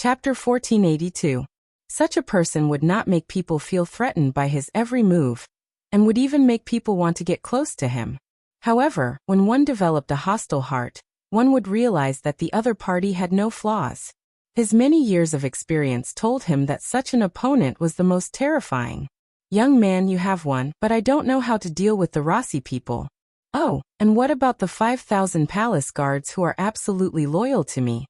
Chapter 1482. Such a person would not make people feel threatened by his every move, and would even make people want to get close to him. However, when one developed a hostile heart, one would realize that the other party had no flaws. His many years of experience told him that such an opponent was the most terrifying. Young man, you have one, but I don't know how to deal with the Rossi people. Oh, and what about the 5,000 palace guards who are absolutely loyal to me?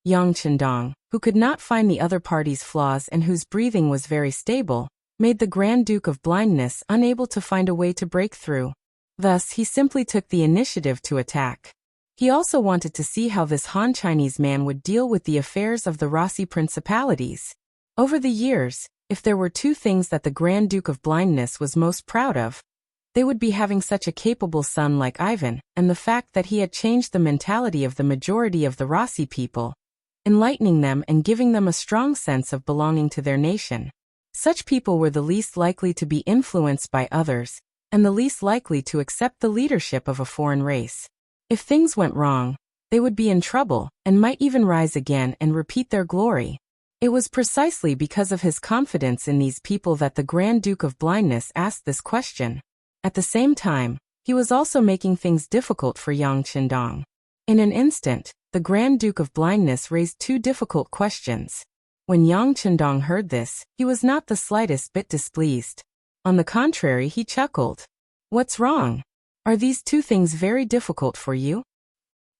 Yang Chendong, who could not find the other party's flaws and whose breathing was very stable, made the Grand Duke of Blindness unable to find a way to break through. Thus, he simply took the initiative to attack. He also wanted to see how this Han Chinese man would deal with the affairs of the Rossi principalities. Over the years, if there were two things that the Grand Duke of Blindness was most proud of, they would be having such a capable son like Ivan, and the fact that he had changed the mentality of the majority of the Rossi people, enlightening them and giving them a strong sense of belonging to their nation. Such people were the least likely to be influenced by others, and the least likely to accept the leadership of a foreign race. If things went wrong, they would be in trouble, and might even rise again and repeat their glory. It was precisely because of his confidence in these people that the Grand Duke of Blindness asked this question. At the same time, he was also making things difficult for Yang Chendong. In an instant, the Grand Duke of Blindness raised two difficult questions. When Yang Chendong heard this, he was not the slightest bit displeased. On the contrary, he chuckled. What's wrong? Are these two things very difficult for you?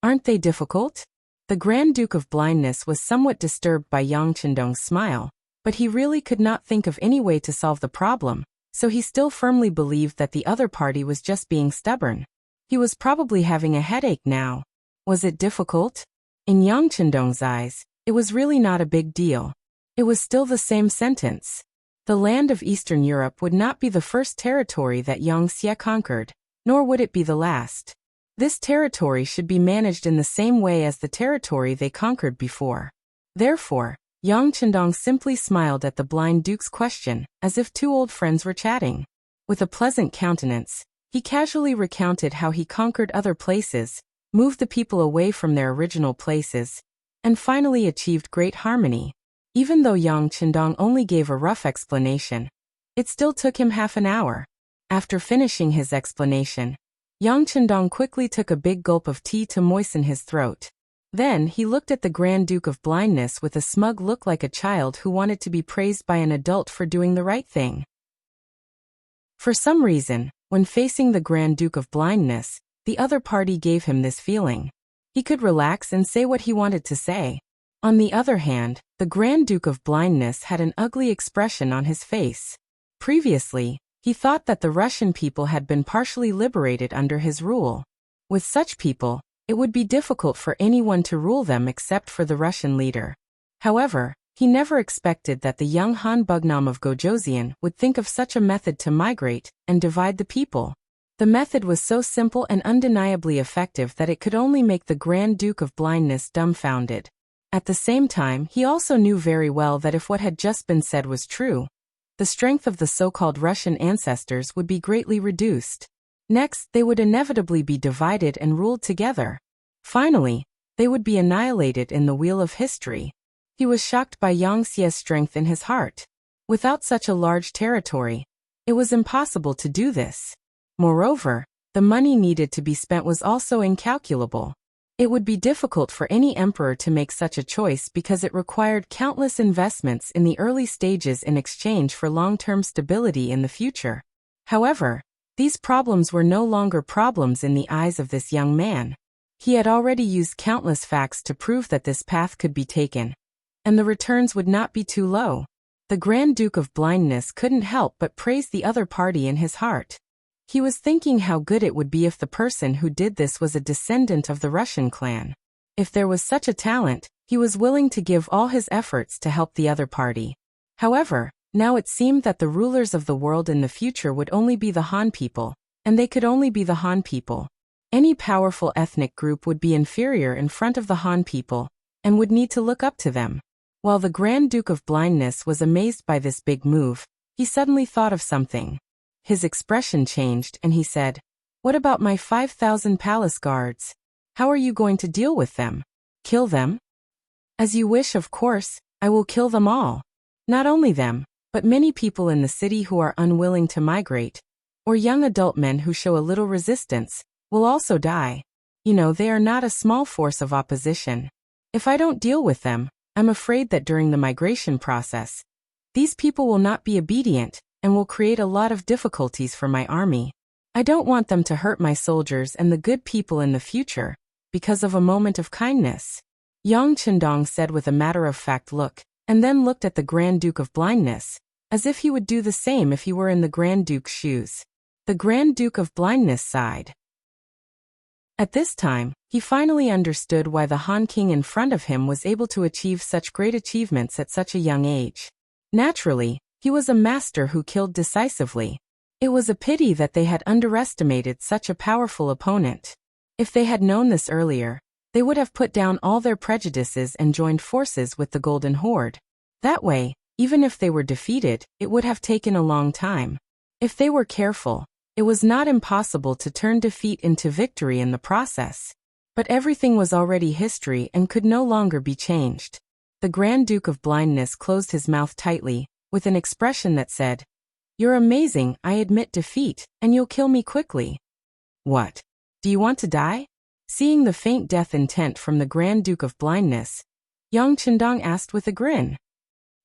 Aren't they difficult? The Grand Duke of Blindness was somewhat disturbed by Yang Chendong's smile, but he really could not think of any way to solve the problem, so he still firmly believed that the other party was just being stubborn. He was probably having a headache now. Was it difficult? In Yang Chendong's eyes, it was really not a big deal. It was still the same sentence. The land of Eastern Europe would not be the first territory that Yang Xie conquered, nor would it be the last. This territory should be managed in the same way as the territory they conquered before. Therefore, Yang Chendong simply smiled at the blind duke's question, as if two old friends were chatting. With a pleasant countenance, he casually recounted how he conquered other places, moved the people away from their original places, and finally achieved great harmony. Even though Yang Chendong only gave a rough explanation, it still took him half an hour. After finishing his explanation, Yang Chendong quickly took a big gulp of tea to moisten his throat. Then he looked at the Grand Duke of Blindness with a smug look like a child who wanted to be praised by an adult for doing the right thing. For some reason, when facing the Grand Duke of Blindness, the other party gave him this feeling. He could relax and say what he wanted to say. On the other hand, the Grand Duke of Blindness had an ugly expression on his face. Previously, he thought that the Russian people had been partially liberated under his rule. With such people, it would be difficult for anyone to rule them except for the Russian leader. However, he never expected that the young Han Bugnam of Gojoseon would think of such a method to migrate and divide the people. The method was so simple and undeniably effective that it could only make the Grand Duke of Blindness dumbfounded. At the same time, he also knew very well that if what had just been said was true, the strength of the so-called Russian ancestors would be greatly reduced. Next, they would inevitably be divided and ruled together. Finally, they would be annihilated in the wheel of history. He was shocked by Yang Xie's strength in his heart. Without such a large territory, it was impossible to do this. Moreover, the money needed to be spent was also incalculable. It would be difficult for any emperor to make such a choice because it required countless investments in the early stages in exchange for long-term stability in the future. However, these problems were no longer problems in the eyes of this young man. He had already used countless facts to prove that this path could be taken, and the returns would not be too low. The Grand Duke of Blindness couldn't help but praise the other party in his heart. He was thinking how good it would be if the person who did this was a descendant of the Russian clan. If there was such a talent, he was willing to give all his efforts to help the other party. However, now it seemed that the rulers of the world in the future would only be the Han people, and they could only be the Han people. Any powerful ethnic group would be inferior in front of the Han people, and would need to look up to them. While the Grand Duke of Blindness was amazed by this big move, he suddenly thought of something. His expression changed and he said, "What about my 5,000 palace guards? How are you going to deal with them? Kill them?" "As you wish, of course," I will kill them all. Not only them, but many people in the city who are unwilling to migrate, or young adult men who show a little resistance, will also die. They are not a small force of opposition. If I don't deal with them, I'm afraid that during the migration process, these people will not be obedient and will create a lot of difficulties for my army. I don't want them to hurt my soldiers and the good people in the future because of a moment of kindness. Yang Chendong said with a matter-of-fact look, and then looked at the Grand Duke of Blindness, as if he would do the same if he were in the Grand Duke's shoes. The Grand Duke of Blindness sighed. At this time, he finally understood why the Han King in front of him was able to achieve such great achievements at such a young age. Naturally, he was a master who killed decisively. It was a pity that they had underestimated such a powerful opponent. If they had known this earlier, they would have put down all their prejudices and joined forces with the Golden Horde. That way, even if they were defeated, it would have taken a long time. If they were careful, it was not impossible to turn defeat into victory in the process. But everything was already history and could no longer be changed. The Grand Duke of Blindness closed his mouth tightly, with an expression that said, "You're amazing, I admit defeat, and you'll kill me quickly." "What? Do you want to die?" Seeing the faint death intent from the Grand Duke of Blindness, Yang Chendong asked with a grin.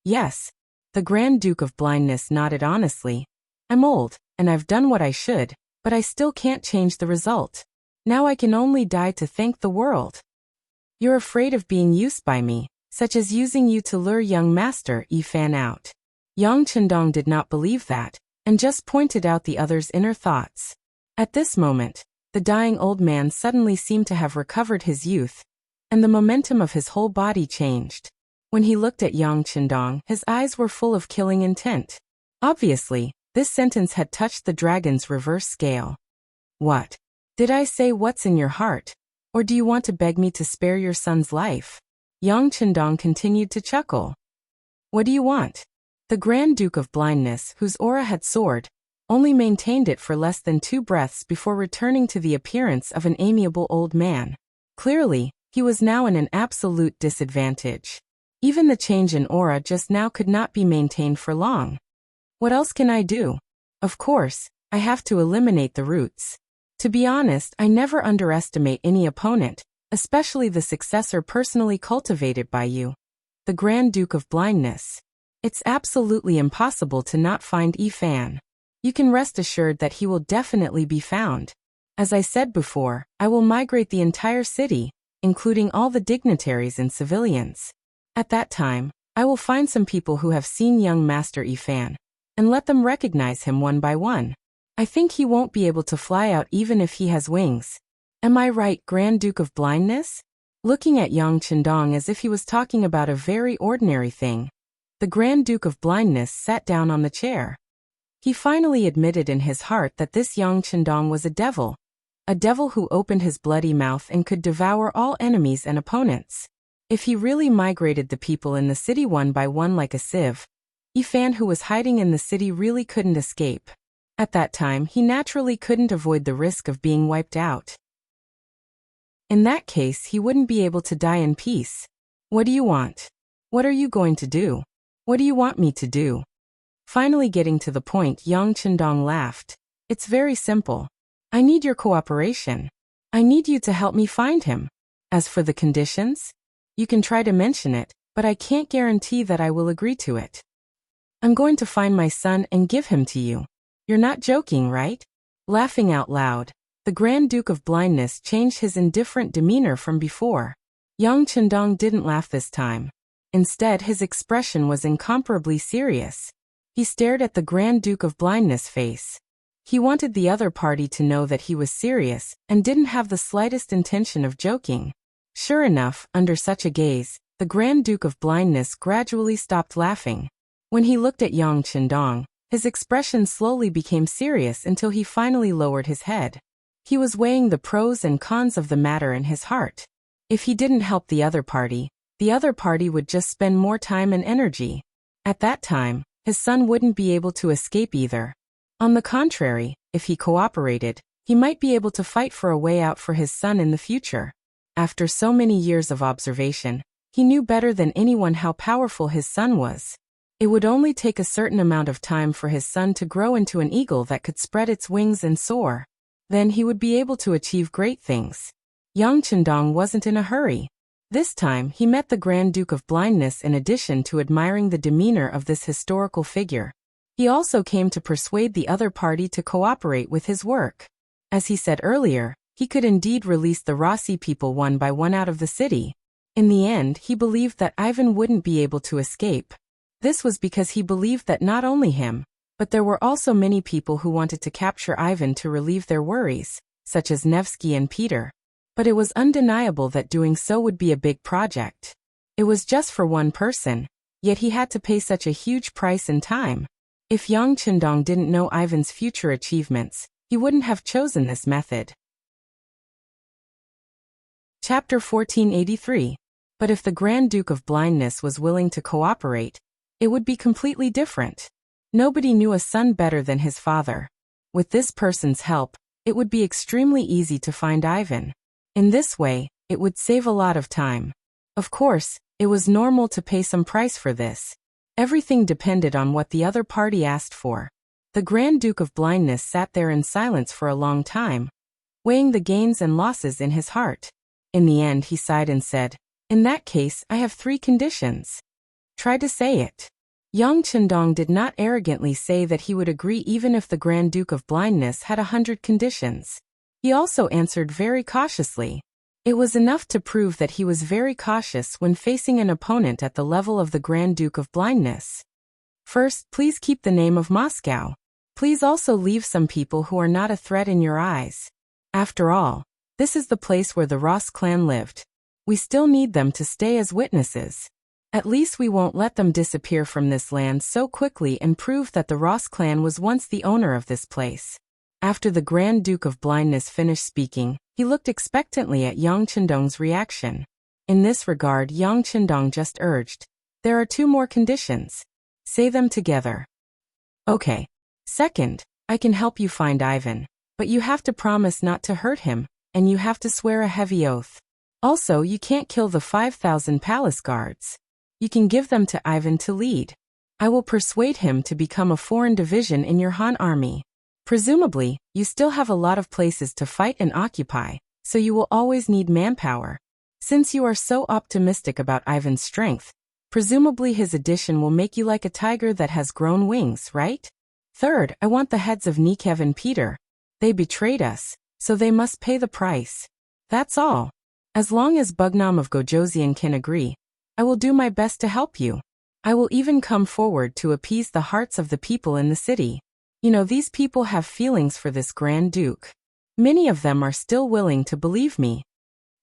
"Yes." The Grand Duke of Blindness nodded honestly. "I'm old, and I've done what I should, but I still can't change the result. Now I can only die to thank the world." "You're afraid of being used by me, such as using you to lure young Master Yi Fan out." Yang Chendong did not believe that, and just pointed out the other's inner thoughts. At this moment, the dying old man suddenly seemed to have recovered his youth, and the momentum of his whole body changed. When he looked at Yang Chendong, his eyes were full of killing intent. Obviously, this sentence had touched the dragon's reverse scale. "What? Did I say what's in your heart? Or do you want to beg me to spare your son's life?" Yang Chendong continued to chuckle. "What do you want?" The Grand Duke of Blindness, whose aura had soared, only maintained it for less than 2 breaths before returning to the appearance of an amiable old man. Clearly, he was now in an absolute disadvantage. Even the change in aura just now could not be maintained for long. "What else can I do? Of course, I have to eliminate the roots. To be honest, I never underestimate any opponent, especially the successor personally cultivated by you, the Grand Duke of Blindness. It's absolutely impossible to not find Yi Fan. You can rest assured that he will definitely be found. As I said before, I will migrate the entire city, including all the dignitaries and civilians. At that time, I will find some people who have seen young Master Yi Fan, and let them recognize him one by one. I think he won't be able to fly out even if he has wings. Am I right, Grand Duke of Blindness?" Looking at Yang Chendong as if he was talking about a very ordinary thing, the Grand Duke of Blindness sat down on the chair. He finally admitted in his heart that this Yang Chendong was a devil who opened his bloody mouth and could devour all enemies and opponents. If he really migrated the people in the city one by one like a sieve, Yi Fan, who was hiding in the city, really couldn't escape. At that time, he naturally couldn't avoid the risk of being wiped out. In that case, he wouldn't be able to die in peace. "What do you want? What are you going to do? What do you want me to do?" Finally getting to the point, Yang Chendong laughed. "It's very simple. I need your cooperation. I need you to help me find him. As for the conditions, you can try to mention it, but I can't guarantee that I will agree to it. I'm going to find my son and give him to you. You're not joking, right?" Laughing out loud, the Grand Duke of Blindness changed his indifferent demeanor from before. Yang Chendong didn't laugh this time. Instead, his expression was incomparably serious. He stared at the Grand Duke of Blindness' face. He wanted the other party to know that he was serious and didn't have the slightest intention of joking. Sure enough, under such a gaze, the Grand Duke of Blindness gradually stopped laughing. When he looked at Yang Chendong, his expression slowly became serious until he finally lowered his head. He was weighing the pros and cons of the matter in his heart. If he didn't help the other party would just spend more time and energy. At that time, his son wouldn't be able to escape either. On the contrary, if he cooperated, he might be able to fight for a way out for his son in the future. After so many years of observation, He knew better than anyone how powerful his son was. It would only take a certain amount of time for his son to grow into an eagle that could spread its wings and soar. Then he would be able to achieve great things. Yang Chendong wasn't in a hurry. This time he met the Grand Duke of Blindness in addition to admiring the demeanor of this historical figure. He also came to persuade the other party to cooperate with his work. As he said earlier, he could indeed release the Rossi people one by one out of the city. In the end, he believed that Ivan wouldn't be able to escape. This was because he believed that not only him, but there were also many people who wanted to capture Ivan to relieve their worries, such as Nevsky and Peter. But it was undeniable that doing so would be a big project. It was just for one person, yet he had to pay such a huge price and time. If Yang Chendong didn't know Ivan's future achievements, he wouldn't have chosen this method. Chapter 1483. But if the Grand Duke of Blindness was willing to cooperate, it would be completely different. Nobody knew a son better than his father. With this person's help, it would be extremely easy to find Ivan. In this way, it would save a lot of time. Of course, it was normal to pay some price for this. Everything depended on what the other party asked for. The Grand Duke of Blindness sat there in silence for a long time, weighing the gains and losses in his heart. In the end, he sighed and said, "In that case, I have 3 conditions." Try to say it. Yang Chendong did not arrogantly say that he would agree even if the Grand Duke of Blindness had 100 conditions. He also answered very cautiously. It was enough to prove that he was very cautious when facing an opponent at the level of the Grand Duke of Blindness. First, please keep the name of Moscow. Please also leave some people who are not a threat in your eyes. After all, this is the place where the Ross clan lived. We still need them to stay as witnesses. At least we won't let them disappear from this land so quickly and prove that the Ross clan was once the owner of this place. After the Grand Duke of Blindness finished speaking, he looked expectantly at Yang Chendong's reaction. In this regard, Yang Chendong just urged, "There are 2 more conditions. Say them together." Okay. Second, I can help you find Ivan, but you have to promise not to hurt him, and you have to swear a heavy oath. Also, you can't kill the 5,000 palace guards. You can give them to Ivan to lead. I will persuade him to become a foreign division in your Han army. Presumably, you still have a lot of places to fight and occupy, so you will always need manpower. Since you are so optimistic about Ivan's strength, presumably his addition will make you like a tiger that has grown wings, right? Third, I want the heads of Nikev and Peter. They betrayed us, so they must pay the price. That's all. As long as Bugnam of Gojoseon can agree, I will do my best to help you. I will even come forward to appease the hearts of the people in the city. You know, these people have feelings for this Grand Duke. Many of them are still willing to believe me.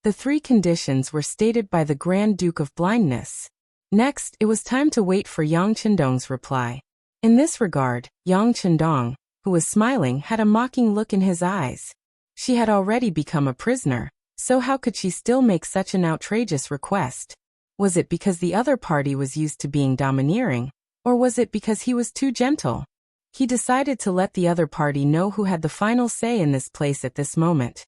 The 3 conditions were stated by the Grand Duke of Blindness. Next, it was time to wait for Yang Chendong's reply. In this regard, Yang Chendong, who was smiling, had a mocking look in his eyes. She had already become a prisoner, so how could she still make such an outrageous request? Was it because the other party was used to being domineering, or was it because he was too gentle? He decided to let the other party know who had the final say in this place at this moment.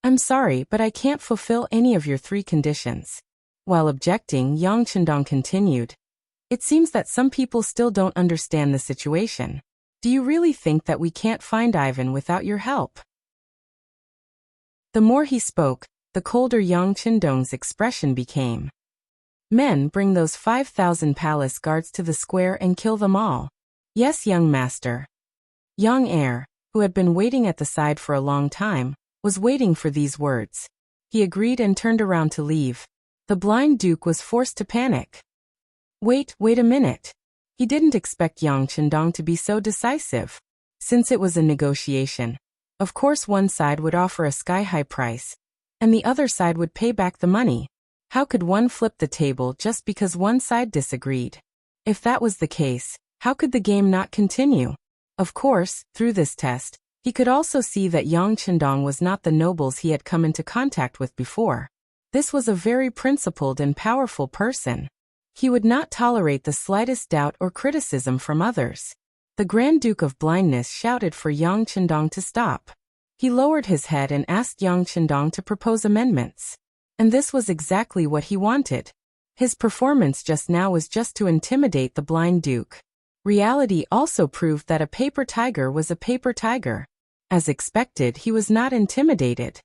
"I'm sorry, but I can't fulfill any of your 3 conditions." While objecting, Yang Chendong continued, "It seems that some people still don't understand the situation. Do you really think that we can't find Ivan without your help?" The more he spoke, the colder Yang Chendong's expression became. "Men, bring those 5,000 palace guards to the square and kill them all." "Yes, young master." Young heir, who had been waiting at the side for a long time, was waiting for these words. He agreed and turned around to leave. The blind duke was forced to panic. Wait a minute. He didn't expect Yang Chendong to be so decisive. Since it was a negotiation, of course one side would offer a sky-high price, and the other side would pay back the money. How could one flip the table just because one side disagreed? If that was the case, how could the game not continue? Of course, through this test, he could also see that Yang Chendong was not the nobles he had come into contact with before. This was a very principled and powerful person. He would not tolerate the slightest doubt or criticism from others. The Grand Duke of Blindness shouted for Yang Chendong to stop. He lowered his head and asked Yang Chendong to propose amendments. And this was exactly what he wanted. His performance just now was just to intimidate the blind duke. Reality also proved that a paper tiger was a paper tiger. As expected, he was not intimidated.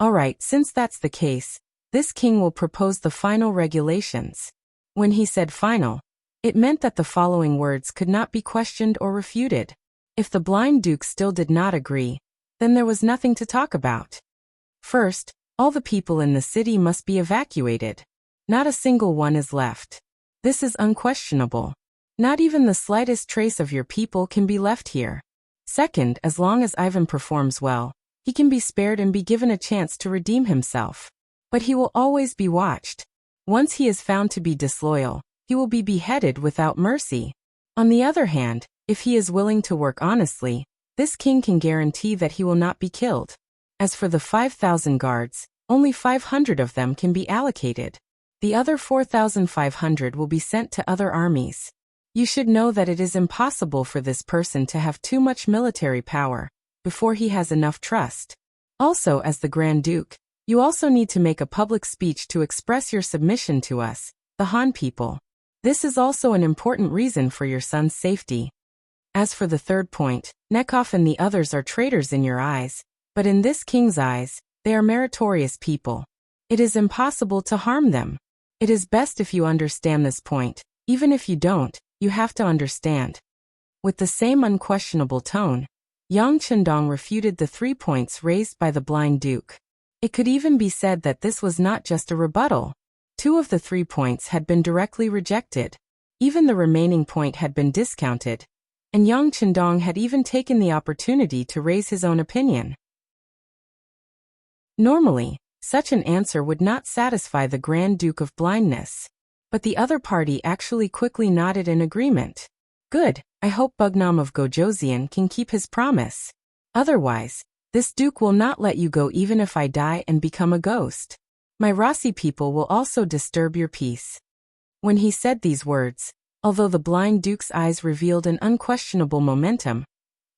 Alright, since that's the case, this king will propose the final regulations. When he said final, it meant that the following words could not be questioned or refuted. If the blind duke still did not agree, then there was nothing to talk about. First, all the people in the city must be evacuated. Not a single one is left. This is unquestionable. Not even the slightest trace of your people can be left here. Second, as long as Ivan performs well, he can be spared and be given a chance to redeem himself. But he will always be watched. Once he is found to be disloyal, he will be beheaded without mercy. On the other hand, if he is willing to work honestly, this king can guarantee that he will not be killed. As for the 5,000 guards, only 500 of them can be allocated. The other 4,500 will be sent to other armies. You should know that it is impossible for this person to have too much military power before he has enough trust. Also, as the Grand Duke, you also need to make a public speech to express your submission to us, the Han people. This is also an important reason for your son's safety. As for the third point, Nekov and the others are traitors in your eyes, but in this king's eyes, they are meritorious people. It is impossible to harm them. It is best if you understand this point. Even if you don't, you have to understand. With the same unquestionable tone, Yang Chendong refuted the 3 points raised by the blind duke. It could even be said that this was not just a rebuttal. 2 of the 3 points had been directly rejected. Even the remaining point had been discounted. And Yang Chendong had even taken the opportunity to raise his own opinion. Normally, such an answer would not satisfy the Grand Duke of Blindness. But the other party actually quickly nodded in agreement. Good, I hope Bugnam of Gojoseon can keep his promise. Otherwise, this duke will not let you go even if I die and become a ghost. My Rossi people will also disturb your peace. When he said these words, although the blind duke's eyes revealed an unquestionable momentum,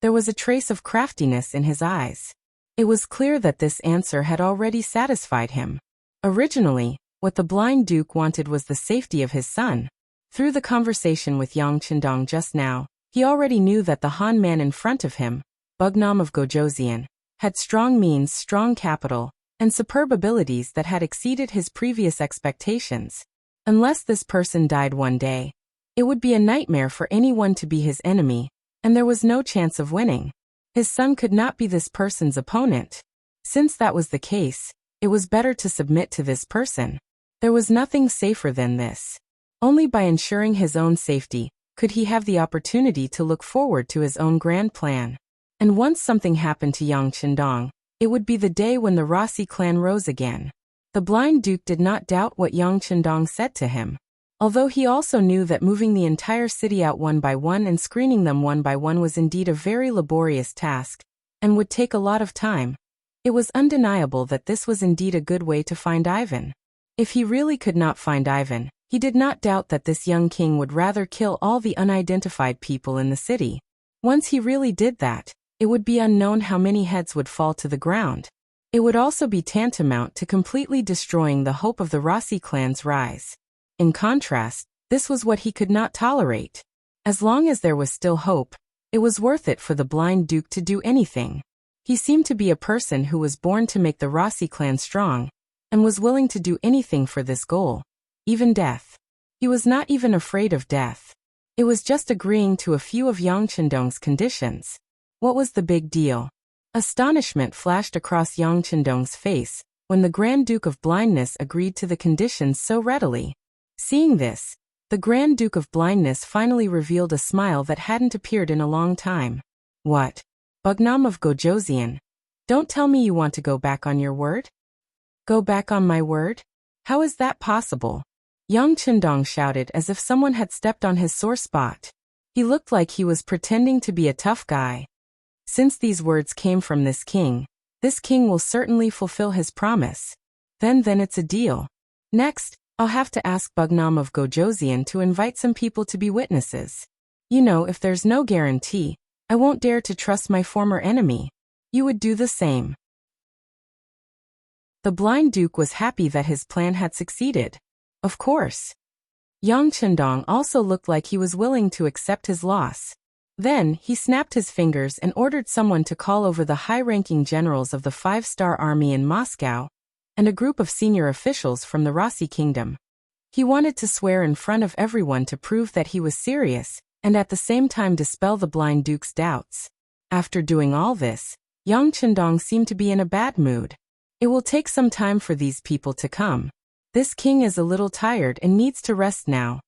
there was a trace of craftiness in his eyes. It was clear that this answer had already satisfied him. Originally, what the blind duke wanted was the safety of his son. Through the conversation with Yang Chendong just now, he already knew that the Han man in front of him, Bugnam of Gojoseon, had strong means, strong capital, and superb abilities that had exceeded his previous expectations. Unless this person died one day, it would be a nightmare for anyone to be his enemy, and there was no chance of winning. His son could not be this person's opponent. Since that was the case, it was better to submit to this person. There was nothing safer than this. Only by ensuring his own safety could he have the opportunity to look forward to his own grand plan. And once something happened to Yang Chendong, it would be the day when the Rossi clan rose again. The blind duke did not doubt what Yang Chendong said to him. Although he also knew that moving the entire city out one by one and screening them one by one was indeed a very laborious task, and would take a lot of time, it was undeniable that this was indeed a good way to find Ivan. If he really could not find Ivan, he did not doubt that this young king would rather kill all the unidentified people in the city. Once he really did that, it would be unknown how many heads would fall to the ground. It would also be tantamount to completely destroying the hope of the Rossi clan's rise. In contrast, this was what he could not tolerate. As long as there was still hope, it was worth it for the blind duke to do anything. He seemed to be a person who was born to make the Rossi clan strong, and was willing to do anything for this goal, even death. He was not even afraid of death. It was just agreeing to a few of Yang Chendong's conditions. What was the big deal? Astonishment flashed across Yang Chendong's face when the Grand Duke of Blindness agreed to the conditions so readily. Seeing this, the Grand Duke of Blindness finally revealed a smile that hadn't appeared in a long time. What? Bugnam of Gojoseon? Don't tell me you want to go back on your word? Go back on my word? How is that possible? Yang Chendong shouted as if someone had stepped on his sore spot. He looked like he was pretending to be a tough guy. Since these words came from this king will certainly fulfill his promise. Then it's a deal. Next, I'll have to ask Bugnam of Gojoseon to invite some people to be witnesses. You know, if there's no guarantee, I won't dare to trust my former enemy. You would do the same. The blind duke was happy that his plan had succeeded. Of course. Yang Chendong also looked like he was willing to accept his loss. Then, he snapped his fingers and ordered someone to call over the high-ranking generals of the 5-star army in Moscow and a group of senior officials from the Rossi kingdom. He wanted to swear in front of everyone to prove that he was serious and at the same time dispel the blind duke's doubts. After doing all this, Yang Chendong seemed to be in a bad mood. It will take some time for these people to come. This king is a little tired and needs to rest now.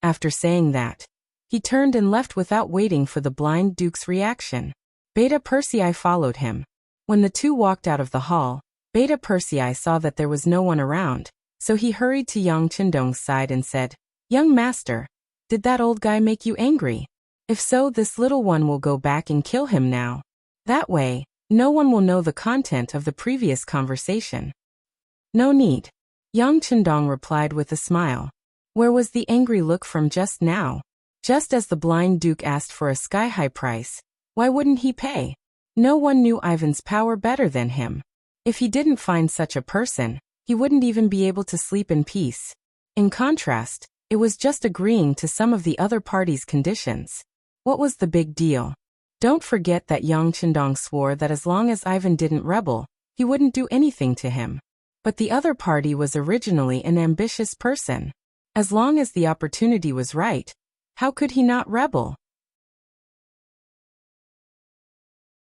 After saying that, he turned and left without waiting for the blind duke's reaction. Beta Persei followed him. When the two walked out of the hall, Beta Persei saw that there was no one around, so he hurried to Yang Chendong's side and said, "Young master, did that old guy make you angry? If so, this little one will go back and kill him now. That way, no one will know the content of the previous conversation." "No need," Yang Chendong replied with a smile. Where was the angry look from just now? Just as the blind duke asked for a sky-high price, why wouldn't he pay? No one knew Ivan's power better than him. If he didn't find such a person, he wouldn't even be able to sleep in peace. In contrast, it was just agreeing to some of the other party's conditions. What was the big deal? Don't forget that Yang Chendong swore that as long as Ivan didn't rebel, he wouldn't do anything to him. But the other party was originally an ambitious person. As long as the opportunity was right, how could he not rebel?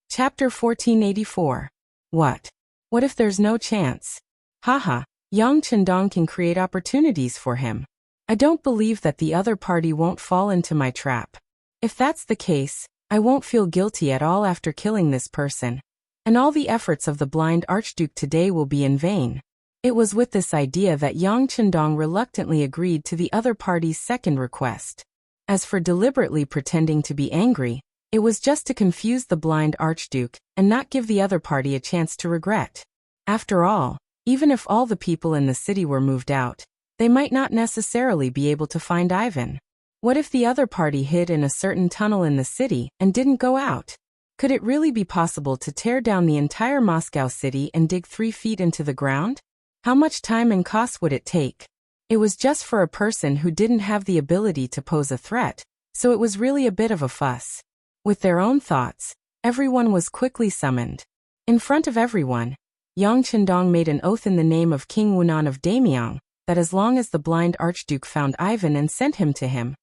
Chapter 1484. What? What if there's no chance? Haha, Yang Chendong can create opportunities for him. I don't believe that the other party won't fall into my trap. If that's the case, I won't feel guilty at all after killing this person. And all the efforts of the blind archduke today will be in vain. It was with this idea that Yang Chendong reluctantly agreed to the other party's second request. As for deliberately pretending to be angry, it was just to confuse the blind archduke and not give the other party a chance to regret. After all, even if all the people in the city were moved out, they might not necessarily be able to find Ivan. What if the other party hid in a certain tunnel in the city and didn't go out? Could it really be possible to tear down the entire Moscow city and dig 3 feet into the ground? How much time and cost would it take? It was just for a person who didn't have the ability to pose a threat, so it was really a bit of a fuss. With their own thoughts, everyone was quickly summoned. In front of everyone, Yang Chendong made an oath in the name of King Wunan of Damyang, that as long as the blind archduke found Ivan and sent him to him,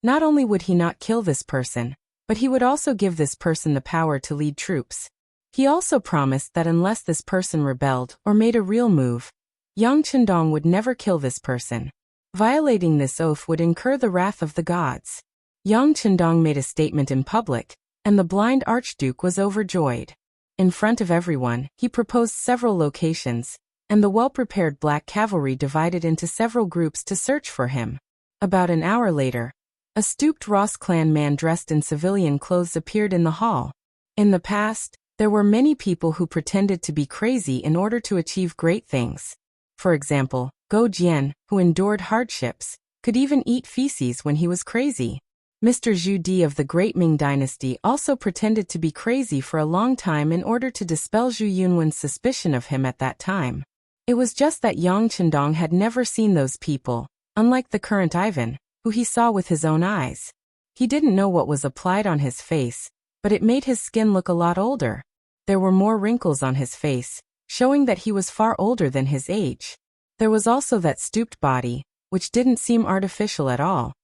not only would he not kill this person, but he would also give this person the power to lead troops. He also promised that unless this person rebelled or made a real move, Yang Chendong would never kill this person. Violating this oath would incur the wrath of the gods. Yang Chendong made a statement in public, and the blind archduke was overjoyed. In front of everyone, he proposed several locations, and the well-prepared black cavalry divided into several groups to search for him. About an hour later, a stooped Ross clan man dressed in civilian clothes appeared in the hall. In the past, there were many people who pretended to be crazy in order to achieve great things. For example, Go Jian, who endured hardships, could even eat feces when he was crazy. Mr. Zhu Di of the Great Ming Dynasty also pretended to be crazy for a long time in order to dispel Zhu Yunwen's suspicion of him at that time. It was just that Yang Chendong had never seen those people, unlike the current Ivan, who he saw with his own eyes. He didn't know what was applied on his face, but it made his skin look a lot older. There were more wrinkles on his face, showing that he was far older than his age. There was also that stooped body, which didn't seem artificial at all,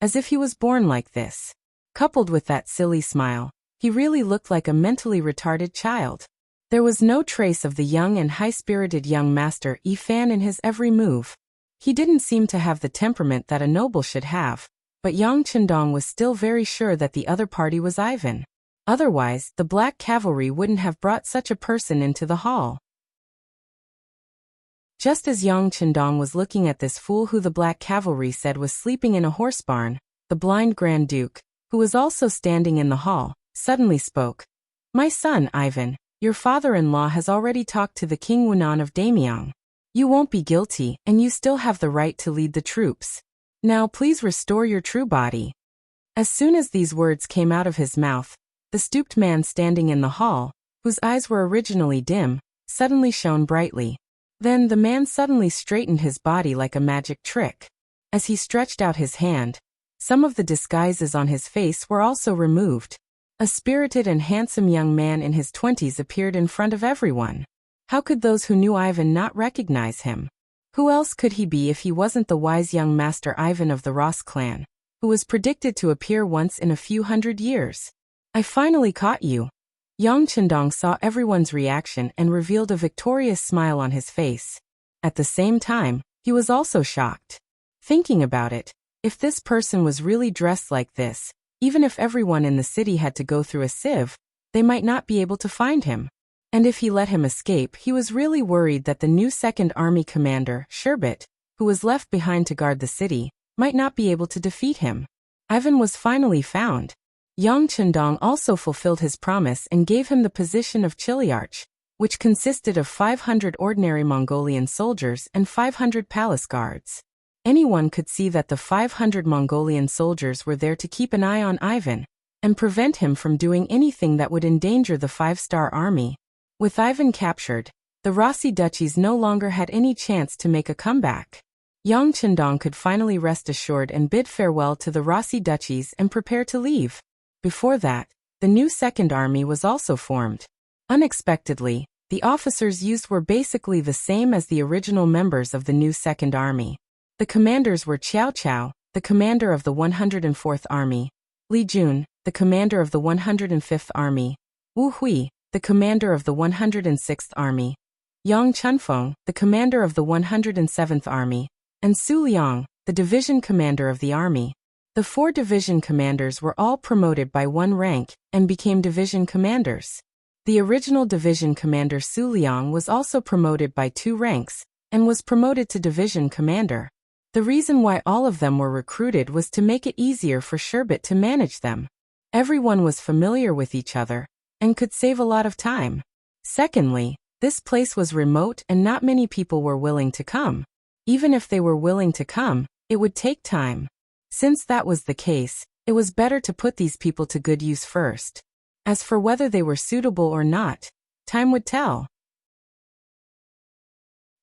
as if he was born like this. Coupled with that silly smile, he really looked like a mentally retarded child. There was no trace of the young and high-spirited young master Ifan in his every move. He didn't seem to have the temperament that a noble should have, but Yang Chendong was still very sure that the other party was Ivan. Otherwise, the black cavalry wouldn't have brought such a person into the hall. Just as Yang Chendong was looking at this fool who the black cavalry said was sleeping in a horse barn, the blind Grand Duke, who was also standing in the hall, suddenly spoke. "My son, Ivan, your father-in-law has already talked to the King Wunan of Damyang. You won't be guilty, and you still have the right to lead the troops. Now please restore your true body." As soon as these words came out of his mouth, the stooped man standing in the hall, whose eyes were originally dim, suddenly shone brightly. Then the man suddenly straightened his body like a magic trick. As he stretched out his hand, some of the disguises on his face were also removed. A spirited and handsome young man in his 20s appeared in front of everyone. How could those who knew Ivan not recognize him? Who else could he be if he wasn't the wise young master Ivan of the Ross clan, who was predicted to appear once in a few hundred years? I finally caught you. Yang Chendong saw everyone's reaction and revealed a victorious smile on his face. At the same time, he was also shocked. Thinking about it, if this person was really dressed like this, even if everyone in the city had to go through a sieve, they might not be able to find him. And if he let him escape, he was really worried that the new Second Army commander, Sherbet, who was left behind to guard the city, might not be able to defeat him. Ivan was finally found. Yang Chendong also fulfilled his promise and gave him the position of Chiliarch, which consisted of 500 ordinary Mongolian soldiers and 500 palace guards. Anyone could see that the 500 Mongolian soldiers were there to keep an eye on Ivan and prevent him from doing anything that would endanger the 5-star army. With Ivan captured, the Rossi duchies no longer had any chance to make a comeback. Yang Chendong could finally rest assured and bid farewell to the Rossi duchies and prepare to leave. Before that, the new Second Army was also formed. Unexpectedly, the officers used were basically the same as the original members of the new Second Army. The commanders were Qiao Chao, the commander of the 104th Army, Li Jun, the commander of the 105th Army, Wu Hui, the commander of the 106th Army, Yang Chunfeng, the commander of the 107th Army, and Su Liang, the division commander of the army. The 4 division commanders were all promoted by 1 rank and became division commanders. The original division commander Su Liang was also promoted by 2 ranks and was promoted to division commander. The reason why all of them were recruited was to make it easier for Sherbet to manage them. Everyone was familiar with each other and could save a lot of time. Secondly, this place was remote and not many people were willing to come. Even if they were willing to come, it would take time. Since that was the case, it was better to put these people to good use first. As for whether they were suitable or not, time would tell.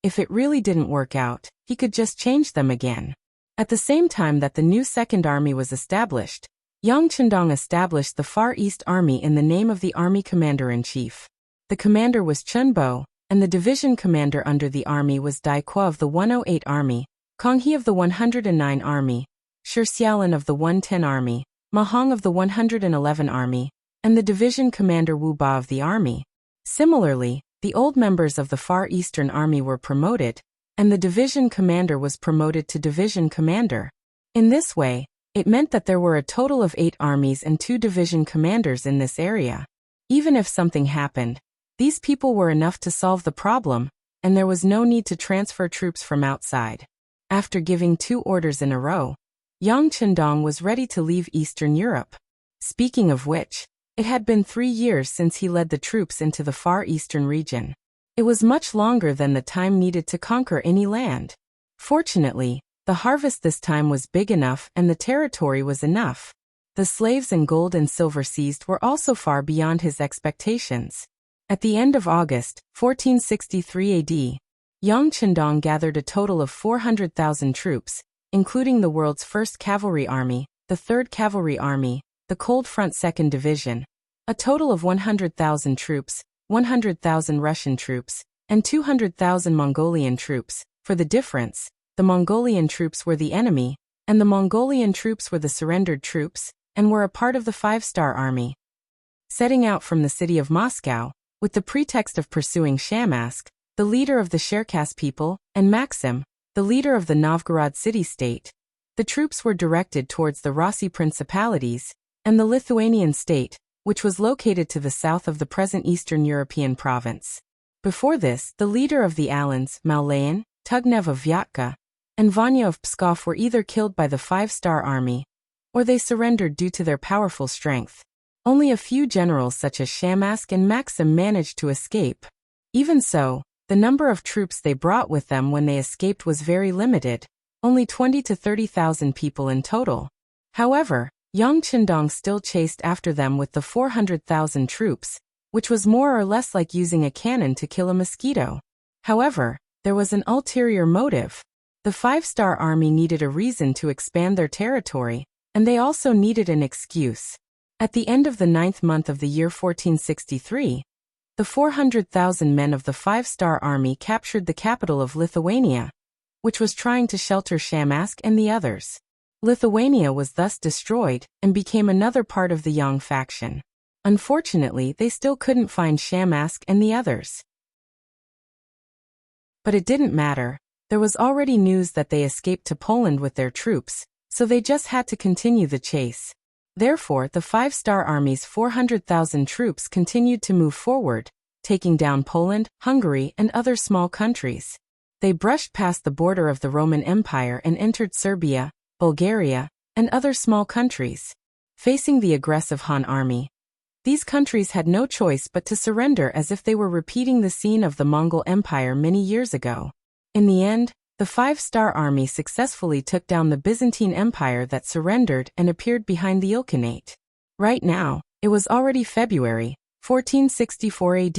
If it really didn't work out, he could just change them again. At the same time that the new Second Army was established, Yang Chendong established the Far East Army in the name of the Army Commander-in-Chief. The commander was Chun Bo, and the division commander under the army was Dai Qua of the 108 Army, Kong He of the 109 Army, Shi Xiaolin of the 110 Army, Ma Hong of the 111 Army, and the division commander Wu Ba of the army. Similarly, the old members of the Far Eastern Army were promoted, and the division commander was promoted to division commander. In this way, it meant that there were a total of 8 armies and 2 division commanders in this area. Even if something happened, these people were enough to solve the problem, and there was no need to transfer troops from outside. After giving 2 orders in a row, Yang Chendong was ready to leave Eastern Europe. Speaking of which, it had been 3 years since he led the troops into the Far Eastern region. It was much longer than the time needed to conquer any land. Fortunately, the harvest this time was big enough and the territory was enough. The slaves and gold and silver seized were also far beyond his expectations. At the end of August, 1463 AD, Yang Chendong gathered a total of 400,000 troops, including the world's first cavalry army, the 3rd Cavalry Army, the Cold Front 2nd Division, a total of 100,000 troops, 100,000 Russian troops, and 200,000 Mongolian troops. For the difference, the Mongolian troops were the enemy, and the Mongolian troops were the surrendered troops, and were a part of the 5-star army. Setting out from the city of Moscow, with the pretext of pursuing Shamask, the leader of the Cherkass people, and Maxim, the leader of the Novgorod city-state, the troops were directed towards the Rossi principalities, and the Lithuanian state, which was located to the south of the present Eastern European province. Before this, the leader of the Alans, Malayan, Tugnev of Vyatka, and Vanya of Pskov were either killed by the 5-star army, or they surrendered due to their powerful strength. Only a few generals such as Shamask and Maxim managed to escape. Even so, the number of troops they brought with them when they escaped was very limited, only 20 to 30,000 people in total. However, Yang Chendong still chased after them with the 400,000 troops, which was more or less like using a cannon to kill a mosquito. However, there was an ulterior motive. The five-star army needed a reason to expand their territory, and they also needed an excuse. At the end of the 9th month of the year 1463, the 400,000 men of the five-star army captured the capital of Lithuania, which was trying to shelter Shamask and the others. Lithuania was thus destroyed and became another part of the Yang faction. Unfortunately, they still couldn't find Shamask and the others. But it didn't matter. There was already news that they escaped to Poland with their troops, so they just had to continue the chase. Therefore, the five-star army's 400,000 troops continued to move forward, taking down Poland, Hungary, and other small countries. They brushed past the border of the Roman Empire and entered Serbia, Bulgaria, and other small countries. Facing the aggressive Han army, these countries had no choice but to surrender, as if they were repeating the scene of the Mongol Empire many years ago. In the end, the five-star army successfully took down the Byzantine Empire that surrendered and appeared behind the Ilkhanate. Right now, it was already February, 1464 AD.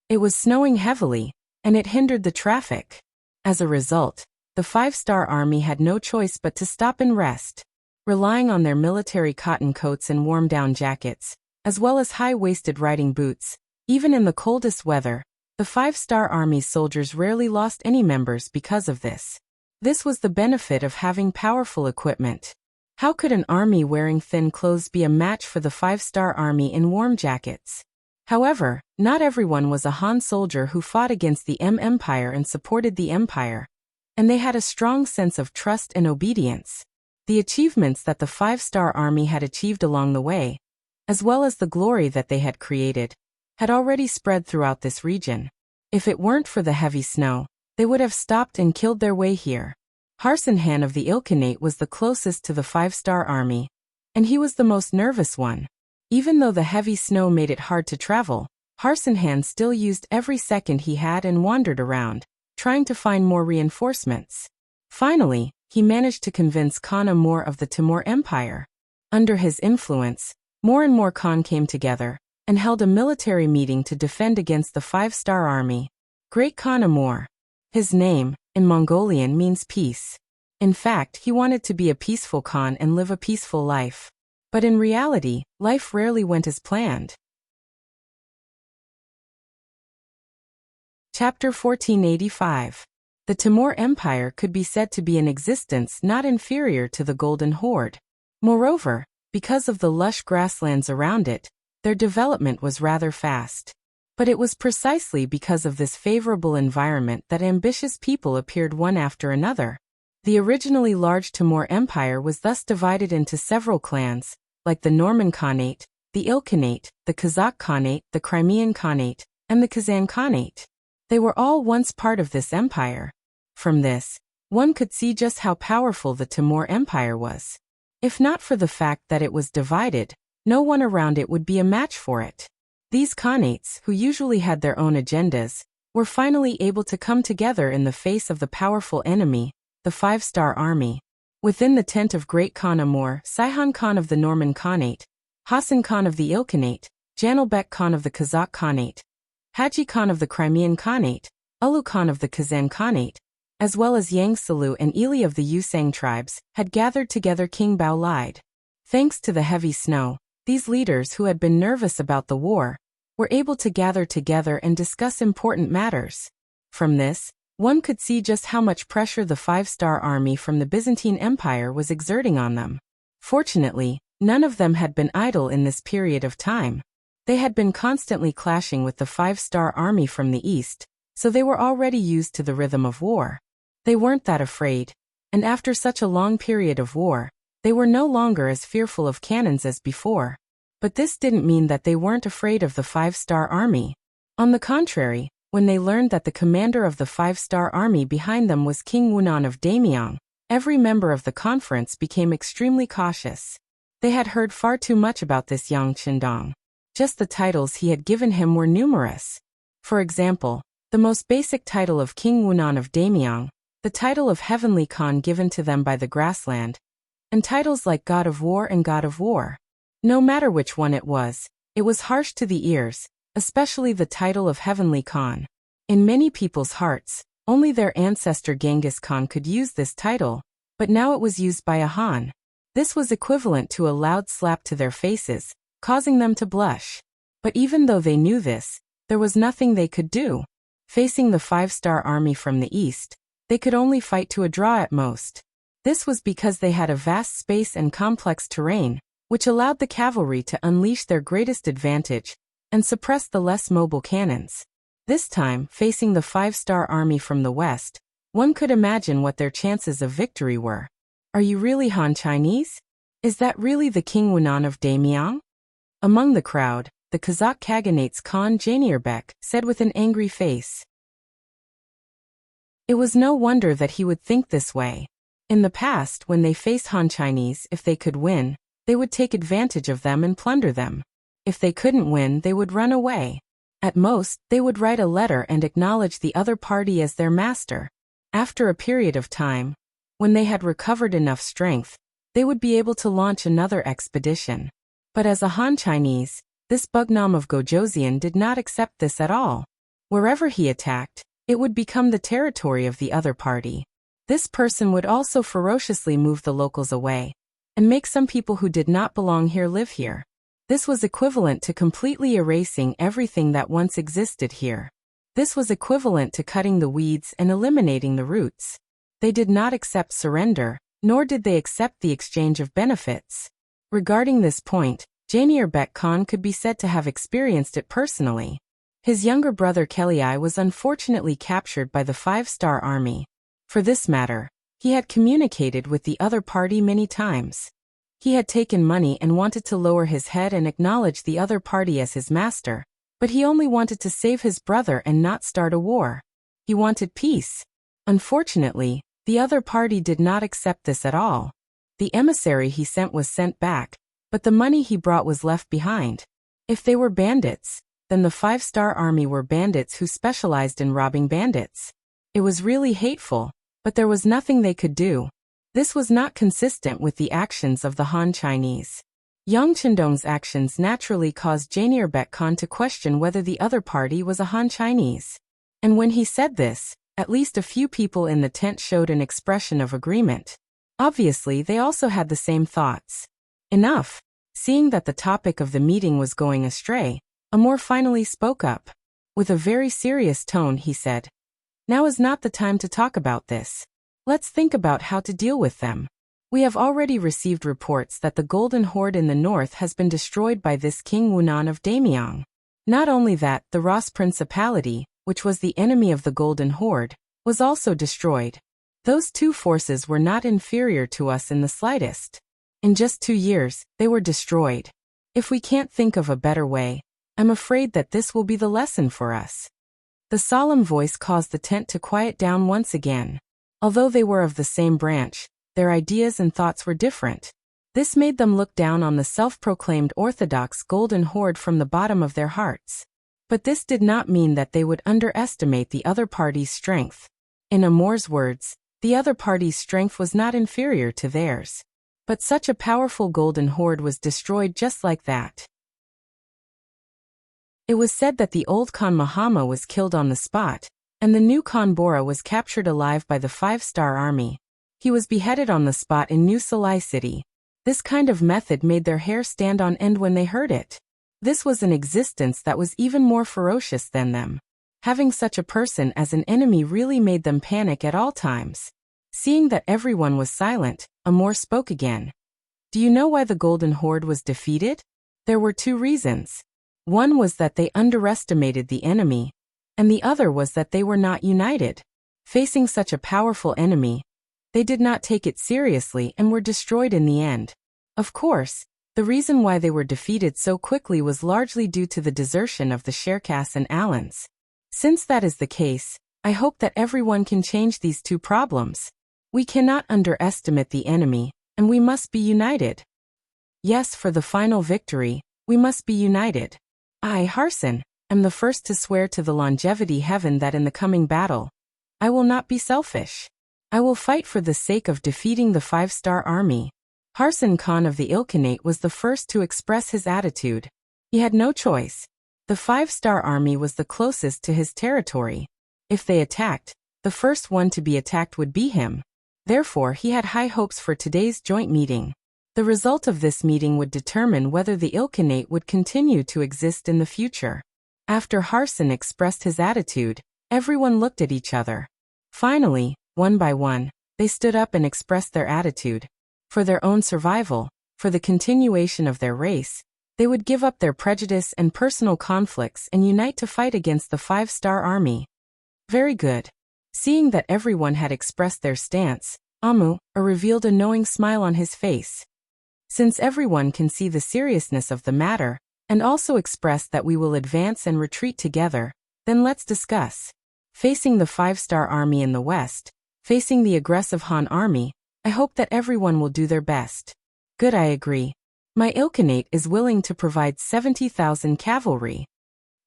It was snowing heavily, and it hindered the traffic. As a result, the five-star army had no choice but to stop and rest. Relying on their military cotton coats and warm-down jackets, as well as high-waisted riding boots, even in the coldest weather, the five-star army's soldiers rarely lost any members because of this. This was the benefit of having powerful equipment. How could an army wearing thin clothes be a match for the five-star army in warm jackets? However, not everyone was a Han soldier who fought against the Empire and supported the Empire, and they had a strong sense of trust and obedience. The achievements that the five-star army had achieved along the way, as well as the glory that they had created, had already spread throughout this region. If it weren't for the heavy snow, they would have stopped and killed their way here. Harsinhan of the Ilkhanate was the closest to the five-star army, and he was the most nervous one. Even though the heavy snow made it hard to travel, Harsinhan still used every second he had and wandered around, trying to find more reinforcements. Finally, he managed to convince Khan Amur of the Timur Empire. Under his influence, more and more Khan came together and held a military meeting to defend against the five-star army. Great Khan Amur. His name, in Mongolian, means peace. In fact, he wanted to be a peaceful Khan and live a peaceful life. But in reality, life rarely went as planned. Chapter 1485. The Timur Empire could be said to be an existence not inferior to the Golden Horde. Moreover, because of the lush grasslands around it, their development was rather fast. But it was precisely because of this favorable environment that ambitious people appeared one after another. The originally large Timur Empire was thus divided into several clans, like the Norman Khanate, the Ilkhanate, the Kazakh Khanate, the Crimean Khanate, and the Kazan Khanate. They were all once part of this empire. From this, one could see just how powerful the Timur Empire was. If not for the fact that it was divided, no one around it would be a match for it. These Khanates, who usually had their own agendas, were finally able to come together in the face of the powerful enemy, the five-star army. Within the tent of Great Khan Amur, Saihan Khan of the Norman Khanate, Hasan Khan of the Ilkhanate, Janilbek Khan of the Kazakh Khanate, Haji Khan of the Crimean Khanate, Ulu Khan of the Kazan Khanate, as well as Yang Salu and Ili of the Yusang tribes, had gathered together. King Bao lied. Thanks to the heavy snow, these leaders who had been nervous about the war were able to gather together and discuss important matters. From this, one could see just how much pressure the five-star army from the Byzantine Empire was exerting on them. Fortunately, none of them had been idle in this period of time. They had been constantly clashing with the five-star army from the east, so they were already used to the rhythm of war. They weren't that afraid, and after such a long period of war, they were no longer as fearful of cannons as before. But this didn't mean that they weren't afraid of the five-star army. On the contrary, when they learned that the commander of the five-star army behind them was King Wunan of Daemyang, every member of the conference became extremely cautious. They had heard far too much about this Yang Qindong. Just the titles he had given him were numerous. For example, the most basic title of King Wunan of Daemyang, the title of Heavenly Khan given to them by the grassland, and titles like God of War and God of War. No matter which one it was harsh to the ears, especially the title of Heavenly Khan. In many people's hearts, Only their ancestor Genghis Khan could use this title, but now it was used by a Han. This was equivalent to a loud slap to their faces, causing them to blush. But even though they knew this, there was nothing they could do. Facing the five-star army from the east, they could only fight to a draw at most. This was because they had a vast space and complex terrain, which allowed the cavalry to unleash their greatest advantage and suppress the less mobile cannons. This time, facing the five-star army from the west, one could imagine what their chances of victory were. Are you really Han Chinese? Is that really the King Wunan of Daemyang? Among the crowd, the Kazakh Khaganate's Khan Janiyarbek said with an angry face. It was no wonder that he would think this way. In the past, when they faced Han Chinese, if they could win, they would take advantage of them and plunder them. If they couldn't win, they would run away. At most, they would write a letter and acknowledge the other party as their master. After a period of time, when they had recovered enough strength, they would be able to launch another expedition. But as a Han Chinese, this Bugnam of Gojoseon did not accept this at all. Wherever he attacked, it would become the territory of the other party. This person would also ferociously move the locals away, and make some people who did not belong here live here. This was equivalent to completely erasing everything that once existed here. This was equivalent to cutting the weeds and eliminating the roots. They did not accept surrender, nor did they accept the exchange of benefits. Regarding this point, Janiyarbek Khan could be said to have experienced it personally. His younger brother Kelii was unfortunately captured by the five-star army. For this matter, he had communicated with the other party many times. He had taken money and wanted to lower his head and acknowledge the other party as his master, but he only wanted to save his brother and not start a war. He wanted peace. Unfortunately, the other party did not accept this at all. The emissary he sent was sent back, but the money he brought was left behind. If they were bandits, then the five-star army were bandits who specialized in robbing bandits. It was really hateful, but there was nothing they could do. This was not consistent with the actions of the Han Chinese. Yang Chendong's actions naturally caused Janiyarbek Khan to question whether the other party was a Han Chinese. And when he said this, at least a few people in the tent showed an expression of agreement. Obviously, they also had the same thoughts. Enough. Seeing that the topic of the meeting was going astray, Amor finally spoke up. With a very serious tone, he said, "Now is not the time to talk about this. Let's think about how to deal with them. We have already received reports that the Golden Horde in the north has been destroyed by this King Wunan of Daemyang. Not only that, the Ras Principality, which was the enemy of the Golden Horde, was also destroyed. Those two forces were not inferior to us in the slightest. In just 2 years, they were destroyed. If we can't think of a better way, I'm afraid that this will be the lesson for us." The solemn voice caused the tent to quiet down once again. Although they were of the same branch, their ideas and thoughts were different. This made them look down on the self-proclaimed orthodox Golden Horde from the bottom of their hearts. But this did not mean that they would underestimate the other party's strength. In Amor's words, the other party's strength was not inferior to theirs. But such a powerful Golden Horde was destroyed just like that. It was said that the old Khan Mahama was killed on the spot, and the new Khan Bora was captured alive by the five-star army. He was beheaded on the spot in New Salai City. This kind of method made their hair stand on end when they heard it. This was an existence that was even more ferocious than them. Having such a person as an enemy really made them panic at all times. Seeing that everyone was silent, Amor spoke again. "Do you know why the Golden Horde was defeated? There were 2 reasons. One was that they underestimated the enemy, and the other was that they were not united. Facing such a powerful enemy, they did not take it seriously and were destroyed in the end. Of course, the reason why they were defeated so quickly was largely due to the desertion of the Sherkas and Allans. Since that is the case, I hope that everyone can change these 2 problems. We cannot underestimate the enemy, and we must be united. Yes, for the final victory, we must be united. I, Harson, am the first to swear to the longevity heaven that in the coming battle, I will not be selfish. I will fight for the sake of defeating the five-star army." Harson Khan of the Ilkhanate was the first to express his attitude. He had no choice. The five-star army was the closest to his territory. If they attacked, The first one to be attacked would be him. Therefore, he had high hopes for today's joint meeting. The result of this meeting would determine whether the Ilkhanate would continue to exist in the future. After Harson expressed his attitude, everyone looked at each other. Finally, one by one, they stood up and expressed their attitude. For their own survival, for the continuation of their race, they would give up their prejudice and personal conflicts and unite to fight against the 5-star army. Very good. Seeing that everyone had expressed their stance, Amu revealed a knowing smile on his face. Since everyone can see the seriousness of the matter, and also expressed that we will advance and retreat together, then let's discuss. Facing the 5-star army in the west, facing the aggressive Han army, I hope that everyone will do their best. Good, I agree. My Ilkhanate is willing to provide 70,000 cavalry.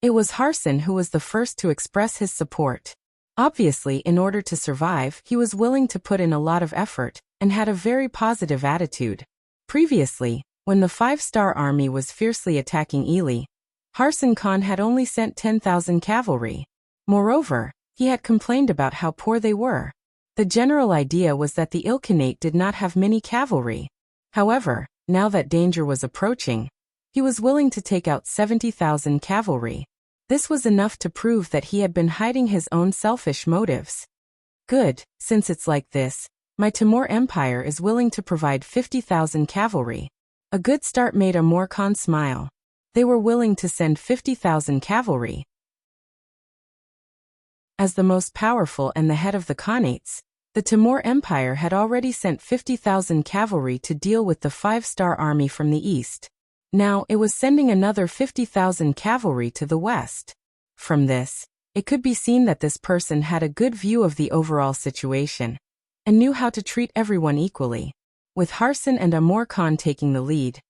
It was Harson who was the first to express his support. Obviously, in order to survive, he was willing to put in a lot of effort, and had a very positive attitude. Previously, when the 5-star army was fiercely attacking Ely, Harson Khan had only sent 10,000 cavalry. Moreover, he had complained about how poor they were. The general idea was that the Ilkhanate did not have many cavalry. However, now that danger was approaching, he was willing to take out 70,000 cavalry. This was enough to prove that he had been hiding his own selfish motives. Good, since it's like this, my Timur Empire is willing to provide 50,000 cavalry. A good start made Amur Khan smile. They were willing to send 50,000 cavalry. As the most powerful and the head of the Khanates, the Timur Empire had already sent 50,000 cavalry to deal with the 5-star army from the east. Now it was sending another 50,000 cavalry to the west. From this, it could be seen that this person had a good view of the overall situation, and knew how to treat everyone equally. With Harson and Amur Khan taking the lead,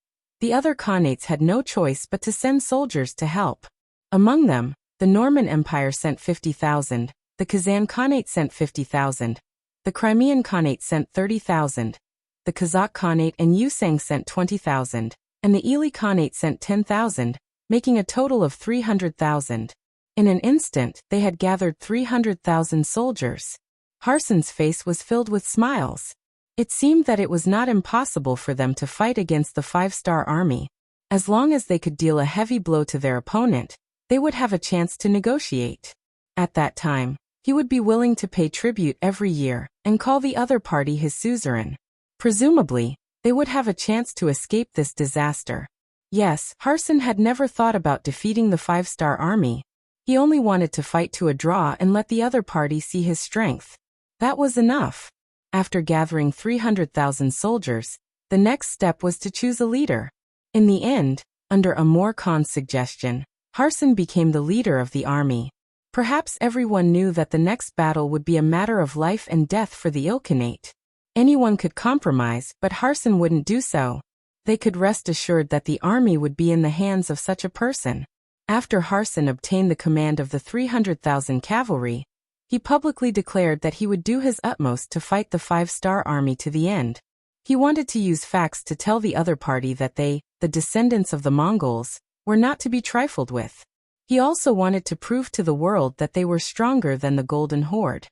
the other Khanates had no choice but to send soldiers to help. Among them, the Norman Empire sent 50,000, the Kazan Khanate sent 50,000, the Crimean Khanate sent 30,000, the Kazakh Khanate and Yusang sent 20,000, and the Ely Khanate sent 10,000, making a total of 300,000. In an instant, they had gathered 300,000 soldiers. Harson's face was filled with smiles. It seemed that it was not impossible for them to fight against the 5-star army. As long as they could deal a heavy blow to their opponent, they would have a chance to negotiate. At that time, he would be willing to pay tribute every year, and call the other party his suzerain. Presumably, they would have a chance to escape this disaster. Yes, Harson had never thought about defeating the 5-star army. He only wanted to fight to a draw and let the other party see his strength. That was enough. After gathering 300,000 soldiers, the next step was to choose a leader. In the end, under Amur Khan's suggestion, Harson became the leader of the army. Perhaps everyone knew that the next battle would be a matter of life and death for the Ilkhanate. Anyone could compromise, but Harson wouldn't do so. They could rest assured that the army would be in the hands of such a person. After Harson obtained the command of the 300,000 cavalry, he publicly declared that he would do his utmost to fight the 5-star army to the end. He wanted to use facts to tell the other party that they, the descendants of the Mongols, were not to be trifled with. He also wanted to prove to the world that they were stronger than the Golden Horde.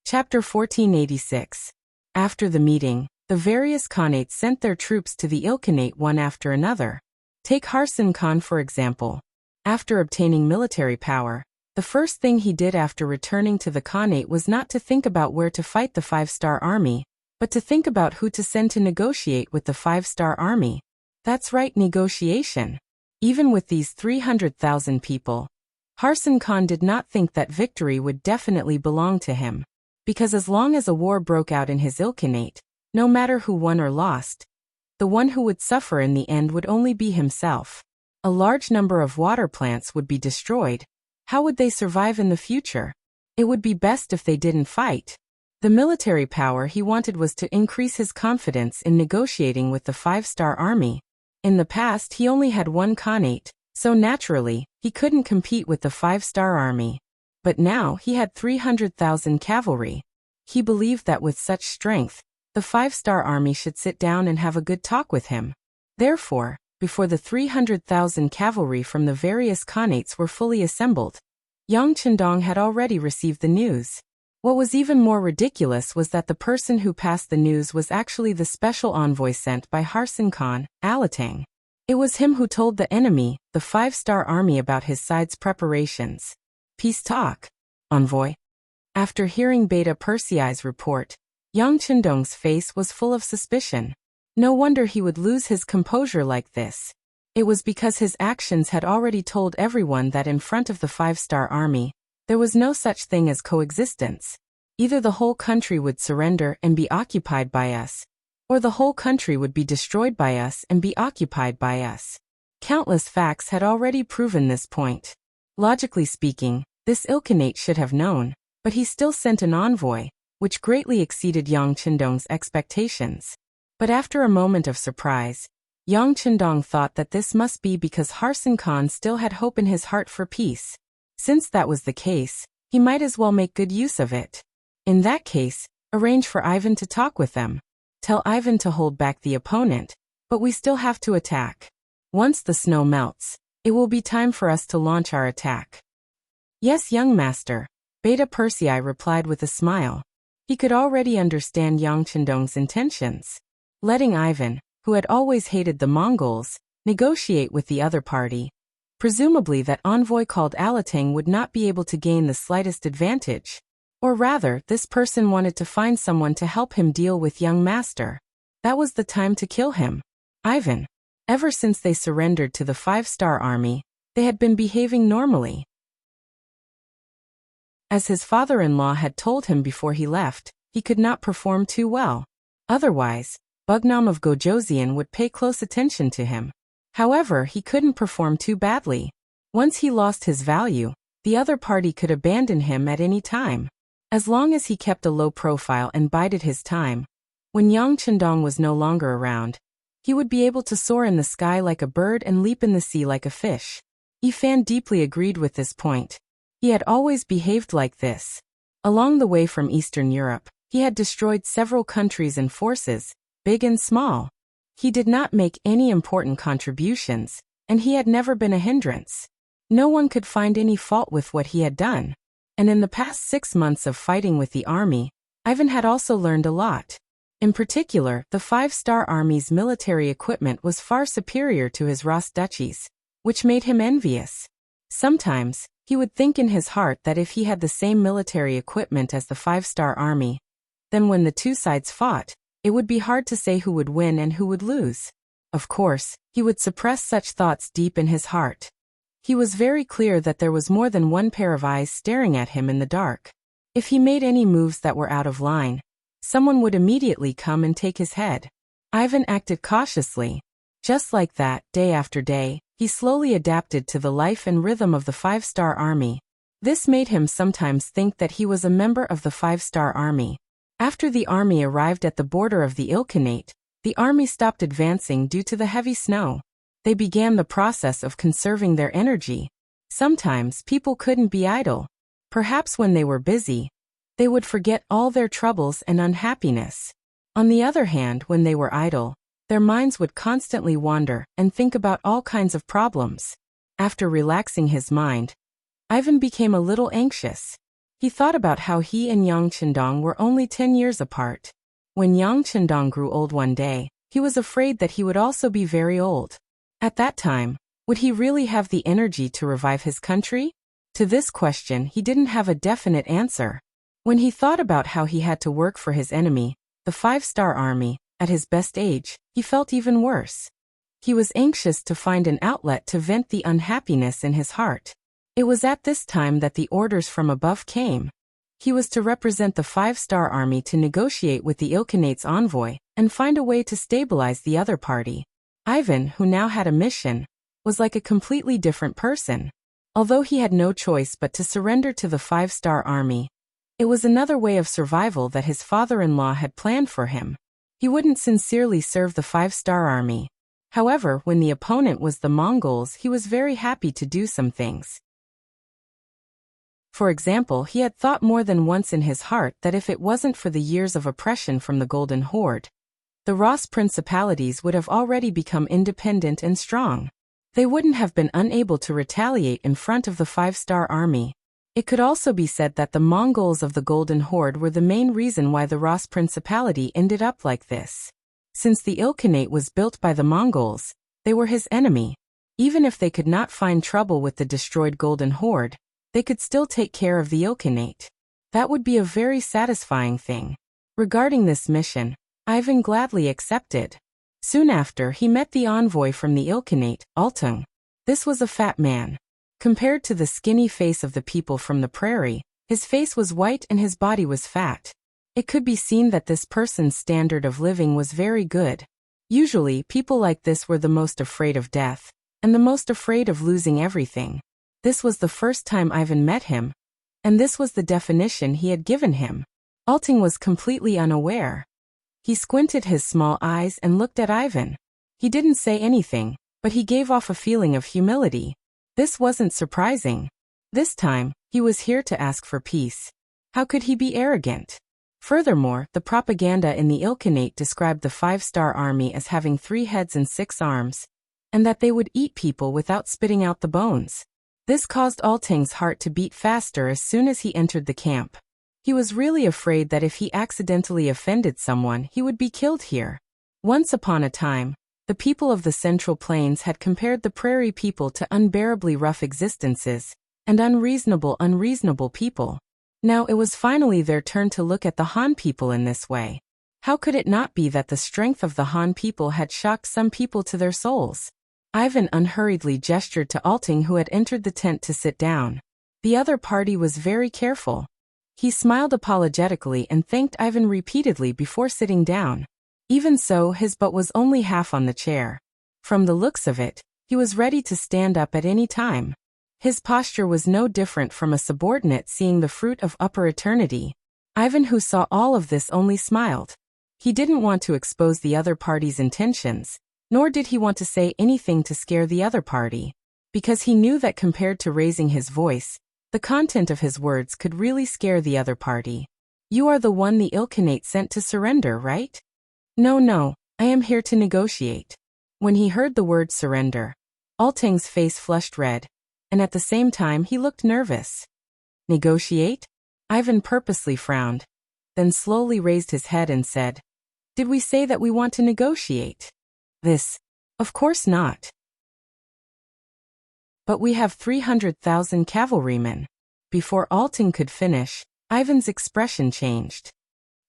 Chapter 1486. After the meeting, the various Khanates sent their troops to the Ilkhanate one after another. Take Harson Khan for example. After obtaining military power, the first thing he did after returning to the Khanate was not to think about where to fight the 5-star army, but to think about who to send to negotiate with the 5-star army. That's right, negotiation. Even with these 300,000 people, Harson Khan did not think that victory would definitely belong to him. Because as long as a war broke out in his Ilkhanate, no matter who won or lost, the one who would suffer in the end would only be himself. A large number of water plants would be destroyed. How would they survive in the future? It would be best if they didn't fight. The military power he wanted was to increase his confidence in negotiating with the 5-star army. In the past he only had one Khanate, so naturally, he couldn't compete with the 5-star army. But now he had 300,000 cavalry. He believed that with such strength, the 5-star army should sit down and have a good talk with him. Therefore, before the 300,000 cavalry from the various khanates were fully assembled, Yang Chendong had already received the news. What was even more ridiculous was that the person who passed the news was actually the special envoy sent by Harsan Khan, Alatang. It was him who told the enemy, the 5-star army, about his side's preparations. Peace talk, envoy. After hearing Beta Persei's report, Yang Chendong's face was full of suspicion. No wonder he would lose his composure like this. It was because his actions had already told everyone that in front of the 5-star army, there was no such thing as coexistence. Either the whole country would surrender and be occupied by us, or the whole country would be destroyed by us and be occupied by us. Countless facts had already proven this point. Logically speaking, this Ilkhanate should have known, but he still sent an envoy, which greatly exceeded Yang Chendong's expectations. But after a moment of surprise, Yang Chendong thought that this must be because Harsan Khan still had hope in his heart for peace. Since that was the case, he might as well make good use of it. In that case, arrange for Ivan to talk with them. Tell Ivan to hold back the opponent, but we still have to attack. Once the snow melts, it will be time for us to launch our attack. Yes, young master, Beta Persei replied with a smile. He could already understand Yang Chendong's intentions. Letting Ivan, who had always hated the Mongols, negotiate with the other party. Presumably that envoy called Alatang would not be able to gain the slightest advantage. Or rather, this person wanted to find someone to help him deal with young master. That was the time to kill him. Ivan. Ever since they surrendered to the 5-star army, they had been behaving normally. As his father-in-law had told him before he left, he could not perform too well. Otherwise, Bugnam of Gojoseon would pay close attention to him. However, he couldn't perform too badly. Once he lost his value, the other party could abandon him at any time. As long as he kept a low profile and bided his time, when Yang Chendong was no longer around, he would be able to soar in the sky like a bird and leap in the sea like a fish. Yifan deeply agreed with this point. He had always behaved like this. Along the way from Eastern Europe, he had destroyed several countries and forces, big and small. He did not make any important contributions, and he had never been a hindrance. No one could find any fault with what he had done. And in the past 6 months of fighting with the army, Ivan had also learned a lot. In particular, the 5-star army's military equipment was far superior to his Ross duchies, which made him envious. Sometimes, he would think in his heart that if he had the same military equipment as the 5-star army, then when the two sides fought, it would be hard to say who would win and who would lose. Of course, he would suppress such thoughts deep in his heart. He was very clear that there was more than one pair of eyes staring at him in the dark. If he made any moves that were out of line, someone would immediately come and take his head. Ivan acted cautiously. Just like that, day after day, he slowly adapted to the life and rhythm of the 5-star army. This made him sometimes think that he was a member of the 5-star army. After the army arrived at the border of the Ilkhanate, the army stopped advancing due to the heavy snow. They began the process of conserving their energy. Sometimes people couldn't be idle. Perhaps when they were busy, they would forget all their troubles and unhappiness. On the other hand, when they were idle, their minds would constantly wander and think about all kinds of problems. After relaxing his mind, Ivan became a little anxious. He thought about how he and Yang Chendong were only 10 years apart. When Yang Chendong grew old one day, he was afraid that he would also be very old. At that time, would he really have the energy to revive his country? To this question, he didn't have a definite answer. When he thought about how he had to work for his enemy, the 5-star army, at his best age, he felt even worse. He was anxious to find an outlet to vent the unhappiness in his heart. It was at this time that the orders from above came. He was to represent the 5-star army to negotiate with the Ilkhanate's envoy and find a way to stabilize the other party. Ivan, who now had a mission, was like a completely different person. Although he had no choice but to surrender to the 5-star army, it was another way of survival that his father-in-law had planned for him. He wouldn't sincerely serve the 5-star army. However, when the opponent was the Mongols, he was very happy to do some things. For example, he had thought more than once in his heart that if it wasn't for the years of oppression from the Golden Horde, the Ross principalities would have already become independent and strong. They wouldn't have been unable to retaliate in front of the five-star army. It could also be said that the Mongols of the Golden Horde were the main reason why the Ross principality ended up like this. Since the Ilkhanate was built by the Mongols, they were his enemy. Even if they could not find trouble with the destroyed Golden Horde, they could still take care of the Ilkhanate. That would be a very satisfying thing. Regarding this mission, Ivan gladly accepted. Soon after, he met the envoy from the Ilkhanate, Altung. This was a fat man. Compared to the skinny face of the people from the prairie, his face was white and his body was fat. It could be seen that this person's standard of living was very good. Usually, people like this were the most afraid of death, and the most afraid of losing everything. This was the first time Ivan met him, and this was the definition he had given him. Altung was completely unaware. He squinted his small eyes and looked at Ivan. He didn't say anything, but he gave off a feeling of humility. This wasn't surprising. This time, he was here to ask for peace. How could he be arrogant? Furthermore, the propaganda in the Ilkhanate described the five-star army as having 3 heads and 6 arms, and that they would eat people without spitting out the bones. This caused Altung's heart to beat faster as soon as he entered the camp. He was really afraid that if he accidentally offended someone, he would be killed here. Once upon a time, the people of the Central Plains had compared the prairie people to unbearably rough existences, and unreasonable people. Now it was finally their turn to look at the Han people in this way. How could it not be that the strength of the Han people had shocked some people to their souls? Ivan unhurriedly gestured to Altung, who had entered the tent, to sit down. The other party was very careful. He smiled apologetically and thanked Ivan repeatedly before sitting down. Even so, his butt was only half on the chair. From the looks of it, he was ready to stand up at any time. His posture was no different from a subordinate seeing the fruit of upper eternity. Ivan, who saw all of this, only smiled. He didn't want to expose the other party's intentions, nor did he want to say anything to scare the other party, because he knew that compared to raising his voice, the content of his words could really scare the other party. You are the one the Ilkhanate sent to surrender, right? No, I am here to negotiate. When he heard the word surrender, Altung's face flushed red, and at the same time he looked nervous. Negotiate? Ivan purposely frowned, then slowly raised his head and said, Did we say that we want to negotiate? Of course not. But we have 300,000 cavalrymen. Before Altung could finish, Ivan's expression changed.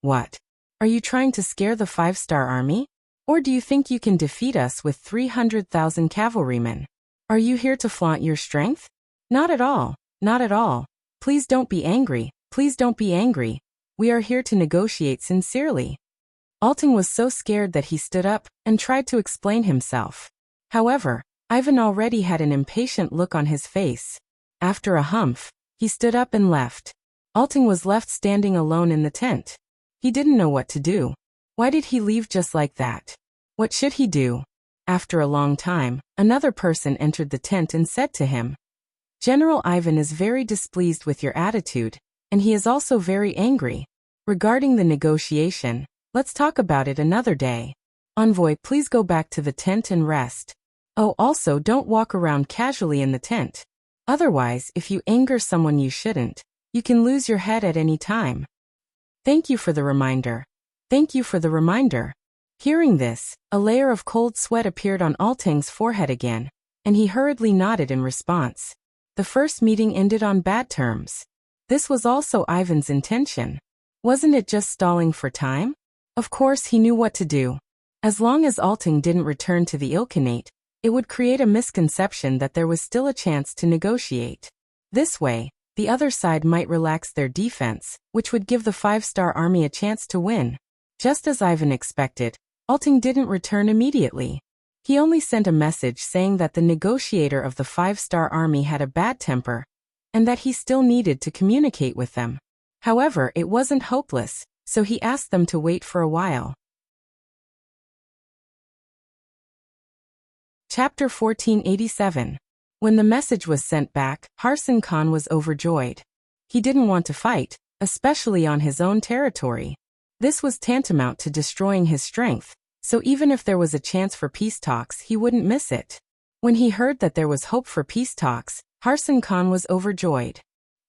What? Are you trying to scare the five-star army? Or do you think you can defeat us with 300,000 cavalrymen? Are you here to flaunt your strength? Not at all, not at all. Please don't be angry, please don't be angry. We are here to negotiate sincerely. Altung was so scared that he stood up and tried to explain himself. However, Ivan already had an impatient look on his face. After a humph, he stood up and left. Altung was left standing alone in the tent. He didn't know what to do. Why did he leave just like that? What should he do? After a long time, another person entered the tent and said to him, General Ivan is very displeased with your attitude, and he is also very angry. Regarding the negotiation, let's talk about it another day. Envoy, please go back to the tent and rest. Oh, also don't walk around casually in the tent. Otherwise, if you anger someone you shouldn't, you can lose your head at any time. Thank you for the reminder. Thank you for the reminder. Hearing this, a layer of cold sweat appeared on Altung's forehead again, and he hurriedly nodded in response. The first meeting ended on bad terms. This was also Ivan's intention. Wasn't it just stalling for time? Of course he knew what to do. As long as Altung didn't return to the Ilkhanate, it would create a misconception that there was still a chance to negotiate. This way, the other side might relax their defense, which would give the five-star army a chance to win. Just as Ivan expected, Altung didn't return immediately. He only sent a message saying that the negotiator of the five-star army had a bad temper, and that he still needed to communicate with them. However, it wasn't hopeless, so he asked them to wait for a while. Chapter 1487. When the message was sent back, Harsan Khan was overjoyed. He didn't want to fight, especially on his own territory. This was tantamount to destroying his strength, so even if there was a chance for peace talks, he wouldn't miss it. When he heard that there was hope for peace talks, Harsan Khan was overjoyed.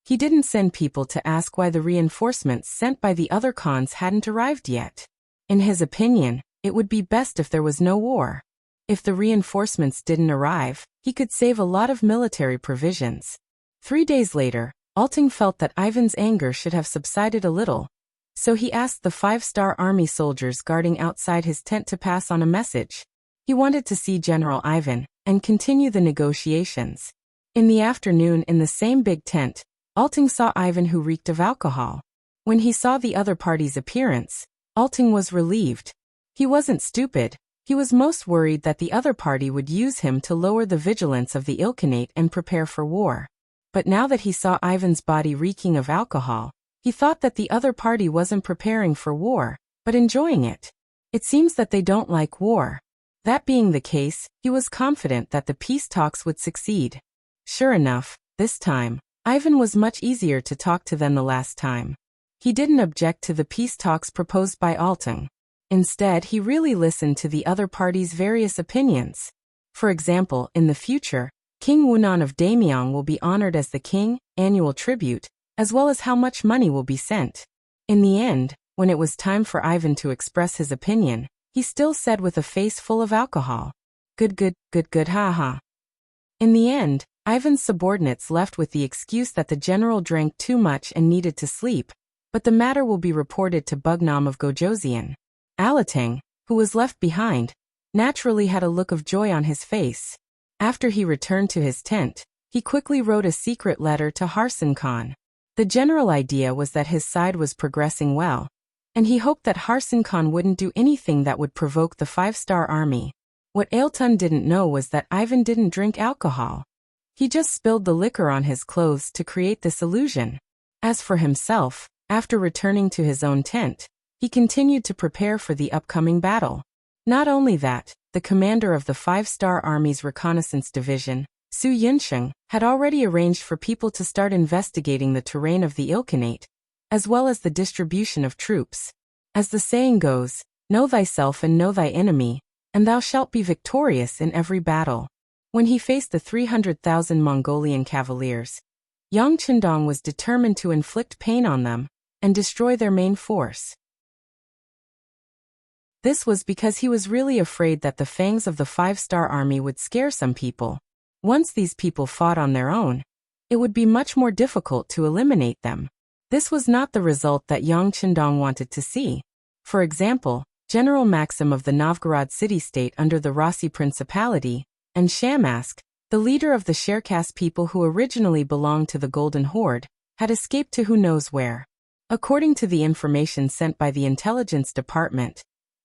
He didn't send people to ask why the reinforcements sent by the other Khans hadn't arrived yet. In his opinion, it would be best if there was no war. If the reinforcements didn't arrive, he could save a lot of military provisions. 3 days later, Alting felt that Ivan's anger should have subsided a little, so he asked the 5-star army soldiers guarding outside his tent to pass on a message. He wanted to see General Ivan and continue the negotiations. In the afternoon, in the same big tent, Alting saw Ivan, who reeked of alcohol. When he saw the other party's appearance, Alting was relieved. He wasn't stupid. He was most worried that the other party would use him to lower the vigilance of the Ilkhanate and prepare for war. But now that he saw Ivan's body reeking of alcohol, he thought that the other party wasn't preparing for war, but enjoying it. It seems that they don't like war. That being the case, he was confident that the peace talks would succeed. Sure enough, this time, Ivan was much easier to talk to than the last time. He didn't object to the peace talks proposed by Alting. Instead, he really listened to the other party's various opinions. For example, in the future, King Wunan of Damyang will be honored as the king, annual tribute, as well as how much money will be sent. In the end, when it was time for Ivan to express his opinion, he still said with a face full of alcohol, good, ha. In the end, Ivan's subordinates left with the excuse that the general drank too much and needed to sleep, but the matter will be reported to Bugnam of Gojoseon. Alatang, who was left behind, naturally had a look of joy on his face. After he returned to his tent, he quickly wrote a secret letter to Harsan Khan. The general idea was that his side was progressing well, and he hoped that Harsan Khan wouldn't do anything that would provoke the 5-star army. What Ailton didn't know was that Ivan didn't drink alcohol. He just spilled the liquor on his clothes to create this illusion. As for himself, after returning to his own tent, he continued to prepare for the upcoming battle. Not only that, the commander of the 5-star Army's reconnaissance division, Su Yunsheng, had already arranged for people to start investigating the terrain of the Ilkhanate, as well as the distribution of troops. As the saying goes, know thyself and know thy enemy, and thou shalt be victorious in every battle. When he faced the 300,000 Mongolian cavaliers, Yang Qindong was determined to inflict pain on them and destroy their main force. This was because he was really afraid that the fangs of the 5-star army would scare some people. Once these people fought on their own, it would be much more difficult to eliminate them. This was not the result that Yang Qindong wanted to see. For example, General Maxim of the Novgorod city-state under the Rossi Principality, and Shamask, the leader of the Cherkass people who originally belonged to the Golden Horde, had escaped to who knows where. According to the information sent by the intelligence department,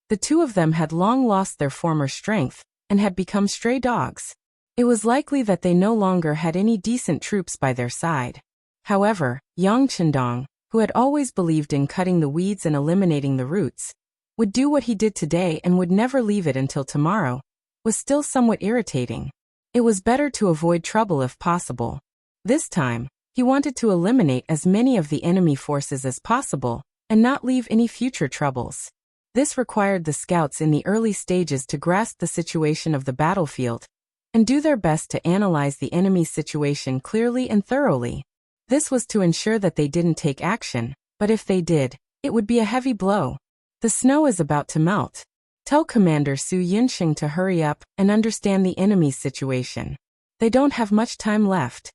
the two of them had long lost their former strength and had become stray dogs. It was likely that they no longer had any decent troops by their side. However, Yang Qindong, who had always believed in cutting the weeds and eliminating the roots, would do what he did today and would never leave it until tomorrow, was still somewhat irritating. It was better to avoid trouble if possible. This time, he wanted to eliminate as many of the enemy forces as possible and not leave any future troubles. This required the scouts in the early stages to grasp the situation of the battlefield and do their best to analyze the enemy's situation clearly and thoroughly. This was to ensure that they didn't take action, but if they did, it would be a heavy blow. The snow is about to melt. Tell Commander Su Yunsheng to hurry up and understand the enemy's situation. They don't have much time left.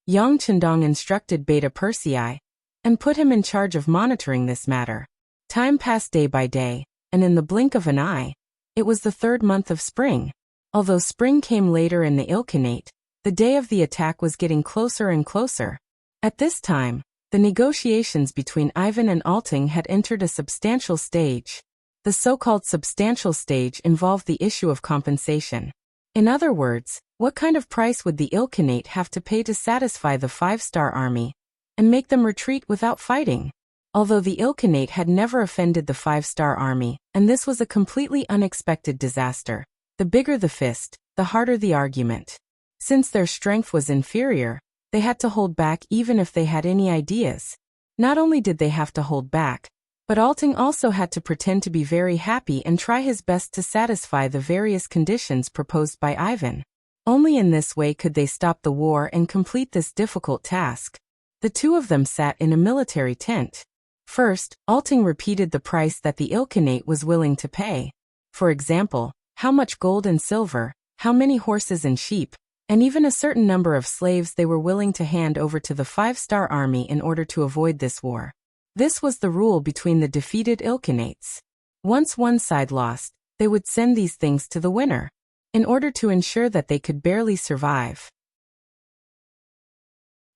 Yang Qindong instructed Beta Persei and put him in charge of monitoring this matter. Time passed day by day, and in the blink of an eye, it was the 3rd month of spring. Although spring came later in the Ilkhanate, the day of the attack was getting closer and closer. At this time, the negotiations between Ivan and Alting had entered a substantial stage. The so-called substantial stage involved the issue of compensation. In other words, what kind of price would the Ilkhanate have to pay to satisfy the 5-star army and make them retreat without fighting? Although the Ilkhanate had never offended the 5-star army, and this was a completely unexpected disaster, the bigger the fist, the harder the argument. Since their strength was inferior, they had to hold back even if they had any ideas. Not only did they have to hold back, But Alting also had to pretend to be very happy and try his best to satisfy the various conditions proposed by Ivan. Only in this way could they stop the war and complete this difficult task. The two of them sat in a military tent. First, Alting repeated the price that the Ilkhanate was willing to pay. For example, how much gold and silver, how many horses and sheep, and even a certain number of slaves they were willing to hand over to the five-star army in order to avoid this war. This was the rule between the defeated Ilkhanates. Once one side lost, they would send these things to the winner, in order to ensure that they could barely survive.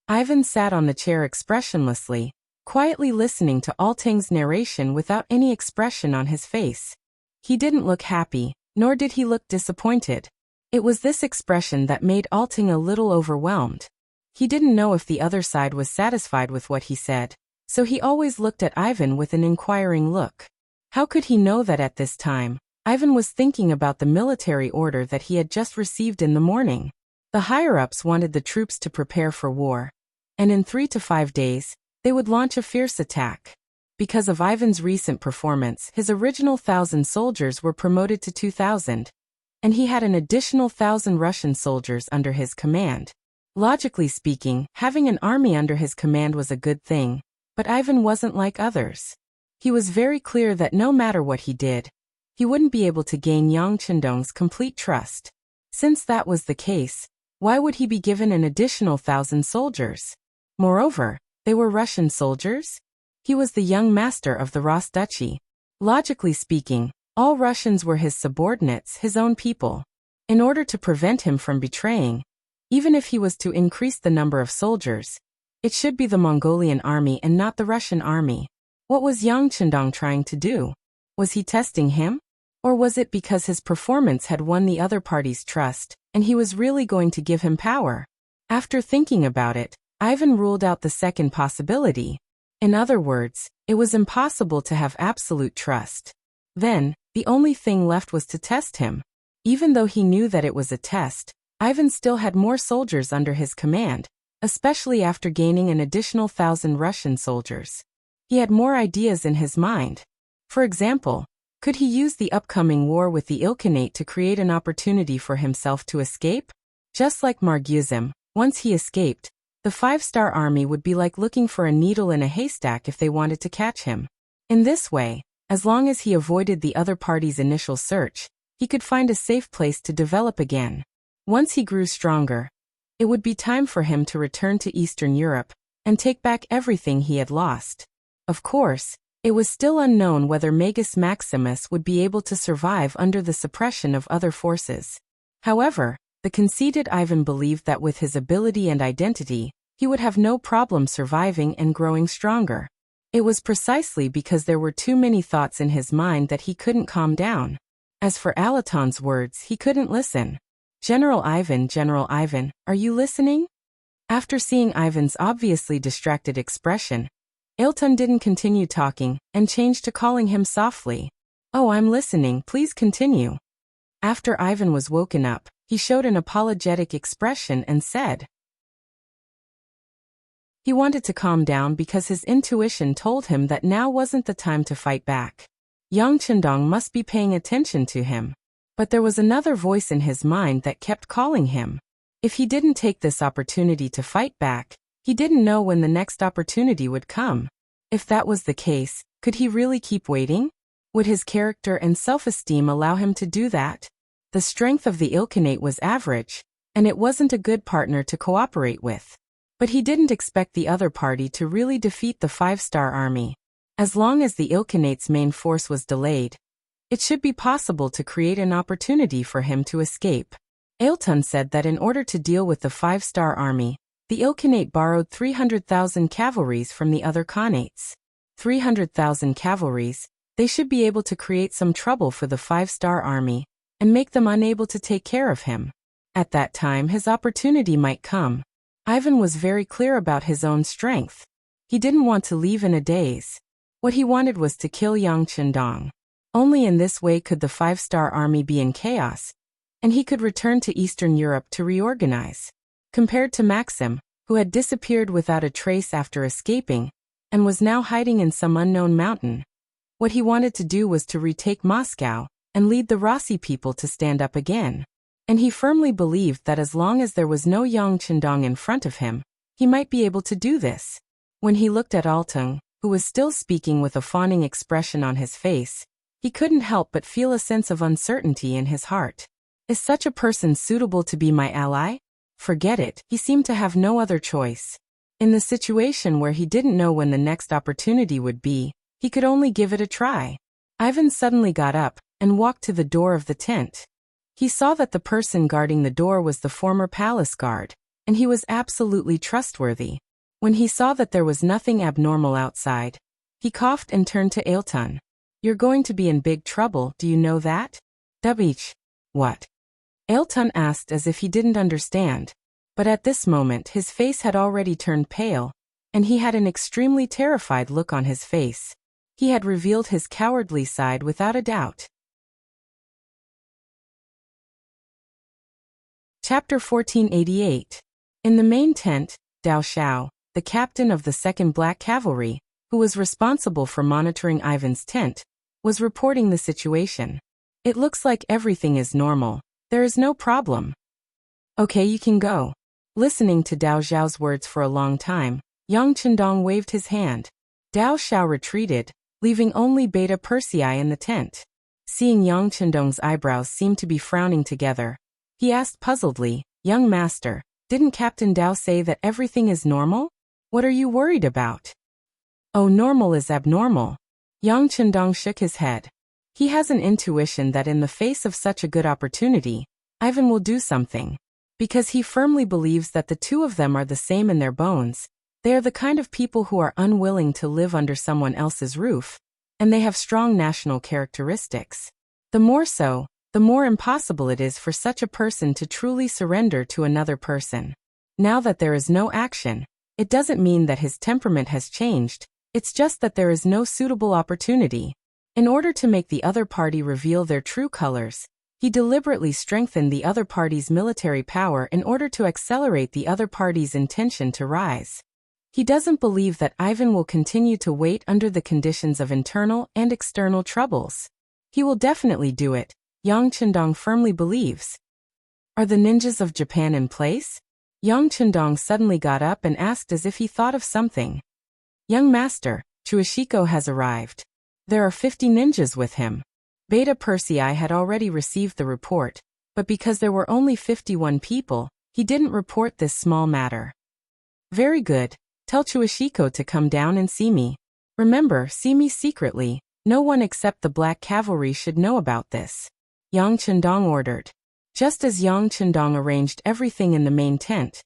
Ivan sat on the chair expressionlessly, quietly listening to Alting's narration without any expression on his face. He didn't look happy, nor did he look disappointed. It was this expression that made Alting a little overwhelmed. He didn't know if the other side was satisfied with what he said, so he always looked at Ivan with an inquiring look. How could he know that at this time, Ivan was thinking about the military order that he had just received in the morning? The higher-ups wanted the troops to prepare for war, and in 3 to 5 days, they would launch a fierce attack. Because of Ivan's recent performance, his original 1,000 soldiers were promoted to 2,000, and he had an additional 1,000 Russian soldiers under his command. Logically speaking, having an army under his command was a good thing, but Ivan wasn't like others. He was very clear that no matter what he did, he wouldn't be able to gain Yang Chendong's complete trust. Since that was the case, why would he be given an additional 1,000 soldiers? Moreover, they were Russian soldiers? He was the young master of the Rus Duchy. Logically speaking, all Russians were his subordinates, his own people. In order to prevent him from betraying, even if he was to increase the number of soldiers, it should be the Mongolian army and not the Russian army. What was Yang Chendong trying to do? Was he testing him? Or was it because his performance had won the other party's trust, and he was really going to give him power? After thinking about it, Ivan ruled out the second possibility. In other words, it was impossible to have absolute trust. Then, the only thing left was to test him. Even though he knew that it was a test, Ivan still had more soldiers under his command, especially after gaining an additional 1,000 Russian soldiers. He had more ideas in his mind. For example, could he use the upcoming war with the Ilkhanate to create an opportunity for himself to escape? Just like Marguzim, once he escaped, the five-star army would be like looking for a needle in a haystack if they wanted to catch him. In this way, as long as he avoided the other party's initial search, he could find a safe place to develop again. Once he grew stronger, it would be time for him to return to Eastern Europe and take back everything he had lost. Of course, it was still unknown whether Magus Maximus would be able to survive under the suppression of other forces. However, the conceited Ivan believed that with his ability and identity, he would have no problem surviving and growing stronger. It was precisely because there were too many thoughts in his mind that he couldn't calm down. As for Alaton's words, he couldn't listen. General Ivan, are you listening? After seeing Ivan's obviously distracted expression, Alaton didn't continue talking and changed to calling him softly. Oh, I'm listening, please continue. After Ivan was woken up, he showed an apologetic expression and said he wanted to calm down because his intuition told him that now wasn't the time to fight back. Yang Chendong must be paying attention to him. But there was another voice in his mind that kept calling him. If he didn't take this opportunity to fight back, he didn't know when the next opportunity would come. If that was the case, could he really keep waiting? Would his character and self-esteem allow him to do that? The strength of the Ilkhanate was average, and it wasn't a good partner to cooperate with. But he didn't expect the other party to really defeat the five-star army. As long as the Ilkhanate's main force was delayed, it should be possible to create an opportunity for him to escape. Alaton said that in order to deal with the five-star army, the Ilkhanate borrowed 300,000 cavalries from the other Khanates. 300,000 cavalries, they should be able to create some trouble for the five-star army and make them unable to take care of him. At that time his opportunity might come. Ivan was very clear about his own strength. He didn't want to leave in a daze. What he wanted was to kill Yang Chendong. Only in this way could the five-star army be in chaos, and he could return to Eastern Europe to reorganize. Compared to Maxim, who had disappeared without a trace after escaping, and was now hiding in some unknown mountain, What he wanted to do was to retake Moscow and lead the Rossi people to stand up again. And he firmly believed that as long as there was no Yang Chendong in front of him, he might be able to do this. When he looked at Altung, who was still speaking with a fawning expression on his face, he couldn't help but feel a sense of uncertainty in his heart. Is such a person suitable to be my ally? Forget it, he seemed to have no other choice. In the situation where he didn't know when the next opportunity would be, he could only give it a try. Ivan suddenly got up and walked to the door of the tent. He saw that the person guarding the door was the former palace guard, and he was absolutely trustworthy. When he saw that there was nothing abnormal outside, he coughed and turned to Ailton. You're going to be in big trouble, do you know that? Dubich. What? Ailton asked as if he didn't understand, but at this moment his face had already turned pale, and he had an extremely terrified look on his face. He had revealed his cowardly side without a doubt. Chapter 1488. In the main tent, Dao Xiao, the captain of the 2nd Black Cavalry, who was responsible for monitoring Ivan's tent, was reporting the situation. It looks like everything is normal. There is no problem. Okay, you can go. Listening to Dao Xiao's words for a long time, Yang Chendong waved his hand. Dao Xiao retreated, leaving only Beta Persei in the tent. Seeing Yang Chendong's eyebrows seem to be frowning together, he asked puzzledly, Young master, didn't Captain Dao say that everything is normal? What are you worried about? Oh, normal is abnormal. Yang Chendong shook his head. He has an intuition that in the face of such a good opportunity, Ivan will do something. Because he firmly believes that the two of them are the same in their bones. They are the kind of people who are unwilling to live under someone else's roof, and they have strong national characteristics. The more so, the more impossible it is for such a person to truly surrender to another person. Now that there is no action, it doesn't mean that his temperament has changed, it's just that there is no suitable opportunity. In order to make the other party reveal their true colors, he deliberately strengthened the other party's military power in order to accelerate the other party's intention to rise. He doesn't believe that Ivan will continue to wait under the conditions of internal and external troubles. He will definitely do it, Yang Chendong firmly believes. Are the ninjas of Japan in place? Yang Chendong suddenly got up and asked as if he thought of something. Young master, Chuashiko has arrived. There are 50 ninjas with him. Beta Persei had already received the report, but because there were only 51 people, he didn't report this small matter. Very good, tell Chuashiko to come down and see me. Remember, see me secretly, no one except the Black Cavalry should know about this. Yang Chendong ordered. Just as Yang Chendong arranged everything in the main tent,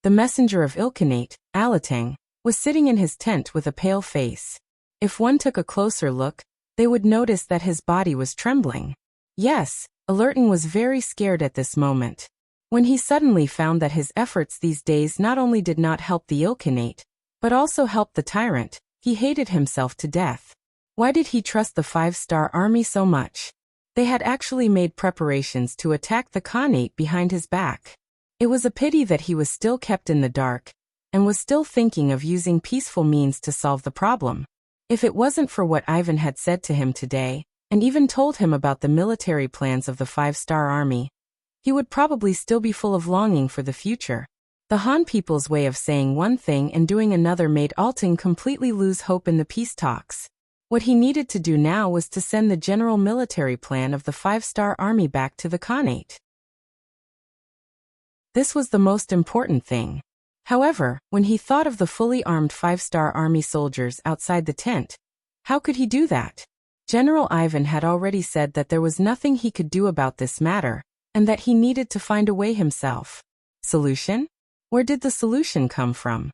the messenger of Ilkhanate, Alatang, was sitting in his tent with a pale face. If one took a closer look, they would notice that his body was trembling. Yes, Alerton was very scared at this moment. When he suddenly found that his efforts these days not only did not help the Ilkhanate, but also helped the tyrant, he hated himself to death. Why did he trust the 5-star army so much? They had actually made preparations to attack the Khanate behind his back. It was a pity that he was still kept in the dark, and was still thinking of using peaceful means to solve the problem. If it wasn't for what Ivan had said to him today, and even told him about the military plans of the 5-star army, he would probably still be full of longing for the future. The Han people's way of saying one thing and doing another made Alting completely lose hope in the peace talks. What he needed to do now was to send the general military plan of the 5-star army back to the Khanate. This was the most important thing. However, when he thought of the fully armed 5-star army soldiers outside the tent, how could he do that? General Ivan had already said that there was nothing he could do about this matter, and that he needed to find a way himself. Solution? Where did the solution come from?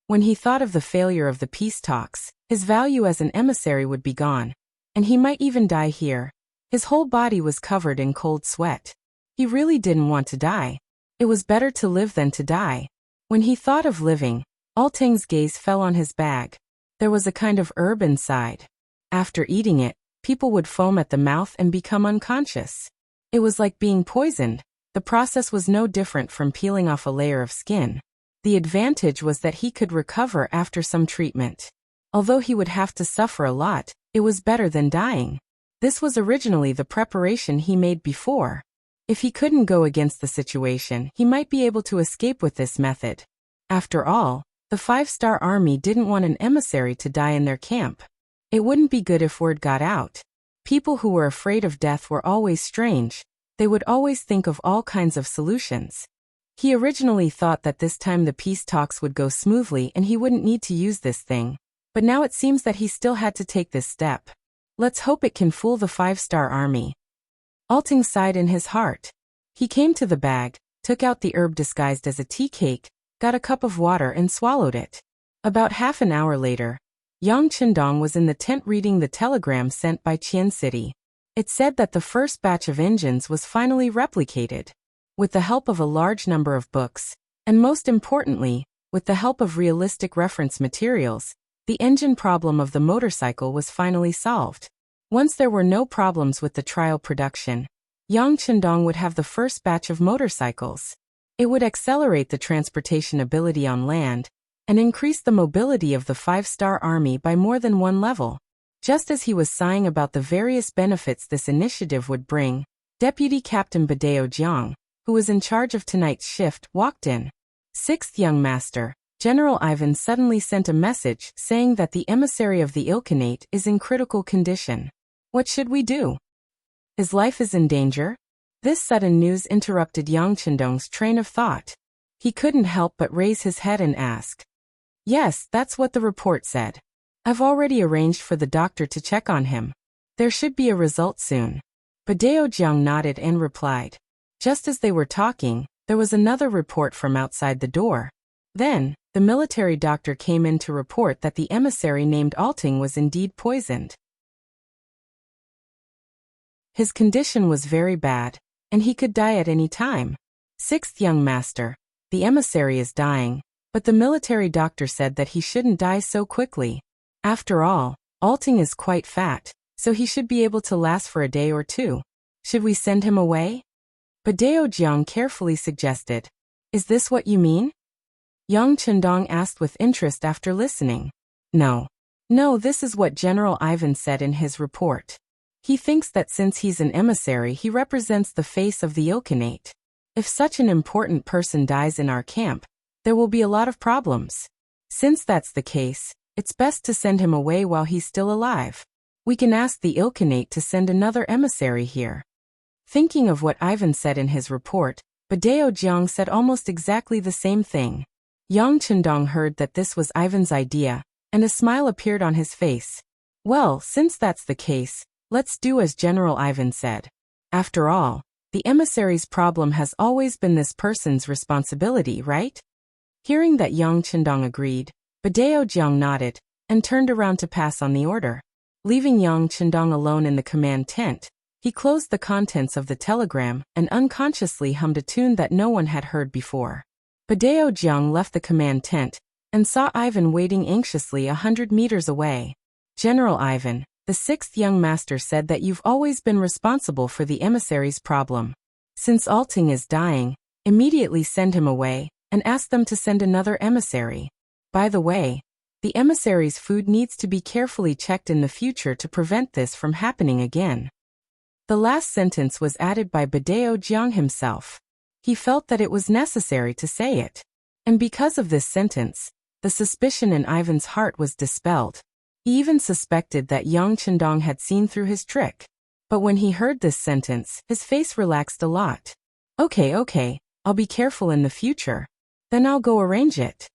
When he thought of the failure of the peace talks, his value as an emissary would be gone, and he might even die here. His whole body was covered in cold sweat. He really didn't want to die. It was better to live than to die. When he thought of living, Alting's gaze fell on his bag. There was a kind of herb inside. After eating it, people would foam at the mouth and become unconscious. It was like being poisoned. The process was no different from peeling off a layer of skin. The advantage was that he could recover after some treatment. Although he would have to suffer a lot, It was better than dying. This was originally the preparation he made before. If he couldn't go against the situation, he might be able to escape with this method. After all, the 5-star army didn't want an emissary to die in their camp. It wouldn't be good if word got out. People who were afraid of death were always strange. They would always think of all kinds of solutions. He originally thought that this time the peace talks would go smoothly and he wouldn't need to use this thing. But now it seems that he still had to take this step. Let's hope it can fool the 5-star army. Alting sighed in his heart. He came to the bag, took out the herb disguised as a tea cake, got a cup of water and swallowed it. About half an hour later, Yang Chendong was in the tent reading the telegram sent by Qian City. It said that the first batch of engines was finally replicated. With the help of a large number of books, and most importantly, with the help of realistic reference materials, the engine problem of the motorcycle was finally solved. Once there were no problems with the trial production, Yang Chendong would have the first batch of motorcycles. It would accelerate the transportation ability on land, and increase the mobility of the 5-star army by more than one level. Just as he was sighing about the various benefits this initiative would bring, Deputy Captain Badeo Jiang, who was in charge of tonight's shift, walked in. 6th Young Master, General Ivan suddenly sent a message saying that the emissary of the Ilkhanate is in critical condition. What should we do? His life is in danger? This sudden news interrupted Yang Chendong's train of thought. He couldn't help but raise his head and ask. Yes, that's what the report said. I've already arranged for the doctor to check on him. There should be a result soon. Badeo Jiang nodded and replied. Just as they were talking, there was another report from outside the door. Then, the military doctor came in to report that the emissary named Alting was indeed poisoned. His condition was very bad, and he could die at any time. 6th Young Master, the emissary is dying, but the military doctor said that he shouldn't die so quickly. After all, Alting is quite fat, so he should be able to last for a day or two. Should we send him away? Badeo Jiang carefully suggested. Is this what you mean? Yang Chendong asked with interest after listening. No, this is what General Ivan said in his report. He thinks that since he's an emissary he represents the face of the Ilkhanate. If such an important person dies in our camp, there will be a lot of problems. Since that's the case, it's best to send him away while he's still alive. We can ask the Ilkhanate to send another emissary here. Thinking of what Ivan said in his report, Badeo Jiang said almost exactly the same thing. Yang Chendong heard that this was Ivan's idea, and a smile appeared on his face. Well, since that's the case, let's do as General Ivan said. After all, the emissary's problem has always been this person's responsibility, right? Hearing that Yang Chendong agreed, Badeo Jiang nodded, and turned around to pass on the order. Leaving Yang Chendong alone in the command tent, he closed the contents of the telegram and unconsciously hummed a tune that no one had heard before. Badeo Jiang left the command tent, and saw Ivan waiting anxiously 100 meters away. General Ivan, the 6th Young Master said that you've always been responsible for the emissary's problem. Since Alting is dying, immediately send him away, and ask them to send another emissary. By the way, the emissary's food needs to be carefully checked in the future to prevent this from happening again. The last sentence was added by Badeo Jiang himself. He felt that it was necessary to say it. And because of this sentence, the suspicion in Ivan's heart was dispelled. He even suspected that Yang Chendong had seen through his trick. But when he heard this sentence, his face relaxed a lot. Okay, I'll be careful in the future. Then I'll go arrange it.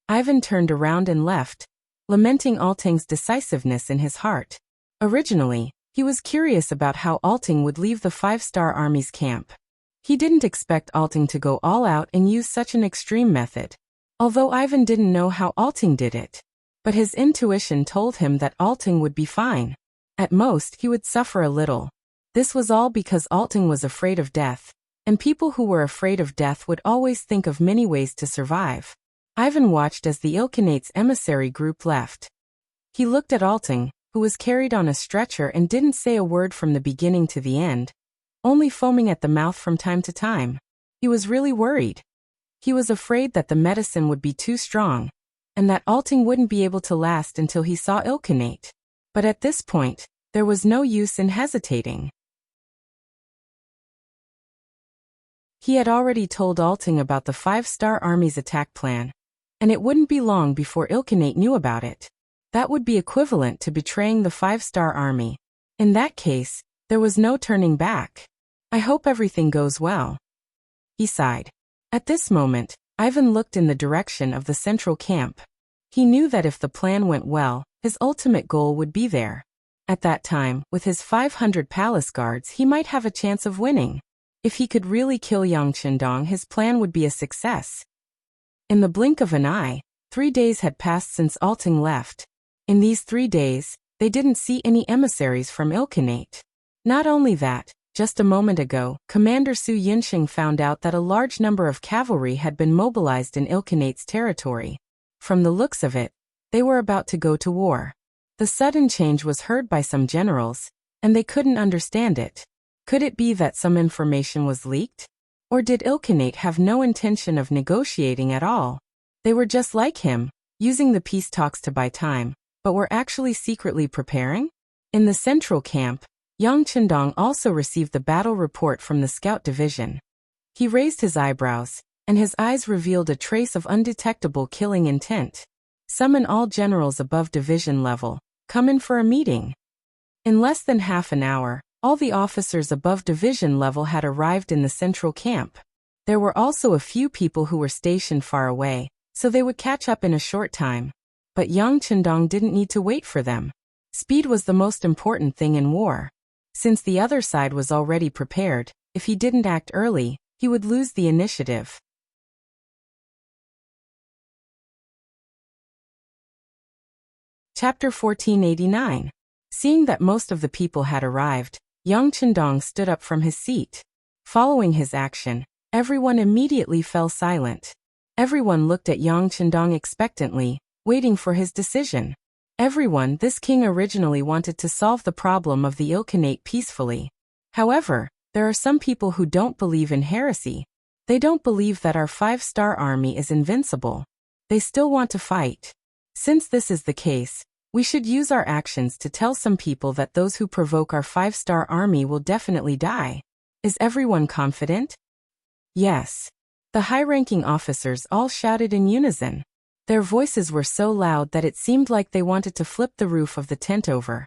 Ivan turned around and left, lamenting Alting's decisiveness in his heart. Originally, he was curious about how Alting would leave the 5-star army's camp. He didn't expect Alting to go all out and use such an extreme method, although Ivan didn't know how Alting did it. But his intuition told him that Alting would be fine. At most, he would suffer a little. This was all because Alting was afraid of death, and people who were afraid of death would always think of many ways to survive. Ivan watched as the Ilkhanate's emissary group left. He looked at Alting, who was carried on a stretcher and didn't say a word from the beginning to the end, only foaming at the mouth from time to time. He was really worried. He was afraid that the medicine would be too strong, and that Alting wouldn't be able to last until he saw Ilkhanate. But at this point, there was no use in hesitating. He had already told Alting about the 5-star army's attack plan, and it wouldn't be long before Ilkhanate knew about it. That would be equivalent to betraying the 5-star army. In that case, there was no turning back. I hope everything goes well. He sighed. At this moment, Ivan looked in the direction of the central camp. He knew that if the plan went well, his ultimate goal would be there. At that time, with his 500 palace guards, he might have a chance of winning. If he could really kill Yang Qindong, his plan would be a success. In the blink of an eye, 3 days had passed since Alting left. In these 3 days, they didn't see any emissaries from Ilkhanate. Not only that, just a moment ago, Commander Su Yinsheng found out that a large number of cavalry had been mobilized in Ilkhanate's territory. From the looks of it, they were about to go to war. The sudden change was heard by some generals, and they couldn't understand it. Could it be that some information was leaked? Or did Ilkhanate have no intention of negotiating at all? They were just like him, using the peace talks to buy time, but were actually secretly preparing? In the central camp, Yang Qindong also received the battle report from the scout division. He raised his eyebrows, and his eyes revealed a trace of undetectable killing intent. Summon all generals above division level. Come in for a meeting. In less than half an hour, all the officers above division level had arrived in the central camp. There were also a few people who were stationed far away, so they would catch up in a short time. But Yang Qindong didn't need to wait for them. Speed was the most important thing in war. Since the other side was already prepared, if he didn't act early, he would lose the initiative. Chapter 1489. Seeing that most of the people had arrived, Yang Qindong stood up from his seat. Following his action, everyone immediately fell silent. Everyone looked at Yang Qindong expectantly, waiting for his decision. This king originally wanted to solve the problem of the Ilkhanate peacefully. However, there are some people who don't believe in heresy. They don't believe that our 5-star army is invincible. They still want to fight. Since this is the case, we should use our actions to tell some people that those who provoke our 5-star army will definitely die. Is everyone confident? Yes. The high-ranking officers all shouted in unison. Their voices were so loud that it seemed like they wanted to flip the roof of the tent over.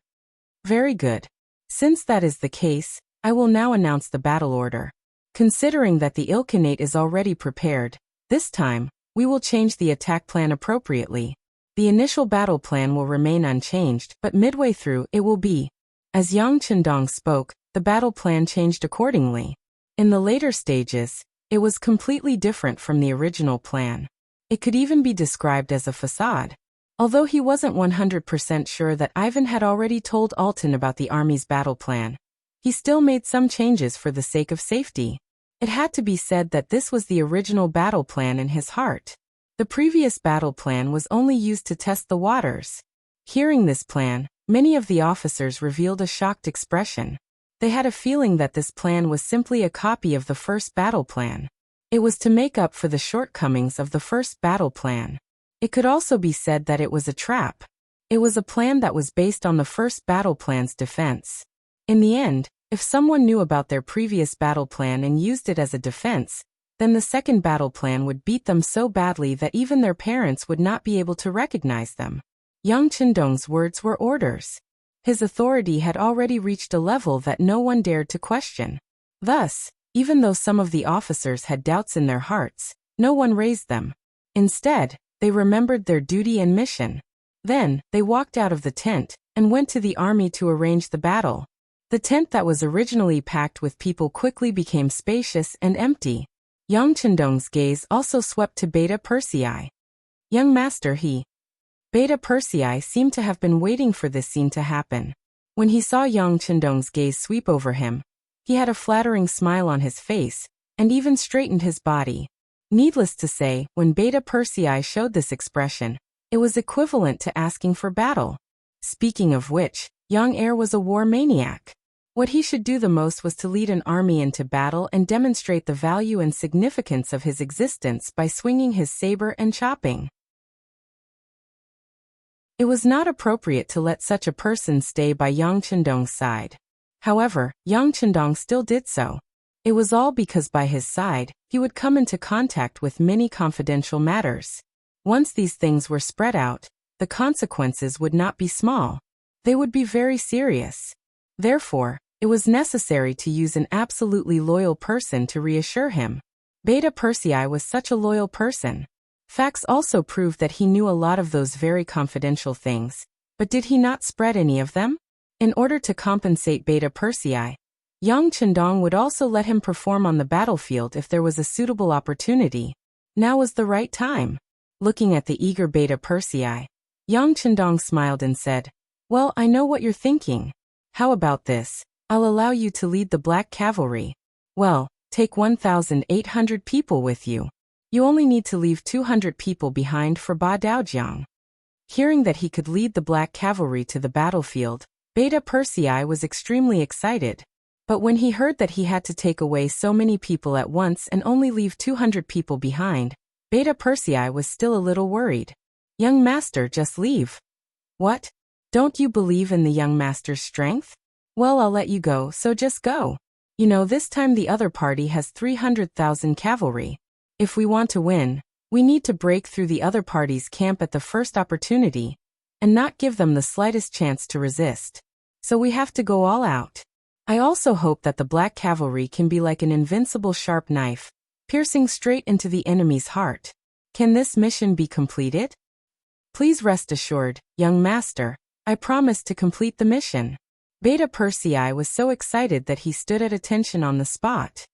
Very good. Since that is the case, I will now announce the battle order. Considering that the Ilkhanate is already prepared, this time, we will change the attack plan appropriately. The initial battle plan will remain unchanged, but midway through it will be. As Yang Qindong spoke, the battle plan changed accordingly. In the later stages, it was completely different from the original plan. It could even be described as a facade. Although he wasn't 100% sure that Ivan had already told Alten about the army's battle plan, he still made some changes for the sake of safety. It had to be said that this was the original battle plan in his heart. The previous battle plan was only used to test the waters. Hearing this plan, many of the officers revealed a shocked expression. They had a feeling that this plan was simply a copy of the first battle plan. It was to make up for the shortcomings of the first battle plan. It could also be said that it was a trap. It was a plan that was based on the first battle plan's defense. In the end, if someone knew about their previous battle plan and used it as a defense, then the second battle plan would beat them so badly that even their parents would not be able to recognize them. Yang Qindong's words were orders. His authority had already reached a level that no one dared to question. Thus, even though some of the officers had doubts in their hearts, no one raised them. Instead, they remembered their duty and mission. Then, they walked out of the tent and went to the army to arrange the battle. The tent that was originally packed with people quickly became spacious and empty. Yang Qindong's gaze also swept to Beta Persei. Young master, Beta Persei seemed to have been waiting for this scene to happen. When he saw Yang Qindong's gaze sweep over him, he had a flattering smile on his face, and even straightened his body. Needless to say, when Beta Persei showed this expression, it was equivalent to asking for battle. Speaking of which, young heir was a war maniac. What he should do the most was to lead an army into battle and demonstrate the value and significance of his existence by swinging his saber and chopping. It was not appropriate to let such a person stay by Yang Chendong's side. However, Yang Chendong still did so. It was all because by his side, he would come into contact with many confidential matters. Once these things were spread out, the consequences would not be small. They would be very serious. Therefore, it was necessary to use an absolutely loyal person to reassure him. Beta Persei was such a loyal person. Facts also proved that he knew a lot of those very confidential things, but did he not spread any of them? In order to compensate Beta Persei, Yang Chendong would also let him perform on the battlefield if there was a suitable opportunity. Now was the right time. Looking at the eager Beta Persei, Yang Chendong smiled and said, "Well, I know what you're thinking. How about this? I'll allow you to lead the Black Cavalry. Well, take 1,800 people with you. You only need to leave 200 people behind for Ba Daojiang." Hearing that he could lead the Black Cavalry to the battlefield, Beta Persei was extremely excited. But when he heard that he had to take away so many people at once and only leave 200 people behind, Beta Persei was still a little worried. "Young master, just leave." "What? Don't you believe in the young master's strength? Well, I'll let you go, so just go. You know, this time the other party has 300,000 cavalry. If we want to win, we need to break through the other party's camp at the first opportunity, and not give them the slightest chance to resist. So we have to go all out. I also hope that the Black Cavalry can be like an invincible sharp knife, piercing straight into the enemy's heart. Can this mission be completed?" "Please rest assured, young master, I promise to complete the mission." Beta Persei was so excited that he stood at attention on the spot.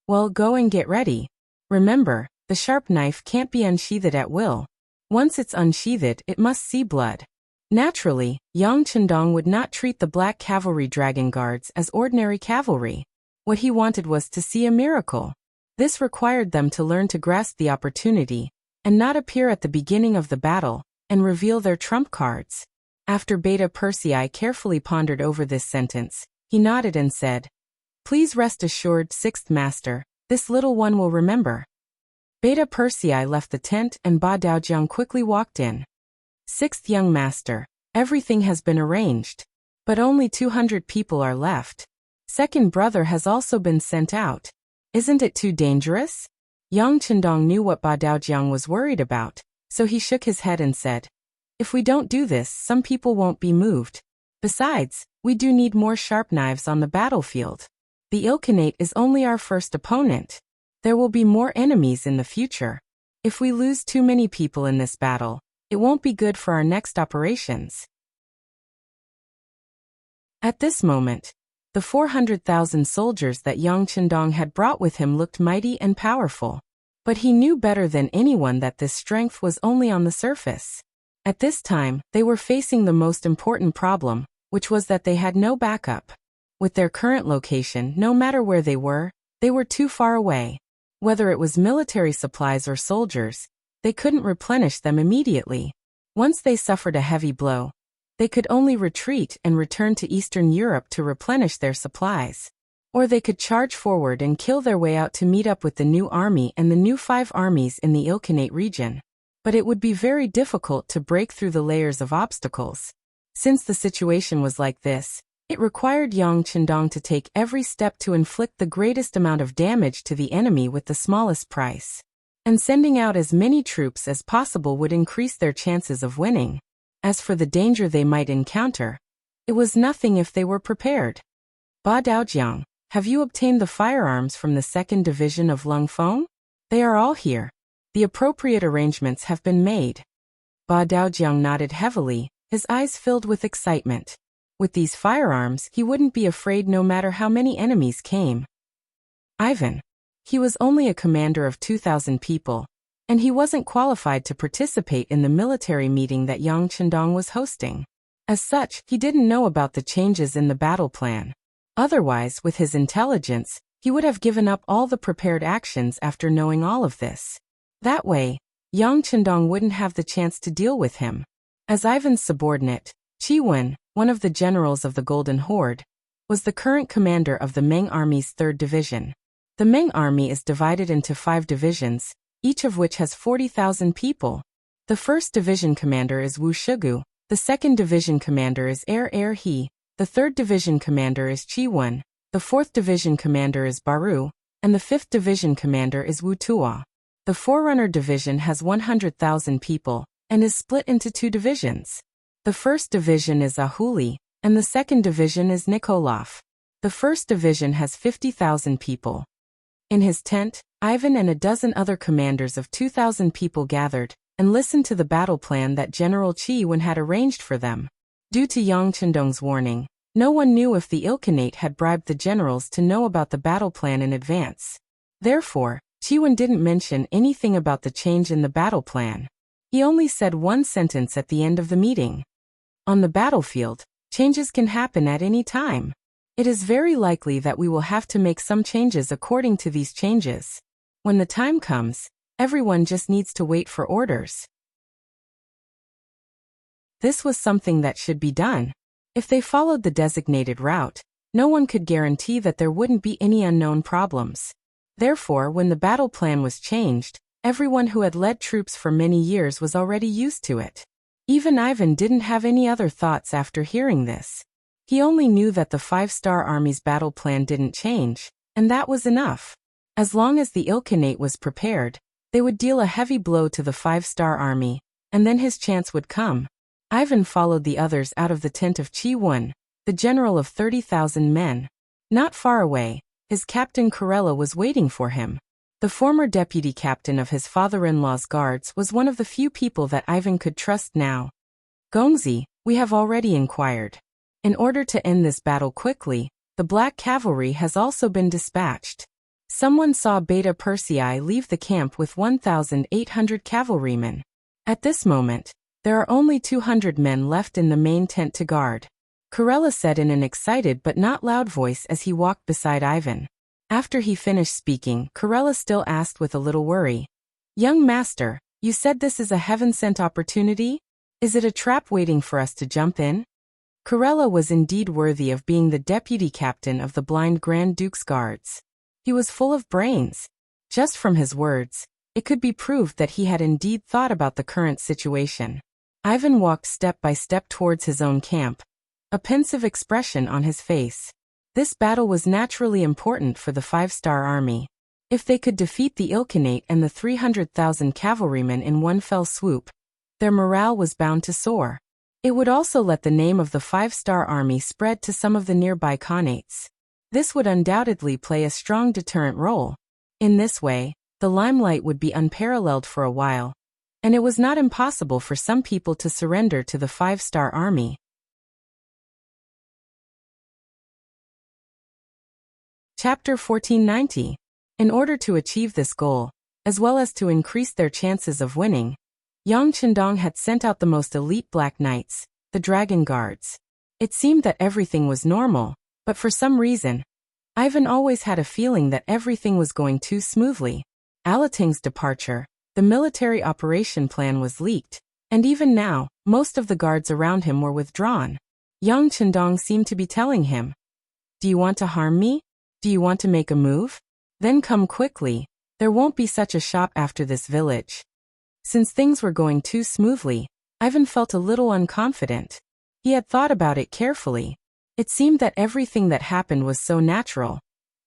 "Well, go and get ready. Remember, the sharp knife can't be unsheathed at will. Once it's unsheathed, it must see blood." Naturally, Yang Chendong would not treat the Black Cavalry Dragon Guards as ordinary cavalry. What he wanted was to see a miracle. This required them to learn to grasp the opportunity, and not appear at the beginning of the battle, and reveal their trump cards. After Beta Persei carefully pondered over this sentence, he nodded and said, "Please rest assured, Sixth Master, this little one will remember." Beta Persei left the tent and Ba Daojiang quickly walked in. "Sixth young master, everything has been arranged. But only 200 people are left. Second brother has also been sent out. Isn't it too dangerous?" Yang Chendong knew what Ba Daojiang was worried about, so he shook his head and said, "If we don't do this, some people won't be moved. Besides, we do need more sharp knives on the battlefield. The Ilkhanate is only our first opponent. There will be more enemies in the future. If we lose too many people in this battle, it won't be good for our next operations." At this moment, the 400,000 soldiers that Yang Chendong had brought with him looked mighty and powerful. But he knew better than anyone that this strength was only on the surface. At this time, they were facing the most important problem, which was that they had no backup. With their current location, no matter where they were too far away. Whether it was military supplies or soldiers, they couldn't replenish them immediately. Once they suffered a heavy blow, they could only retreat and return to Eastern Europe to replenish their supplies. Or they could charge forward and kill their way out to meet up with the new army and the new 5 armies in the Ilkhanate region. But it would be very difficult to break through the layers of obstacles. Since the situation was like this, it required Yang Chendong to take every step to inflict the greatest amount of damage to the enemy with the smallest price. And sending out as many troops as possible would increase their chances of winning. As for the danger they might encounter, it was nothing if they were prepared. "Ba Daojiang, have you obtained the firearms from the 2nd Division of Lungfeng? They are all here. The appropriate arrangements have been made." Ba Daojiang nodded heavily, his eyes filled with excitement. With these firearms, he wouldn't be afraid no matter how many enemies came. Ivan. He was only a commander of 2,000 people, and he wasn't qualified to participate in the military meeting that Yang Chendong was hosting. As such, he didn't know about the changes in the battle plan. Otherwise, with his intelligence, he would have given up all the prepared actions after knowing all of this. That way, Yang Chendong wouldn't have the chance to deal with him. As Ivan's subordinate, Chi Wen, one of the generals of the Golden Horde, was the current commander of the Meng Army's 3rd Division. The Meng Army is divided into 5 divisions, each of which has 40,000 people. The 1st Division Commander is Wu Shugu, the 2nd Division Commander is He, the 3rd Division Commander is Chi Wen, the 4th Division Commander is Baru, and the 5th Division Commander is Wu Tua. The Forerunner Division has 100,000 people, and is split into 2 divisions. The 1st Division is Ahuli, and the 2nd Division is Nikolov. The 1st Division has 50,000 people. In his tent, Ivan and a dozen other commanders of 2,000 people gathered, and listened to the battle plan that General Chi Wen had arranged for them. Due to Yang Chendong's warning, no one knew if the Ilkhanate had bribed the generals to know about the battle plan in advance. Therefore, Chi Wen didn't mention anything about the change in the battle plan. He only said one sentence at the end of the meeting. On the battlefield, changes can happen at any time. It is very likely that we will have to make some changes according to these changes. When the time comes, everyone just needs to wait for orders. This was something that should be done. If they followed the designated route, no one could guarantee that there wouldn't be any unknown problems. Therefore, when the battle plan was changed, everyone who had led troops for many years was already used to it. Even Ivan didn't have any other thoughts after hearing this. He only knew that the 5-star army's battle plan didn't change, and that was enough. As long as the Ilkhanate was prepared, they would deal a heavy blow to the 5-star army, and then his chance would come. Ivan followed the others out of the tent of Chi Wen, the general of 30,000 men. Not far away, his captain Karela was waiting for him. The former deputy captain of his father-in-law's guards was one of the few people that Ivan could trust now. Gongzi, we have already inquired. In order to end this battle quickly, the Black Cavalry has also been dispatched. Someone saw Beta Persei leave the camp with 1,800 cavalrymen. At this moment, there are only 200 men left in the main tent to guard. Karela said in an excited but not loud voice as he walked beside Ivan. After he finished speaking, Karela still asked with a little worry. Young master, you said this is a heaven-sent opportunity? Is it a trap waiting for us to jump in? Karela was indeed worthy of being the deputy captain of the blind Grand Duke's guards. He was full of brains. Just from his words, it could be proved that he had indeed thought about the current situation. Ivan walked step by step towards his own camp, a pensive expression on his face. This battle was naturally important for the 5-star army. If they could defeat the Ilkhanate and the 300,000 cavalrymen in one fell swoop, their morale was bound to soar. It would also let the name of the 5-star army spread to some of the nearby khanates. This would undoubtedly play a strong deterrent role. In this way, the limelight would be unparalleled for a while, and it was not impossible for some people to surrender to the 5-star army. Chapter 1490. In order to achieve this goal, as well as to increase their chances of winning, Yang Chendong had sent out the most elite Black Knights, the Dragon Guards. It seemed that everything was normal, but for some reason, Ivan always had a feeling that everything was going too smoothly. Alating's departure, the military operation plan was leaked, and even now, most of the guards around him were withdrawn. Yang Chendong seemed to be telling him, "Do you want to harm me? Do you want to make a move? Then come quickly, there won't be such a shop after this village." Since things were going too smoothly, Ivan felt a little unconfident. He had thought about it carefully. It seemed that everything that happened was so natural.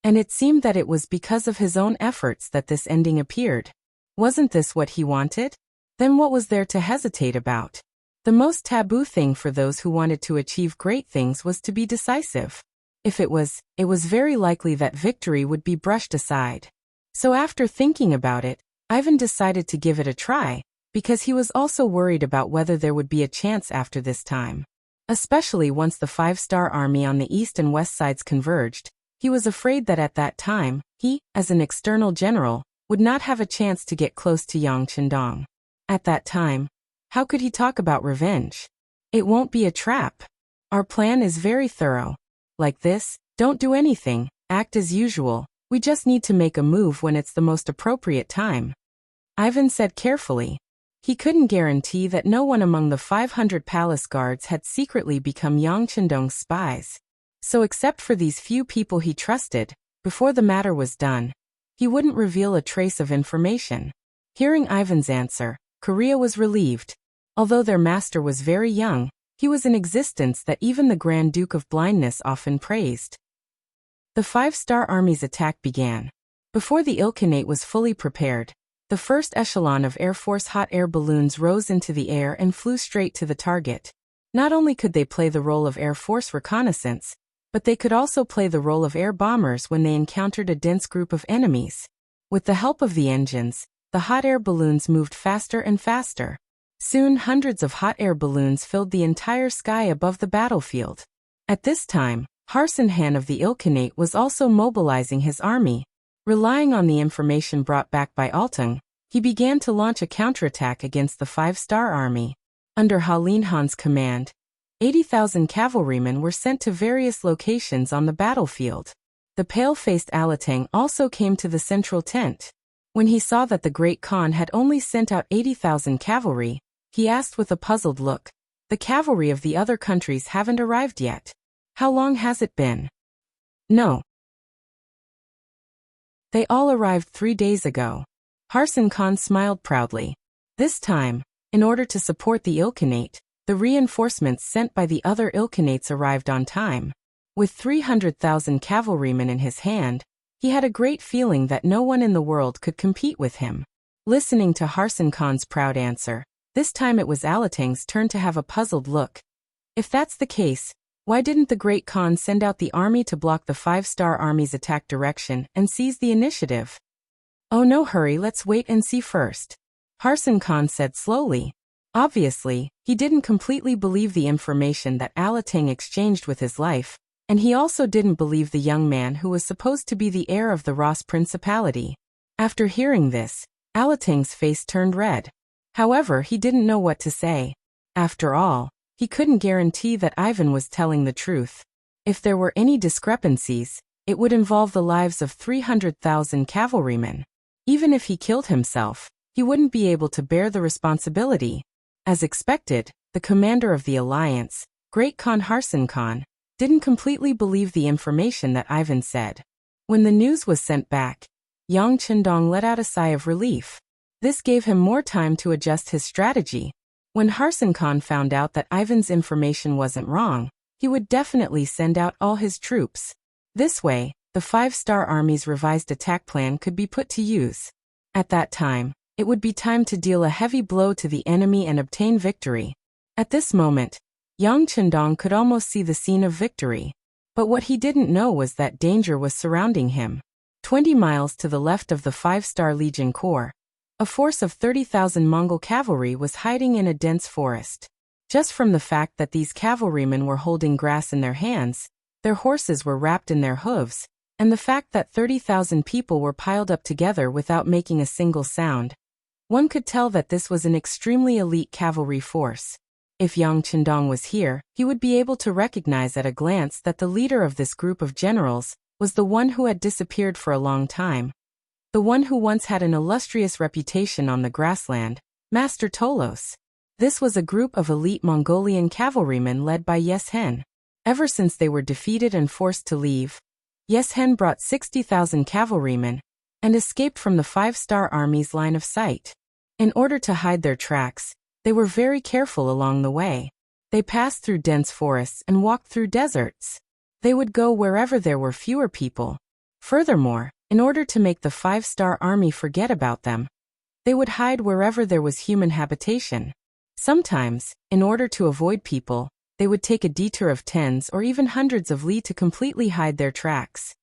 And it seemed that it was because of his own efforts that this ending appeared. Wasn't this what he wanted? Then what was there to hesitate about? The most taboo thing for those who wanted to achieve great things was to be decisive. If it was very likely that victory would be brushed aside. So after thinking about it, Ivan decided to give it a try, because he was also worried about whether there would be a chance after this time. Especially once the 5-star army on the east and west sides converged, he was afraid that at that time, he, as an external general, would not have a chance to get close to Yang Chendong. At that time, how could he talk about revenge? It won't be a trap. Our plan is very thorough. Like this, don't do anything, act as usual, we just need to make a move when it's the most appropriate time. Ivan said carefully. He couldn't guarantee that no one among the 500 palace guards had secretly become Yang Chendong's spies. So except for these few people he trusted, before the matter was done, he wouldn't reveal a trace of information. Hearing Ivan's answer, Korea was relieved. Although their master was very young, he was an existence that even the Grand Duke of Blindness often praised. The 5-star army's attack began. Before the Ilkhanate was fully prepared, the first echelon of Air Force hot air balloons rose into the air and flew straight to the target. Not only could they play the role of Air Force reconnaissance, but they could also play the role of air bombers when they encountered a dense group of enemies. With the help of the engines, the hot air balloons moved faster and faster. Soon hundreds of hot air balloons filled the entire sky above the battlefield. At this time, Harsin Han of the Ilkhanate was also mobilizing his army. Relying on the information brought back by Altung, he began to launch a counterattack against the 5-star army. Under Halin Han's command, 80,000 cavalrymen were sent to various locations on the battlefield. The pale-faced Alatang also came to the central tent. When he saw that the Great Khan had only sent out 80,000 cavalry, he asked with a puzzled look, "The cavalry of the other countries haven't arrived yet. How long has it been?" "No. They all arrived 3 days ago." Harsin Khan smiled proudly. This time, in order to support the Ilkhanate, the reinforcements sent by the other Ilkhanates arrived on time. With 300,000 cavalrymen in his hand, he had a great feeling that no one in the world could compete with him. Listening to Harsin Khan's proud answer, this time it was Alatang's turn to have a puzzled look. If that's the case, why didn't the Great Khan send out the army to block the 5-star army's attack direction and seize the initiative? "Oh no, hurry, let's wait and see first," Harsin Khan said slowly. Obviously, he didn't completely believe the information that Alatang exchanged with his life, and he also didn't believe the young man who was supposed to be the heir of the Ross Principality. After hearing this, Alatang's face turned red. However, he didn't know what to say. After all, he couldn't guarantee that Ivan was telling the truth. If there were any discrepancies, it would involve the lives of 300,000 cavalrymen. Even if he killed himself, he wouldn't be able to bear the responsibility. As expected, the commander of the alliance, Great Khan Harsin Khan, didn't completely believe the information that Ivan said. When the news was sent back, Yang Chendong let out a sigh of relief. This gave him more time to adjust his strategy. When Harsin Khan found out that Ivan's information wasn't wrong, he would definitely send out all his troops. This way, the 5-star army's revised attack plan could be put to use. At that time, it would be time to deal a heavy blow to the enemy and obtain victory. At this moment, Yang Chendong could almost see the scene of victory. But what he didn't know was that danger was surrounding him. 20 miles to the left of the 5-star Legion Corps, a force of 30,000 Mongol cavalry was hiding in a dense forest. Just from the fact that these cavalrymen were holding grass in their hands, their horses were wrapped in their hooves, and the fact that 30,000 people were piled up together without making a single sound, one could tell that this was an extremely elite cavalry force. If Yang Chendong was here, he would be able to recognize at a glance that the leader of this group of generals was the one who had disappeared for a long time. The one who once had an illustrious reputation on the grassland, Master Tolos. This was a group of elite Mongolian cavalrymen led by Yeshen. Ever since they were defeated and forced to leave, Yeshen brought 60,000 cavalrymen and escaped from the 5-star army's line of sight. In order to hide their tracks, they were very careful along the way. They passed through dense forests and walked through deserts. They would go wherever there were fewer people. Furthermore, in order to make the 5-star army forget about them, they would hide wherever there was human habitation. Sometimes, in order to avoid people, they would take a detour of tens or even hundreds of li to completely hide their tracks.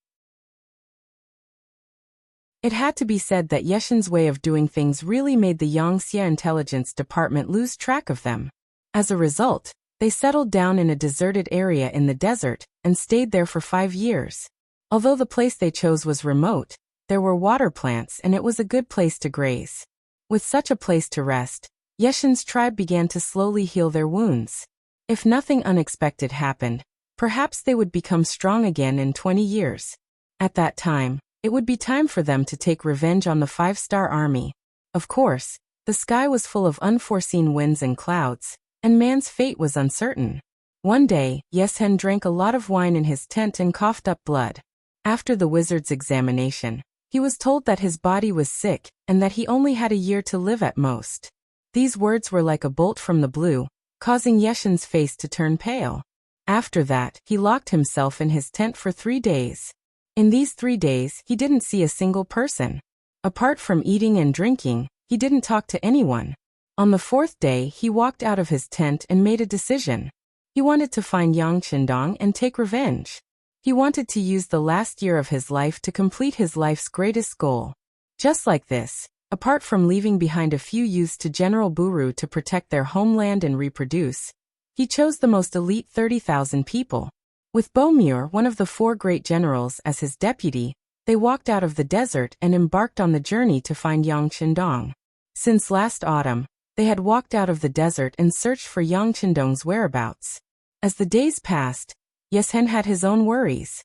It had to be said that Yeshen's way of doing things really made the Yangtze Intelligence Department lose track of them. As a result, they settled down in a deserted area in the desert and stayed there for 5 years. Although the place they chose was remote, there were water plants and it was a good place to graze. With such a place to rest, Yeshen's tribe began to slowly heal their wounds. If nothing unexpected happened, perhaps they would become strong again in 20 years. At that time, it would be time for them to take revenge on the 5-star army. Of course, the sky was full of unforeseen winds and clouds, and man's fate was uncertain. One day, Yeshen drank a lot of wine in his tent and coughed up blood. After the wizard's examination, he was told that his body was sick and that he only had a year to live at most. These words were like a bolt from the blue, causing Yeshen's face to turn pale. After that, he locked himself in his tent for 3 days. In these 3 days, he didn't see a single person. Apart from eating and drinking, he didn't talk to anyone. On the 4th day, he walked out of his tent and made a decision. He wanted to find Yang Qindong and take revenge. He wanted to use the last year of his life to complete his life's greatest goal. Just like this, apart from leaving behind a few youths to General Buru to protect their homeland and reproduce, he chose the most elite 30,000 people. With Bomur, one of the 4 great generals, as his deputy, they walked out of the desert and embarked on the journey to find Yang Qindong. Since last autumn, they had walked out of the desert and searched for Yang Qindong's whereabouts. As the days passed, Yeshen had his own worries.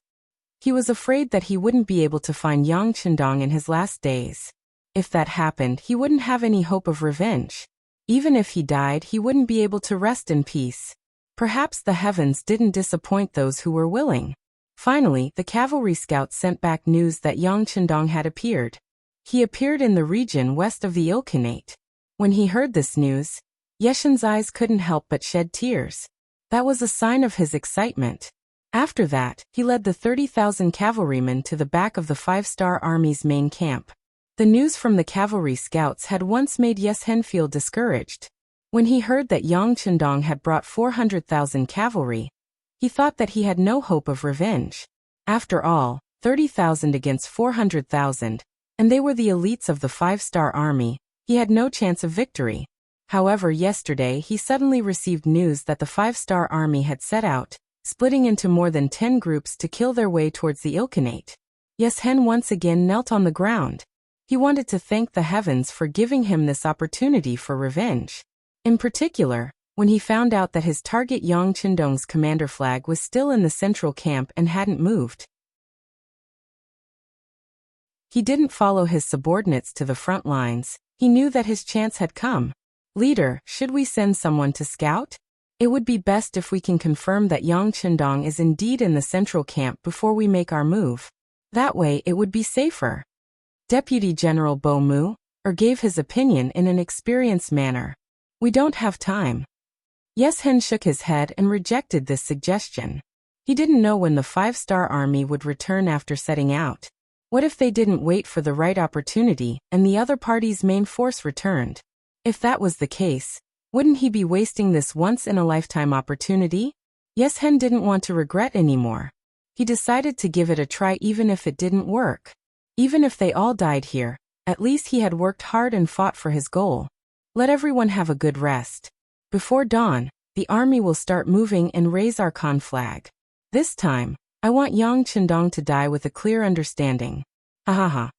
He was afraid that he wouldn't be able to find Yang Qindong in his last days. If that happened, he wouldn't have any hope of revenge. Even if he died, he wouldn't be able to rest in peace. Perhaps the heavens didn't disappoint those who were willing. Finally, the cavalry scouts sent back news that Yang Qindong had appeared. He appeared in the region west of the Ilkhanate. When he heard this news, Yeshen's eyes couldn't help but shed tears. That was a sign of his excitement. After that, he led the 30,000 cavalrymen to the back of the 5-star army's main camp. The news from the cavalry scouts had once made Yeshen feel discouraged. When he heard that Yang Qindong had brought 400,000 cavalry, he thought that he had no hope of revenge. After all, 30,000 against 400,000, and they were the elites of the 5-star army, he had no chance of victory. However, yesterday he suddenly received news that the 5-star army had set out, splitting into more than 10 groups to kill their way towards the Ilkhanate. Yeshen once again knelt on the ground. He wanted to thank the heavens for giving him this opportunity for revenge. In particular, when he found out that his target Yang Qindong's commander flag was still in the central camp and hadn't moved. He didn't follow his subordinates to the front lines. He knew that his chance had come. Leader, should we send someone to scout? It would be best if we can confirm that Yang Qindong is indeed in the central camp before we make our move. That way it would be safer. Deputy General Bo Mu gave his opinion in an experienced manner. We don't have time. Yeshen shook his head and rejected this suggestion. He didn't know when the 5-star army would return after setting out. What if they didn't wait for the right opportunity and the other party's main force returned? If that was the case, wouldn't he be wasting this once-in-a-lifetime opportunity? Yeshen didn't want to regret anymore. He decided to give it a try even if it didn't work. Even if they all died here, at least he had worked hard and fought for his goal. Let everyone have a good rest. Before dawn, the army will start moving and raise our Khan flag. This time, I want Yang Qindong to die with a clear understanding. Ha ha ha.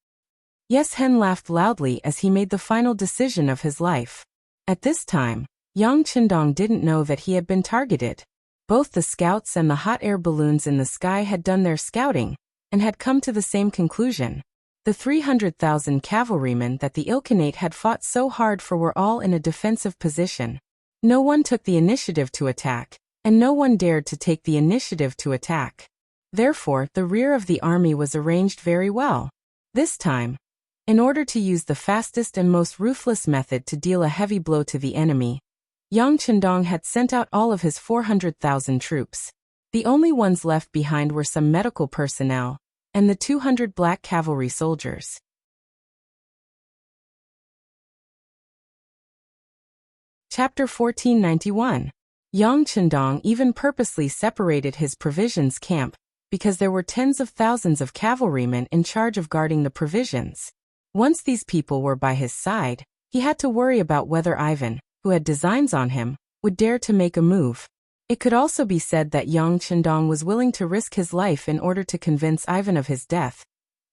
Yeshen laughed loudly as he made the final decision of his life. At this time, Yang Qindong didn't know that he had been targeted. Both the scouts and the hot air balloons in the sky had done their scouting, and had come to the same conclusion. The 300,000 cavalrymen that the Ilkhanate had fought so hard for were all in a defensive position. No one took the initiative to attack, and no one dared to take the initiative to attack. Therefore, the rear of the army was arranged very well. This time, in order to use the fastest and most ruthless method to deal a heavy blow to the enemy, Yang Qindong had sent out all of his 400,000 troops. The only ones left behind were some medical personnel, and the 200 black cavalry soldiers. Chapter 1491. Yang Qindong even purposely separated his provisions camp, because there were tens of thousands of cavalrymen in charge of guarding the provisions. Once these people were by his side, he had to worry about whether Ivan, who had designs on him, would dare to make a move. It could also be said that Yang Qindong was willing to risk his life in order to convince Ivan of his death,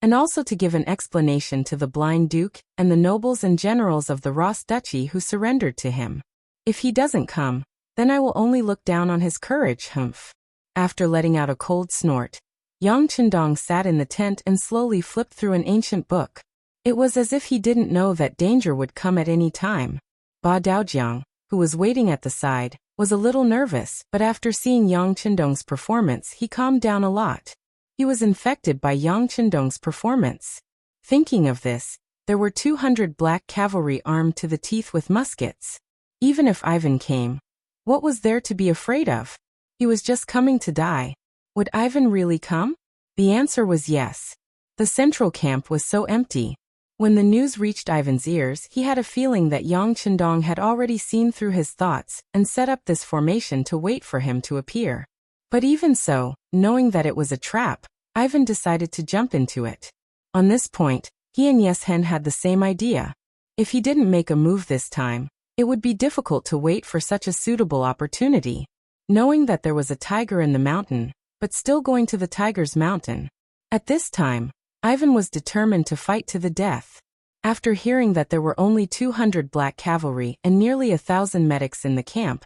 and also to give an explanation to the blind duke and the nobles and generals of the Ross Duchy who surrendered to him. If he doesn't come, then I will only look down on his courage, humph. After letting out a cold snort, Yang Qindong sat in the tent and slowly flipped through an ancient book. It was as if he didn't know that danger would come at any time. Ba Daojiang, who was waiting at the side, was a little nervous, but after seeing Yang Qindong's performance he calmed down a lot. He was infected by Yang Qindong's performance. Thinking of this, There were 200 black cavalry armed to the teeth with muskets. Even if Ivan came, what was there to be afraid of? He was just coming to die. Would Ivan really come? The answer was yes. The central camp was so empty. When the news reached Ivan's ears, he had a feeling that Yang Chendong had already seen through his thoughts and set up this formation to wait for him to appear. But even so, knowing that it was a trap, Ivan decided to jump into it. On this point, he and Yeshen had the same idea. If he didn't make a move this time, it would be difficult to wait for such a suitable opportunity. Knowing that there was a tiger in the mountain, but still going to the tiger's mountain. At this time, Ivan was determined to fight to the death. After hearing that there were only 200 black cavalry and nearly 1,000 medics in the camp,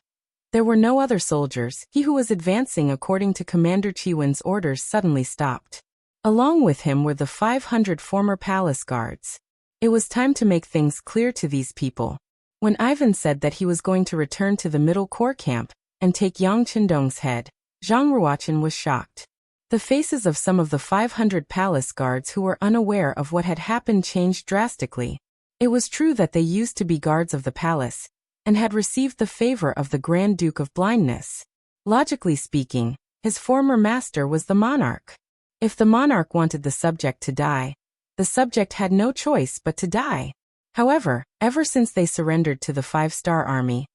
there were no other soldiers. He who was advancing according to Commander Chiwen's orders suddenly stopped. Along with him were the 500 former palace guards. It was time to make things clear to these people. When Ivan said that he was going to return to the middle corps camp and take Yang Chendong's head, Zhang Ruochen was shocked. The faces of some of the 500 palace guards who were unaware of what had happened changed drastically. It was true that they used to be guards of the palace and had received the favor of the Grand Duke of Blindness. Logically speaking, his former master was the monarch. If the monarch wanted the subject to die, the subject had no choice but to die. However, ever since they surrendered to the 5-star army,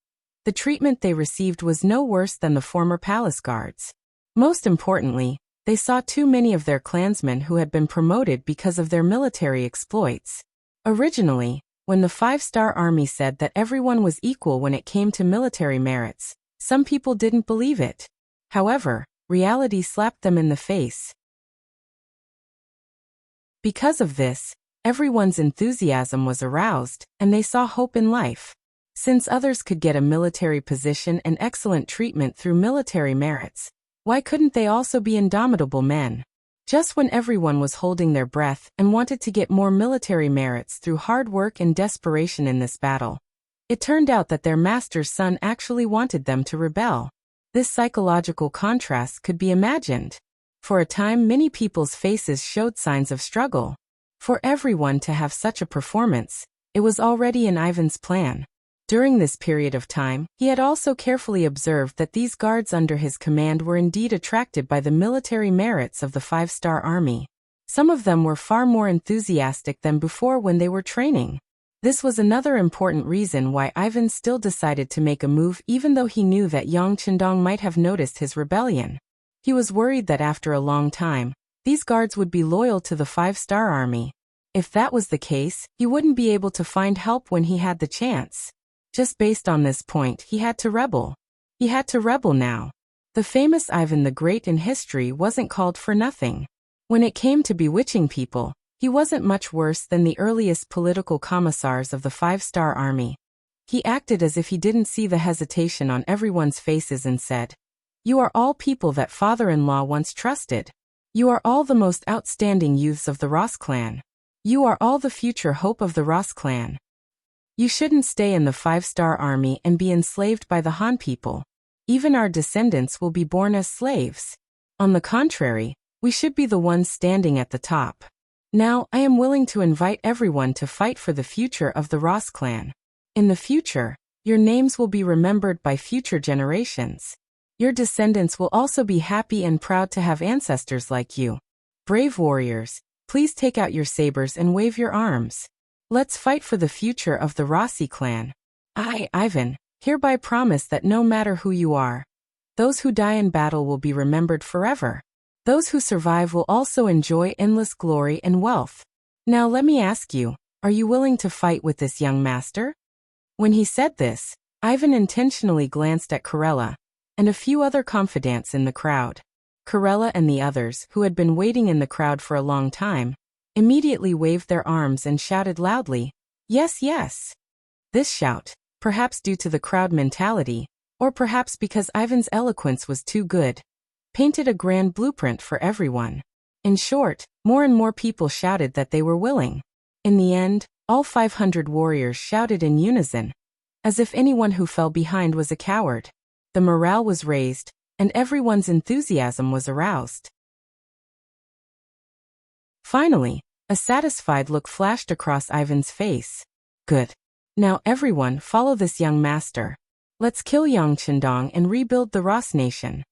the treatment they received was no worse than the former palace guards. Most importantly, they saw too many of their clansmen who had been promoted because of their military exploits. Originally, when the 5-star army said that everyone was equal when it came to military merits, some people didn't believe it. However, reality slapped them in the face. Because of this, everyone's enthusiasm was aroused, and they saw hope in life. Since others could get a military position and excellent treatment through military merits, why couldn't they also be indomitable men? Just when everyone was holding their breath and wanted to get more military merits through hard work and desperation in this battle, it turned out that their master's son actually wanted them to rebel. This psychological contrast could be imagined. For a time, many people's faces showed signs of struggle. For everyone to have such a performance, it was already in Ivan's plan. During this period of time, he had also carefully observed that these guards under his command were indeed attracted by the military merits of the 5-star army. Some of them were far more enthusiastic than before when they were training. This was another important reason why Ivan still decided to make a move even though he knew that Yang Chendong might have noticed his rebellion. He was worried that after a long time, these guards would be loyal to the 5-star army. If that was the case, he wouldn't be able to find help when he had the chance. Just based on this point, he had to rebel. He had to rebel now. The famous Ivan the Great in history wasn't called for nothing. When it came to bewitching people, he wasn't much worse than the earliest political commissars of the 5-star army. He acted as if he didn't see the hesitation on everyone's faces and said, "You are all people that father-in-law once trusted. You are all the most outstanding youths of the Ross clan. You are all the future hope of the Ross clan. You shouldn't stay in the 5-star army and be enslaved by the Han people. Even our descendants will be born as slaves. On the contrary, we should be the ones standing at the top. Now, I am willing to invite everyone to fight for the future of the Ross clan. In the future, your names will be remembered by future generations. Your descendants will also be happy and proud to have ancestors like you. Brave warriors, please take out your sabers and wave your arms. Let's fight for the future of the Rossi clan. I, Ivan, hereby promise that no matter who you are, those who die in battle will be remembered forever. Those who survive will also enjoy endless glory and wealth. Now let me ask you, are you willing to fight with this young master?" When he said this, Ivan intentionally glanced at Karela and a few other confidants in the crowd. Karela and the others, who had been waiting in the crowd for a long time, immediately waved their arms and shouted loudly, "Yes, yes." This shout, perhaps due to the crowd mentality, or perhaps because Ivan's eloquence was too good, painted a grand blueprint for everyone. In short, more and more people shouted that they were willing. In the end, all 500 warriors shouted in unison, as if anyone who fell behind was a coward. The morale was raised, and everyone's enthusiasm was aroused. Finally, A satisfied look flashed across Ivan's face. Good. Now everyone follow this young master. Let's kill Yang Chendong and rebuild the Ross Nation.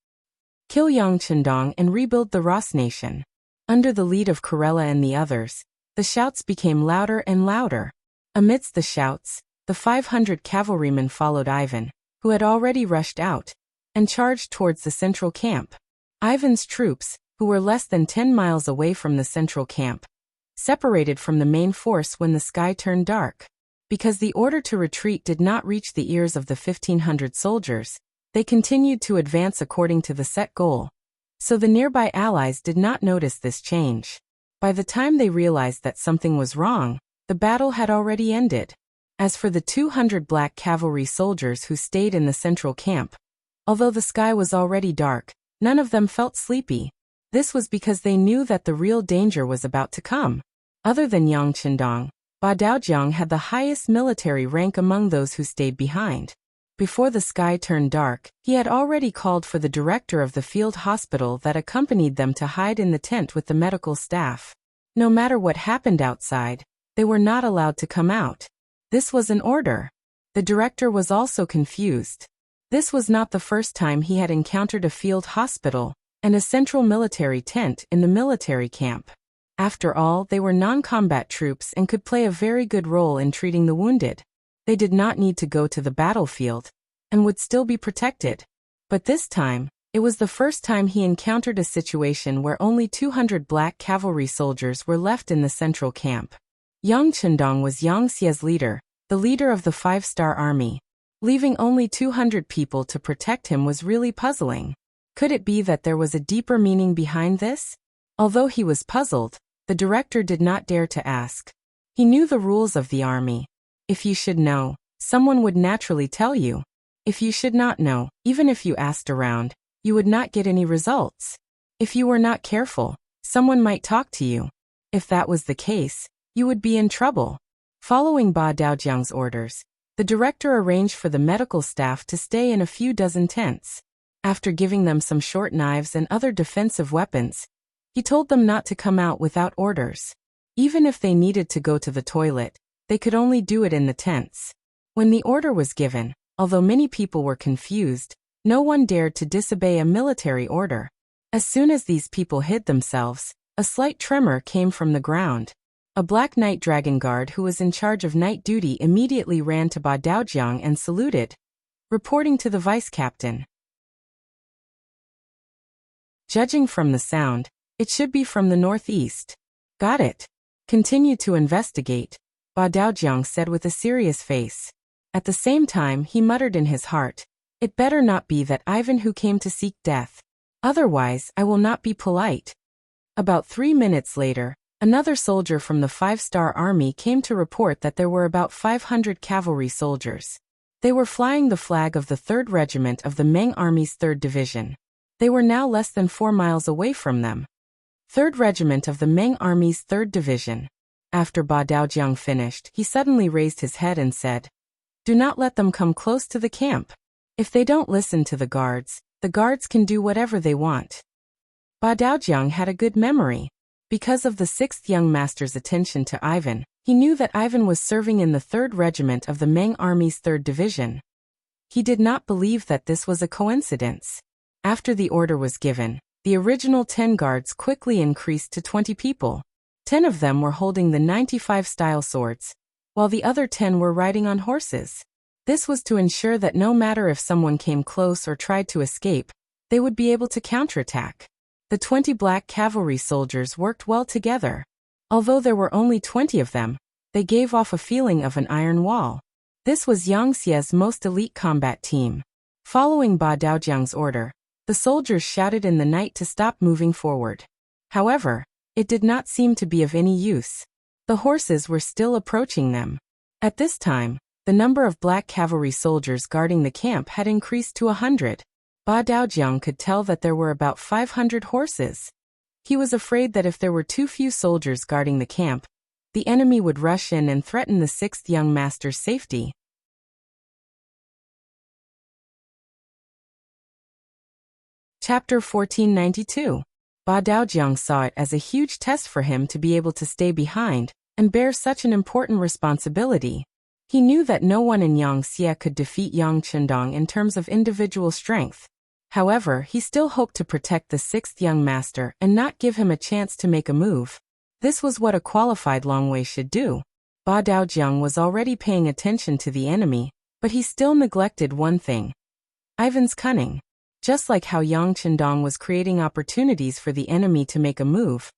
Kill Yang Chendong and rebuild the Ross Nation. Under the lead of Corella and the others, the shouts became louder and louder. Amidst the shouts, the 500 cavalrymen followed Ivan, who had already rushed out, and charged towards the central camp. Ivan's troops, who were less than 10 miles away from the central camp, separated from the main force when the sky turned dark. Because the order to retreat did not reach the ears of the 1,500 soldiers, they continued to advance according to the set goal. So the nearby allies did not notice this change. By the time they realized that something was wrong, the battle had already ended. As for the 200 black cavalry soldiers who stayed in the central camp, although the sky was already dark, none of them felt sleepy. This was because they knew that the real danger was about to come. Other than Yang Chendong, Ba Daojiang had the highest military rank among those who stayed behind. Before the sky turned dark, he had already called for the director of the field hospital that accompanied them to hide in the tent with the medical staff. No matter what happened outside, they were not allowed to come out. This was an order. The director was also confused. This was not the first time he had encountered a field hospital and a central military tent in the military camp. After all, they were non-combat troops and could play a very good role in treating the wounded. They did not need to go to the battlefield and would still be protected. But this time, it was the first time he encountered a situation where only 200 black cavalry soldiers were left in the central camp. Yang Chendong was Yang Xie's leader, the leader of the 5-star army. Leaving only 200 people to protect him was really puzzling. Could it be that there was a deeper meaning behind this? Although he was puzzled, the director did not dare to ask. He knew the rules of the army. If you should know, someone would naturally tell you. If you should not know, even if you asked around, you would not get any results. If you were not careful, someone might talk to you. If that was the case, you would be in trouble. Following Ba Daojiang's orders, the director arranged for the medical staff to stay in a few dozen tents. After giving them some short knives and other defensive weapons, he told them not to come out without orders. Even if they needed to go to the toilet, they could only do it in the tents. When the order was given, although many people were confused, no one dared to disobey a military order. As soon as these people hid themselves, a slight tremor came from the ground. A black night dragon guard who was in charge of night duty immediately ran to Ba Daojiang and saluted, reporting to the vice-captain. Judging from the sound, it should be from the northeast. Got it. Continue to investigate, Ba Daojiang said with a serious face. At the same time, he muttered in his heart, "It better not be that Ivan who came to seek death. Otherwise, I will not be polite." About 3 minutes later, another soldier from the 5-star army came to report that there were about 500 cavalry soldiers. They were flying the flag of the 3rd Regiment of the Meng Army's 3rd Division. They were now less than 4 miles away from them. 3rd Regiment of the Meng Army's 3rd Division. After Ba Daojiang finished, he suddenly raised his head and said, "Do not let them come close to the camp. If they don't listen to the guards can do whatever they want." Ba Daojiang had a good memory. Because of the 6th young master's attention to Ivan, he knew that Ivan was serving in the 3rd Regiment of the Meng Army's 3rd Division. He did not believe that this was a coincidence. After the order was given, the original 10 guards quickly increased to 20 people. 10 of them were holding the 95-style swords, while the other 10 were riding on horses. This was to ensure that no matter if someone came close or tried to escape, they would be able to counterattack. The 20 black cavalry soldiers worked well together. Although there were only 20 of them, they gave off a feeling of an iron wall. This was Yang Xie's most elite combat team. Following Ba Daojiang's order, the soldiers shouted in the night to stop moving forward. However, it did not seem to be of any use. The horses were still approaching them. At this time, the number of black cavalry soldiers guarding the camp had increased to 100. Ba Daojiang could tell that there were about 500 horses. He was afraid that if there were too few soldiers guarding the camp, the enemy would rush in and threaten the 6th young master's safety. Chapter 1492. Ba Daojiang saw it as a huge test for him to be able to stay behind and bear such an important responsibility. He knew that no one in Yangxie could defeat Yang Chendong in terms of individual strength. However, he still hoped to protect the sixth young master and not give him a chance to make a move. This was what a qualified Longwei should do. Ba Daojiang was already paying attention to the enemy, but he still neglected one thing: Ivan's cunning. Just like how Yang Chendong was creating opportunities for the enemy to make a move,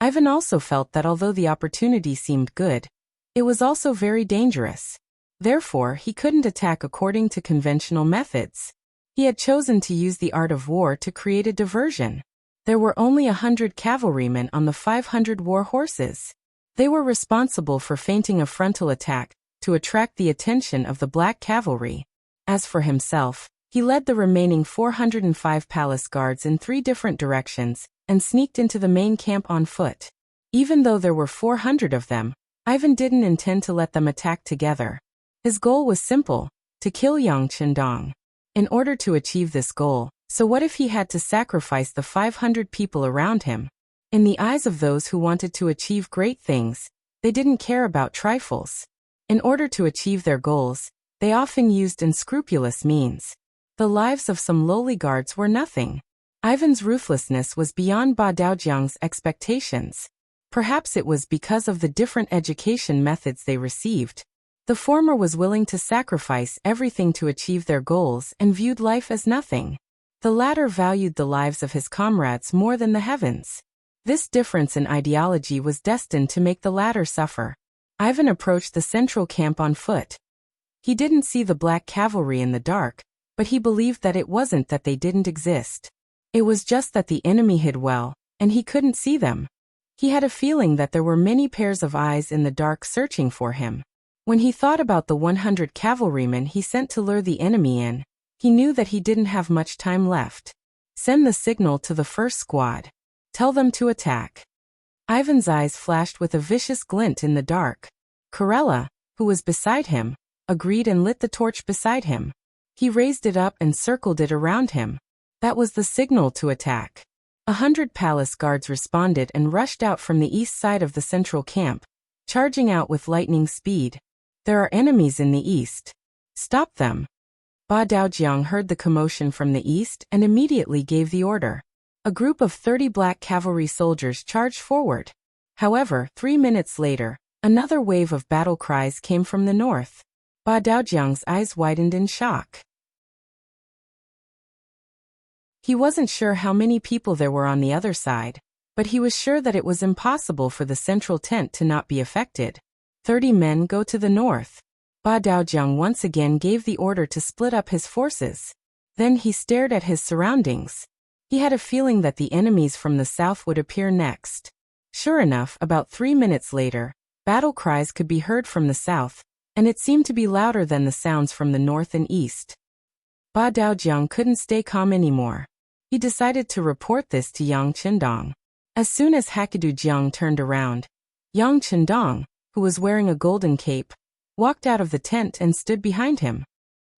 Ivan also felt that although the opportunity seemed good, it was also very dangerous. Therefore, he couldn't attack according to conventional methods. He had chosen to use the art of war to create a diversion. There were only 100 cavalrymen on the 500 war horses. They were responsible for feinting a frontal attack to attract the attention of the black cavalry. As for himself, he led the remaining 405 palace guards in 3 different directions and sneaked into the main camp on foot. Even though there were 400 of them, Ivan didn't intend to let them attack together. His goal was simple: to kill Yang Chendong. In order to achieve this goal, so what if he had to sacrifice the 500 people around him? In the eyes of those who wanted to achieve great things, they didn't care about trifles. In order to achieve their goals, they often used unscrupulous means. The lives of some lowly guards were nothing. Ivan's ruthlessness was beyond Ba Daojiang's expectations. Perhaps it was because of the different education methods they received. The former was willing to sacrifice everything to achieve their goals and viewed life as nothing. The latter valued the lives of his comrades more than the heavens. This difference in ideology was destined to make the latter suffer. Ivan approached the central camp on foot. He didn't see the black cavalry in the dark, but he believed that it wasn't that they didn't exist. It was just that the enemy hid well, and he couldn't see them. He had a feeling that there were many pairs of eyes in the dark searching for him. When he thought about the 100 cavalrymen he sent to lure the enemy in, he knew that he didn't have much time left. Send the signal to the first squad. Tell them to attack. Ivan's eyes flashed with a vicious glint in the dark. Corella, who was beside him, agreed and lit the torch beside him. He raised it up and circled it around him. That was the signal to attack. 100 palace guards responded and rushed out from the east side of the central camp, charging out with lightning speed. There are enemies in the east. Stop them. Ba Daojiang heard the commotion from the east and immediately gave the order. A group of 30 black cavalry soldiers charged forward. However, 3 minutes later, another wave of battle cries came from the north. Ba Daojiang's eyes widened in shock. He wasn't sure how many people there were on the other side, but he was sure that it was impossible for the central tent to not be affected. 30 men go to the north. Ba Daojiang once again gave the order to split up his forces. Then he stared at his surroundings. He had a feeling that the enemies from the south would appear next. Sure enough, about 3 minutes later, battle cries could be heard from the south, and it seemed to be louder than the sounds from the north and east. Ba Daojiang couldn't stay calm anymore. He decided to report this to Yang Chendong. As soon as Hakidu Jiang turned around, Yang Chendong, who was wearing a golden cape, walked out of the tent and stood behind him.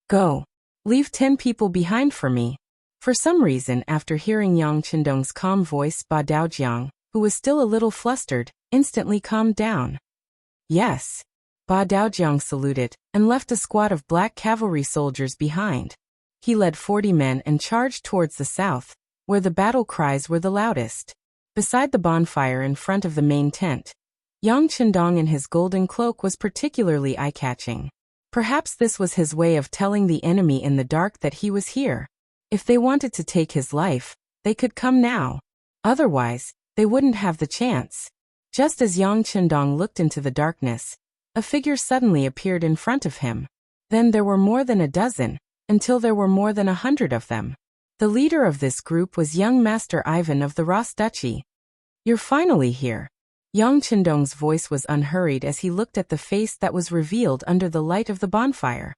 Go. Leave 10 people behind for me. For some reason, after hearing Yang Chendong's calm voice, Ba Daojiang, who was still a little flustered, instantly calmed down. Yes. Ba Daojiang saluted and left a squad of black cavalry soldiers behind. He led 40 men and charged towards the south, where the battle cries were the loudest. Beside the bonfire in front of the main tent, Yang Chendong in his golden cloak was particularly eye-catching. Perhaps this was his way of telling the enemy in the dark that he was here. If they wanted to take his life, they could come now. Otherwise, they wouldn't have the chance. Just as Yang Chendong looked into the darkness, a figure suddenly appeared in front of him. Then there were more than a dozen, until there were more than 100 of them. The leader of this group was young Master Ivan of the Ross Duchy. You're finally here. Yang Chendong's voice was unhurried as he looked at the face that was revealed under the light of the bonfire.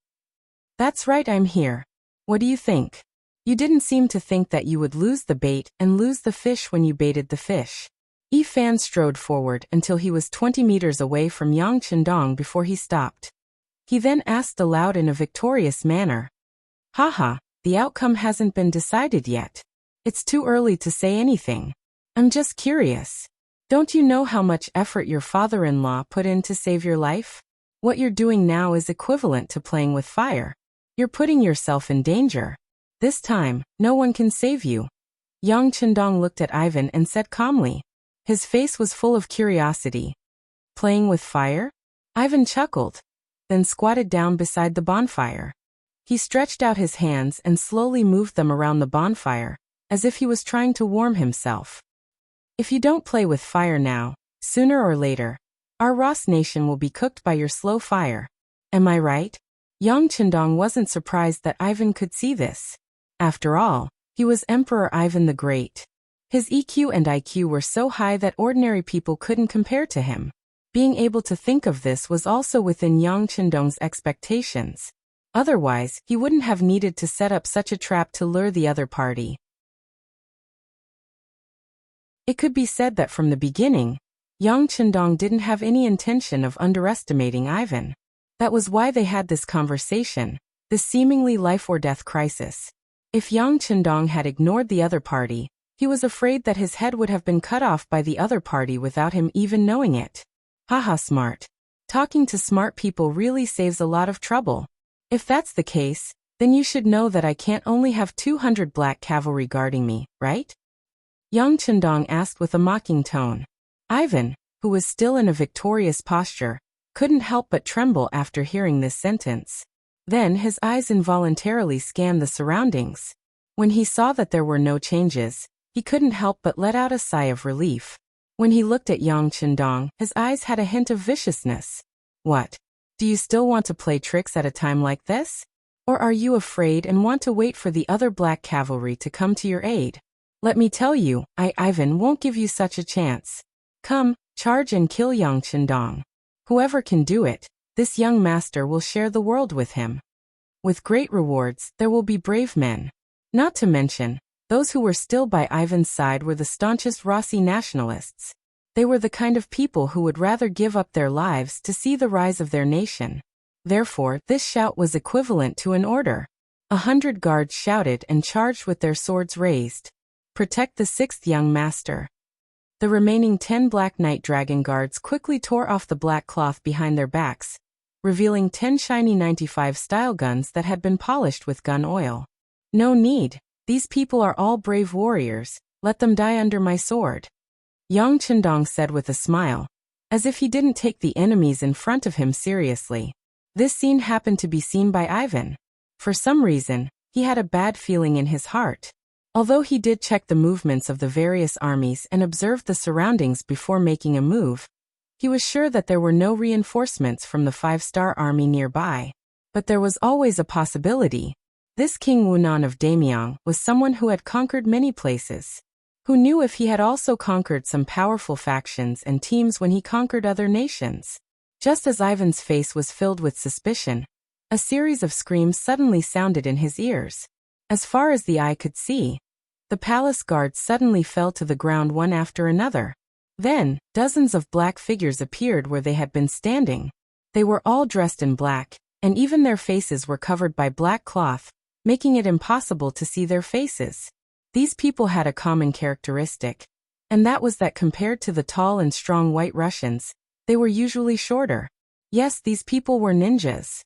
That's right, I'm here. What do you think? You didn't seem to think that you would lose the bait and lose the fish when you baited the fish. Yi Fan strode forward until he was 20 meters away from Yang Chendong before he stopped. He then asked aloud in a victorious manner. Haha, the outcome hasn't been decided yet. It's too early to say anything. I'm just curious. Don't you know how much effort your father-in-law put in to save your life? What you're doing now is equivalent to playing with fire. You're putting yourself in danger. This time, no one can save you. Yang Chendong looked at Ivan and said calmly. His face was full of curiosity. Playing with fire? Ivan chuckled, then squatted down beside the bonfire. He stretched out his hands and slowly moved them around the bonfire, as if he was trying to warm himself. If you don't play with fire now, sooner or later, our Ross nation will be cooked by your slow fire. Am I right? Yang Chendong wasn't surprised that Ivan could see this. After all, he was Emperor Ivan the Great. His EQ and IQ were so high that ordinary people couldn't compare to him. Being able to think of this was also within Yang Chendong's expectations. Otherwise, he wouldn't have needed to set up such a trap to lure the other party. It could be said that from the beginning, Yang Chendong didn't have any intention of underestimating Ivan. That was why they had this conversation, this seemingly life-or-death crisis. If Yang Chendong had ignored the other party, he was afraid that his head would have been cut off by the other party without him even knowing it. Haha, smart. Talking to smart people really saves a lot of trouble. If that's the case, then you should know that I can't only have 200 black cavalry guarding me, right? Yang Chendong asked with a mocking tone. Ivan, who was still in a victorious posture, couldn't help but tremble after hearing this sentence. Then his eyes involuntarily scanned the surroundings. When he saw that there were no changes, he couldn't help but let out a sigh of relief. When he looked at Yang Chendong, his eyes had a hint of viciousness. What? Do you still want to play tricks at a time like this? Or are you afraid and want to wait for the other black cavalry to come to your aid? Let me tell you, Ivan won't give you such a chance. Come, charge and kill Yang Chendong. Whoever can do it, this young master will share the world with him. With great rewards, there will be brave men. Not to mention, those who were still by Ivan's side were the staunchest Rossi nationalists. They were the kind of people who would rather give up their lives to see the rise of their nation. Therefore, this shout was equivalent to an order. 100 guards shouted and charged with their swords raised. Protect the sixth young master. The remaining 10 Black Knight Dragon guards quickly tore off the black cloth behind their backs, revealing 10 shiny 95 style guns that had been polished with gun oil. No need. These people are all brave warriors, let them die under my sword. Yang Chendong said with a smile, as if he didn't take the enemies in front of him seriously. This scene happened to be seen by Ivan. For some reason, he had a bad feeling in his heart. Although he did check the movements of the various armies and observed the surroundings before making a move, he was sure that there were no reinforcements from the 5-star army nearby. But there was always a possibility. This King Wunan of Damyang was someone who had conquered many places. Who knew if he had also conquered some powerful factions and teams when he conquered other nations? Just as Ivan's face was filled with suspicion, a series of screams suddenly sounded in his ears. As far as the eye could see, the palace guards suddenly fell to the ground one after another. Then, dozens of black figures appeared where they had been standing. They were all dressed in black, and even their faces were covered by black cloth, making it impossible to see their faces. These people had a common characteristic, and that was that compared to the tall and strong White Russians, they were usually shorter. Yes, these people were ninjas.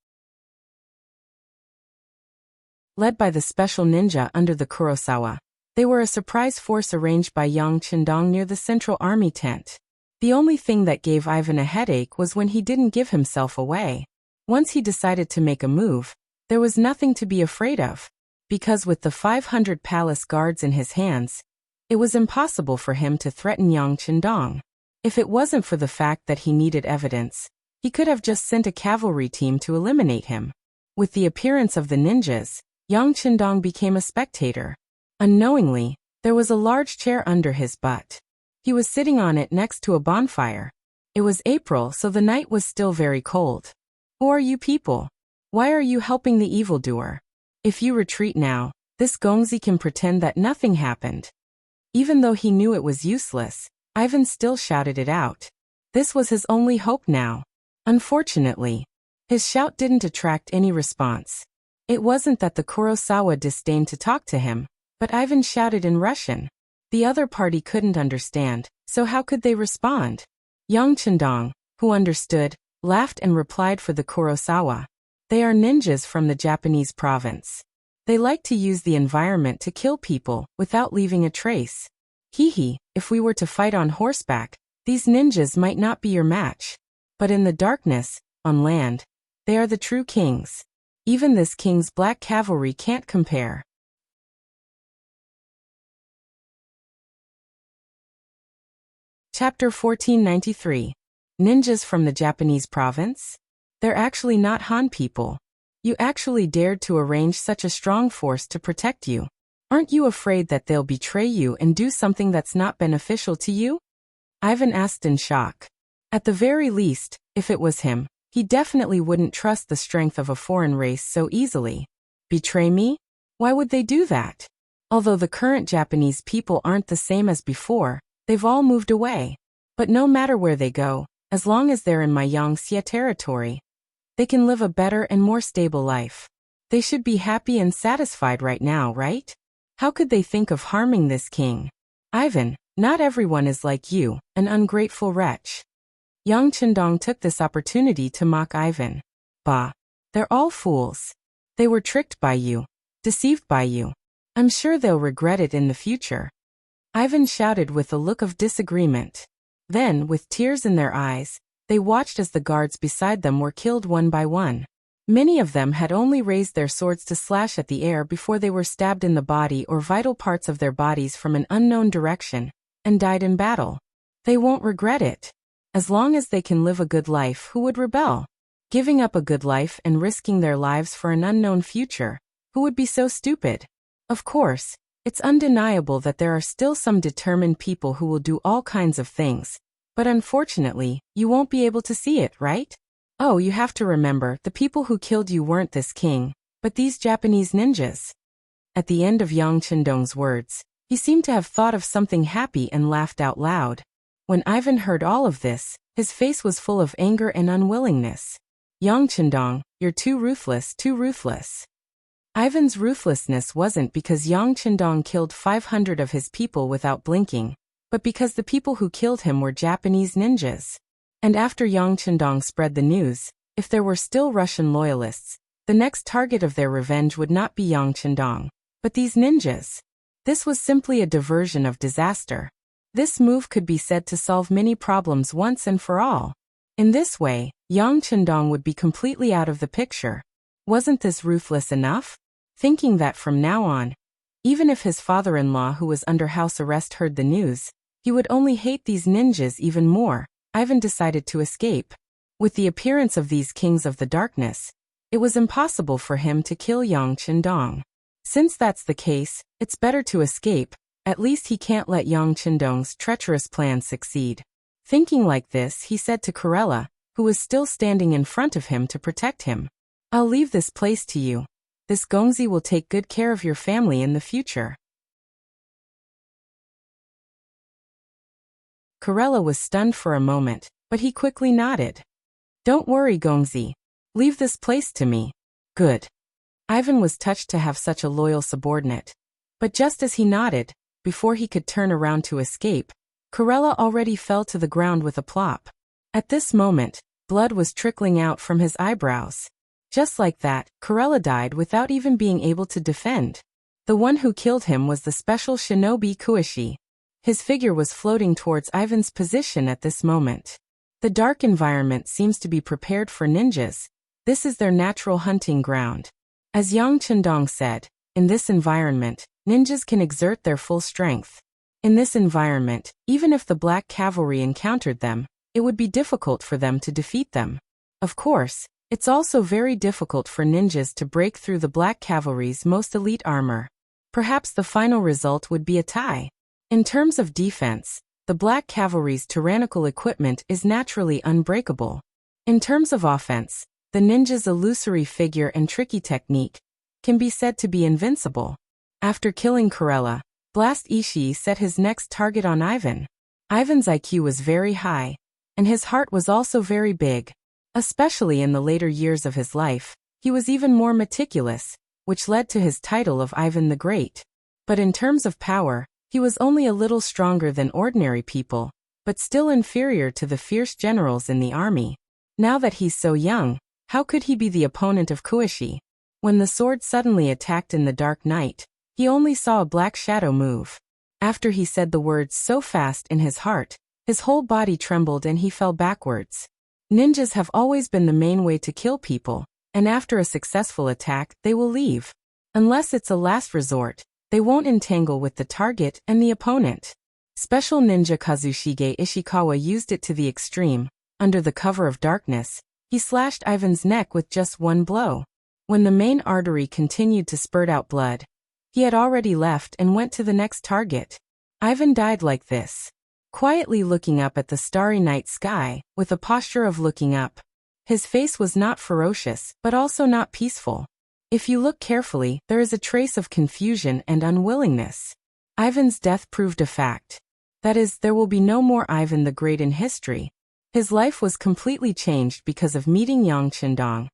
Led by the special ninja under the Kurosawa, they were a surprise force arranged by Yang Chendong near the central army tent. The only thing that gave Ivan a headache was when he didn't give himself away. Once he decided to make a move, there was nothing to be afraid of. Because with the 500 palace guards in his hands, it was impossible for him to threaten Yang Chendong. If it wasn't for the fact that he needed evidence, he could have just sent a cavalry team to eliminate him. With the appearance of the ninjas, Yang Chendong became a spectator. Unknowingly, there was a large chair under his butt. He was sitting on it next to a bonfire. It was April, so the night was still very cold. Who are you people? Why are you helping the evildoer? If you retreat now, this Gongzi can pretend that nothing happened. Even though he knew it was useless, Ivan still shouted it out. This was his only hope now. Unfortunately, his shout didn't attract any response. It wasn't that the Kurosawa disdained to talk to him, but Ivan shouted in Russian. The other party couldn't understand, so how could they respond? Young Chandong, who understood, laughed and replied for the Kurosawa. They are ninjas from the Japanese province. They like to use the environment to kill people without leaving a trace. Hee, if we were to fight on horseback, these ninjas might not be your match. But in the darkness, on land, they are the true kings. Even this king's black cavalry can't compare. Chapter 1493. Ninjas from the Japanese province? They're actually not Han people. You actually dared to arrange such a strong force to protect you. Aren't you afraid that they'll betray you and do something that's not beneficial to you? Ivan asked in shock. At the very least, if it was him, he definitely wouldn't trust the strength of a foreign race so easily. Betray me? Why would they do that? Although the current Japanese people aren't the same as before, they've all moved away. But no matter where they go, as long as they're in my Yangtze territory, they can live a better and more stable life. They should be happy and satisfied right now, right? How could they think of harming this king? Ivan, not everyone is like you, an ungrateful wretch. Yang Chandong took this opportunity to mock Ivan. Bah, they're all fools. They were tricked by you, deceived by you. I'm sure they'll regret it in the future. Ivan shouted with a look of disagreement. Then, with tears in their eyes, they watched as the guards beside them were killed one by one. Many of them had only raised their swords to slash at the air before they were stabbed in the body or vital parts of their bodies from an unknown direction, and died in battle. They won't regret it. As long as they can live a good life, who would rebel? Giving up a good life and risking their lives for an unknown future, who would be so stupid? Of course, it's undeniable that there are still some determined people who will do all kinds of things. But unfortunately, you won't be able to see it, right? Oh, you have to remember, the people who killed you weren't this king, but these Japanese ninjas. At the end of Yang Chandong's words, he seemed to have thought of something happy and laughed out loud. When Ivan heard all of this, his face was full of anger and unwillingness. Yang Chandong, you're too ruthless, too ruthless. Ivan's ruthlessness wasn't because Yang Chandong killed 500 of his people without blinking, but because the people who killed him were Japanese ninjas. And after Yang Chandong spread the news, if there were still Russian loyalists, the next target of their revenge would not be Yang Chandong, but these ninjas. This was simply a diversion of disaster. This move could be said to solve many problems once and for all. In this way, Yang Chandong would be completely out of the picture. Wasn't this ruthless enough? Thinking that from now on, even if his father-in-law who was under house arrest heard the news, he would only hate these ninjas even more, Ivan decided to escape. With the appearance of these kings of the darkness, it was impossible for him to kill Yang Chandong. Since that's the case, it's better to escape. At least he can't let Yang Chandong's treacherous plan succeed. Thinking like this, he said to Karela, who was still standing in front of him to protect him, I'll leave this place to you. This Gongzi will take good care of your family in the future. Karela was stunned for a moment, but he quickly nodded. Don't worry, Gongzi. Leave this place to me. Good. Ivan was touched to have such a loyal subordinate. But just as he nodded, before he could turn around to escape, Karela already fell to the ground with a plop. At this moment, blood was trickling out from his eyebrows. Just like that, Karela died without even being able to defend. The one who killed him was the special shinobi Kuishi. His figure was floating towards Ivan's position at this moment. The dark environment seems to be prepared for ninjas. This is their natural hunting ground. As Yang Chandong said, in this environment, ninjas can exert their full strength. In this environment, even if the black cavalry encountered them, it would be difficult for them to defeat them. Of course, it's also very difficult for ninjas to break through the black cavalry's most elite armor. Perhaps the final result would be a tie. In terms of defense, the black cavalry's tyrannical equipment is naturally unbreakable. In terms of offense, the ninja's illusory figure and tricky technique can be said to be invincible. After killing Karela, Blast Ishii set his next target on Ivan. Ivan's IQ was very high, and his heart was also very big. Especially in the later years of his life, he was even more meticulous, which led to his title of Ivan the Great. But in terms of power, He was only a little stronger than ordinary people, but still inferior to the fierce generals in the army. Now that he's so young, how could he be the opponent of Kuishi? When the sword suddenly attacked in the dark night, he only saw a black shadow move. After he said the words so fast in his heart, his whole body trembled and he fell backwards. Ninjas have always been the main way to kill people, and after a successful attack, they will leave. Unless it's a last resort, they won't entangle with the target and the opponent. Special ninja Kazushige Ishikawa used it to the extreme. Under the cover of darkness, he slashed Ivan's neck with just one blow. When the main artery continued to spurt out blood, he had already left and went to the next target. Ivan died like this, quietly looking up at the starry night sky, with a posture of looking up. His face was not ferocious, but also not peaceful. If you look carefully, there is a trace of confusion and unwillingness. Ivan's death proved a fact. That is, there will be no more Ivan the Great in history. His life was completely changed because of meeting Yang Qindong,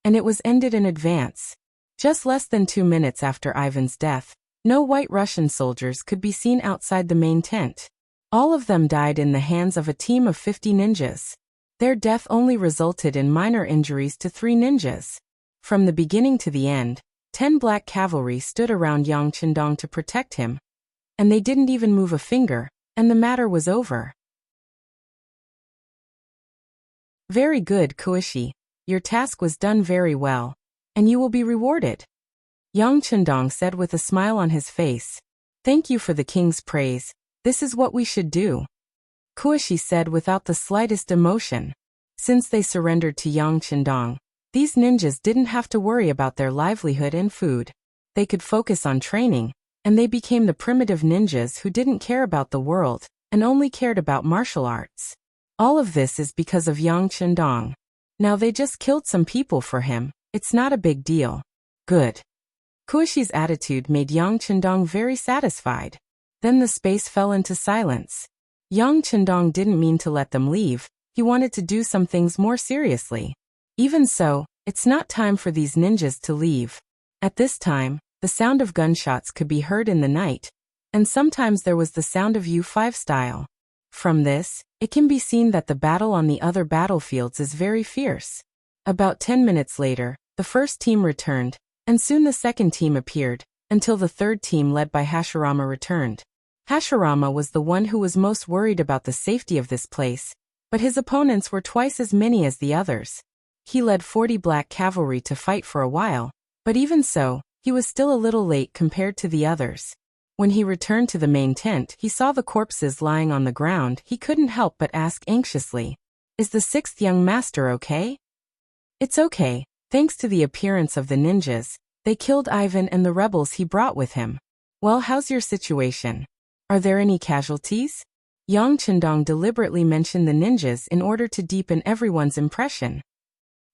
and it was ended in advance. Just less than 2 minutes after Ivan's death, no White Russian soldiers could be seen outside the main tent. All of them died in the hands of a team of 50 ninjas. Their death only resulted in minor injuries to 3 ninjas. From the beginning to the end, 10 black cavalry stood around Yang Qindong to protect him. And they didn't even move a finger, and the matter was over. Very good, Kuishi. Your task was done very well, and you will be rewarded. Yang Qindong said with a smile on his face. Thank you for the king's praise. This is what we should do. Kuishi said without the slightest emotion. Since they surrendered to Yang Qindong, these ninjas didn't have to worry about their livelihood and food. They could focus on training, and they became the primitive ninjas who didn't care about the world, and only cared about martial arts. All of this is because of Yang Qindong. Now they just killed some people for him. It's not a big deal. Good. Kuishi's attitude made Yang Qindong very satisfied. Then the space fell into silence. Yang Qindong didn't mean to let them leave. He wanted to do some things more seriously. Even so, it's not time for these ninjas to leave. At this time, the sound of gunshots could be heard in the night, and sometimes there was the sound of U5 style. From this, it can be seen that the battle on the other battlefields is very fierce. About 10 minutes later, the first team returned, and soon the second team appeared, until the third team led by Hashirama returned. Hashirama was the one who was most worried about the safety of this place, but his opponents were twice as many as the others. He led 40 black cavalry to fight for a while, but even so, he was still a little late compared to the others. When he returned to the main tent, he saw the corpses lying on the ground. He couldn't help but ask anxiously, "Is the 6th young master okay?" "It's okay, thanks to the appearance of the ninjas. They killed Ivan and the rebels he brought with him." "Well, how's your situation? Are there any casualties?" Yang Qindong deliberately mentioned the ninjas in order to deepen everyone's impression.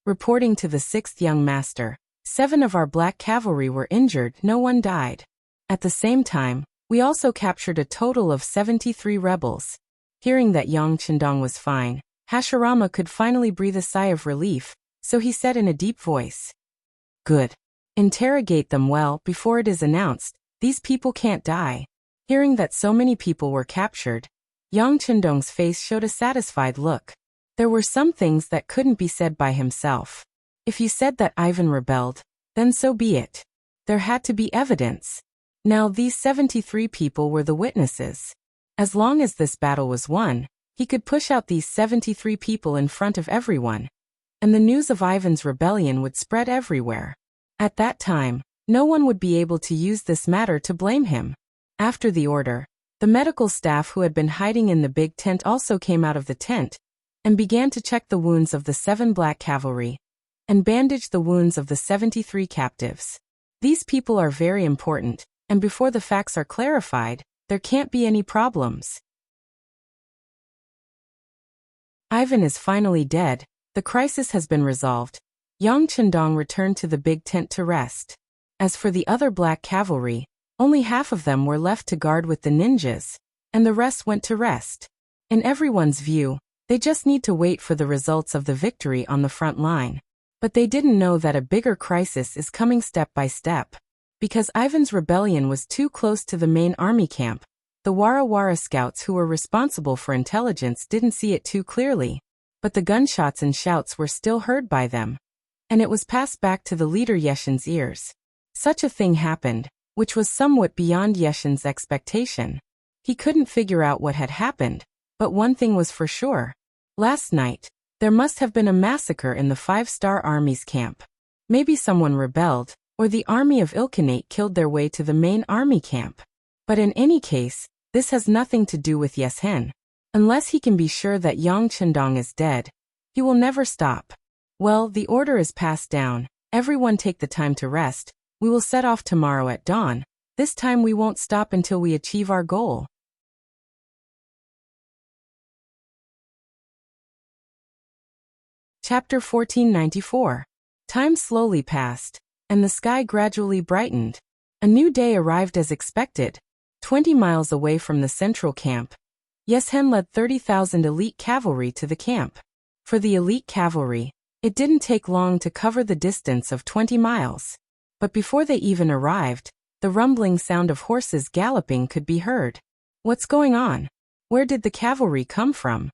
Reporting to the 6th young master, 7 of our black cavalry were injured, no one died. At the same time, we also captured a total of 73 rebels. Hearing that Yang Qindong was fine, Hashirama could finally breathe a sigh of relief, so he said in a deep voice, "Good. Interrogate them well before it is announced. These people can't die." Hearing that so many people were captured, Yang Qindong's face showed a satisfied look. There were some things that couldn't be said by himself. If you said that Ivan rebelled, then so be it. There had to be evidence. Now these 73 people were the witnesses. As long as this battle was won, he could push out these 73 people in front of everyone, and the news of Ivan's rebellion would spread everywhere. At that time, no one would be able to use this matter to blame him. After the order, the medical staff who had been hiding in the big tent also came out of the tent and began to check the wounds of the 7 black cavalry and bandage the wounds of the 73 captives. These people are very important, and before the facts are clarified, there can't be any problems. Ivan is finally dead. The crisis has been resolved. Yang Qindong returned to the big tent to rest. As for the other black cavalry, only half of them were left to guard with the ninjas, and the rest went to rest. In everyone's view, they just need to wait for the results of the victory on the front line. But they didn't know that a bigger crisis is coming step by step. Because Ivan's rebellion was too close to the main army camp, The Wara scouts who were responsible for intelligence didn't see it too clearly, but the gunshots and shouts were still heard by them, and it was passed back to the leader Yeshin's ears. Such a thing happened, which was somewhat beyond Yeshin's expectation. He couldn't figure out what had happened, but one thing was for sure. Last night, there must have been a massacre in the 5-star Army's camp. Maybe someone rebelled, or the army of Ilkhanate killed their way to the main army camp. But in any case, this has nothing to do with Yeshen. Unless he can be sure that Yang Chendong is dead, he will never stop. Well, the order is passed down. Everyone take the time to rest. We will set off tomorrow at dawn. This time we won't stop until we achieve our goal. Chapter 1494. Time slowly passed, and the sky gradually brightened. A new day arrived as expected. 20 miles away from the central camp, Yeshen led 30,000 elite cavalry to the camp. For the elite cavalry, it didn't take long to cover the distance of 20 miles. But before they even arrived, the rumbling sound of horses galloping could be heard. What's going on? Where did the cavalry come from?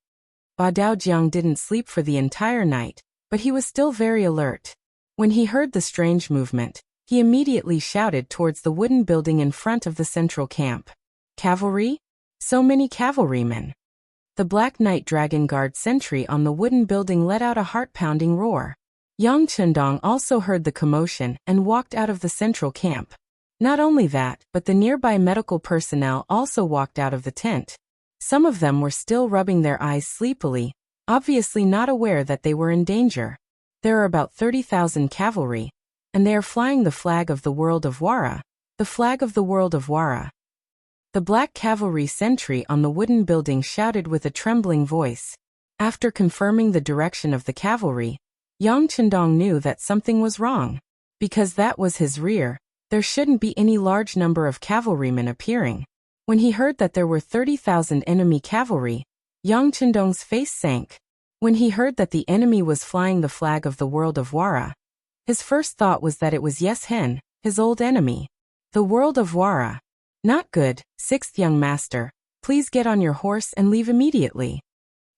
Ba Daojiang didn't sleep for the entire night, but he was still very alert. When he heard the strange movement, he immediately shouted towards the wooden building in front of the central camp. Cavalry? So many cavalrymen. The Black Knight Dragon Guard sentry on the wooden building let out a heart-pounding roar. Yang Chendong also heard the commotion and walked out of the central camp. Not only that, but the nearby medical personnel also walked out of the tent. Some of them were still rubbing their eyes sleepily, obviously not aware that they were in danger. There are about 30,000 cavalry, and they are flying the flag of the world of Wara. The flag of the world of Wara. The black cavalry sentry on the wooden building shouted with a trembling voice. After confirming the direction of the cavalry, Yang Chendong knew that something was wrong. Because that was his rear, there shouldn't be any large number of cavalrymen appearing. When he heard that there were 30,000 enemy cavalry, Yang Chendong's face sank. When he heard that the enemy was flying the flag of the world of Wara, his first thought was that it was Yeshen, his old enemy. The world of Wara. Not good, 6th young master. Please get on your horse and leave immediately.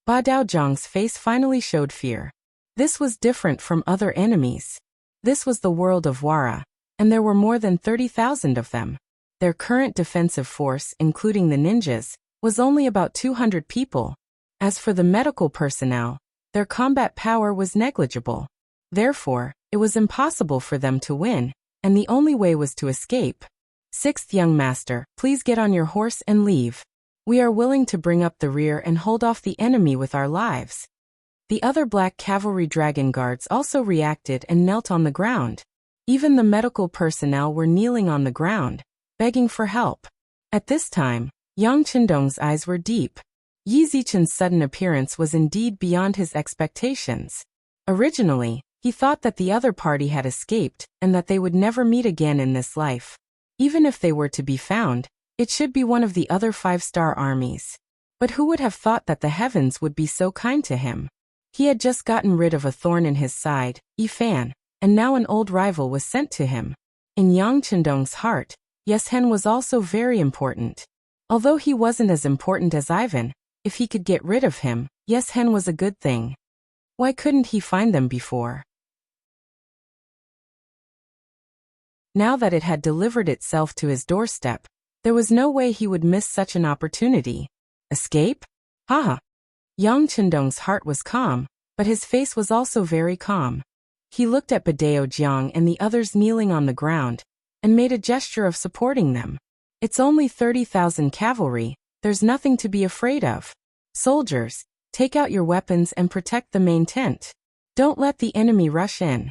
Ba Daojiang's face finally showed fear. This was different from other enemies. This was the world of Wara, and there were more than 30,000 of them. Their current defensive force, including the ninjas, was only about 200 people. As for the medical personnel, their combat power was negligible. Therefore, it was impossible for them to win, and the only way was to escape. 6th young master, please get on your horse and leave. We are willing to bring up the rear and hold off the enemy with our lives. The other black cavalry dragon guards also reacted and knelt on the ground. Even the medical personnel were kneeling on the ground, begging for help. At this time, Yang Chendong's eyes were deep. Yi Zichen's sudden appearance was indeed beyond his expectations. Originally, he thought that the other party had escaped and that they would never meet again in this life. Even if they were to be found, it should be one of the other 5-star armies. But who would have thought that the heavens would be so kind to him? He had just gotten rid of a thorn in his side, Yifan, and now an old rival was sent to him. In Yang Chendong's heart, Yeshen was also very important. Although he wasn't as important as Ivan, if he could get rid of him, Yeshen was a good thing. Why couldn't he find them before? Now that it had delivered itself to his doorstep, there was no way he would miss such an opportunity. Escape? Haha. Yang Chendong's heart was calm, but his face was also very calm. He looked at Badeo Jiang and the others kneeling on the ground, and made a gesture of supporting them. It's only 30,000 cavalry, there's nothing to be afraid of. Soldiers, take out your weapons and protect the main tent. Don't let the enemy rush in.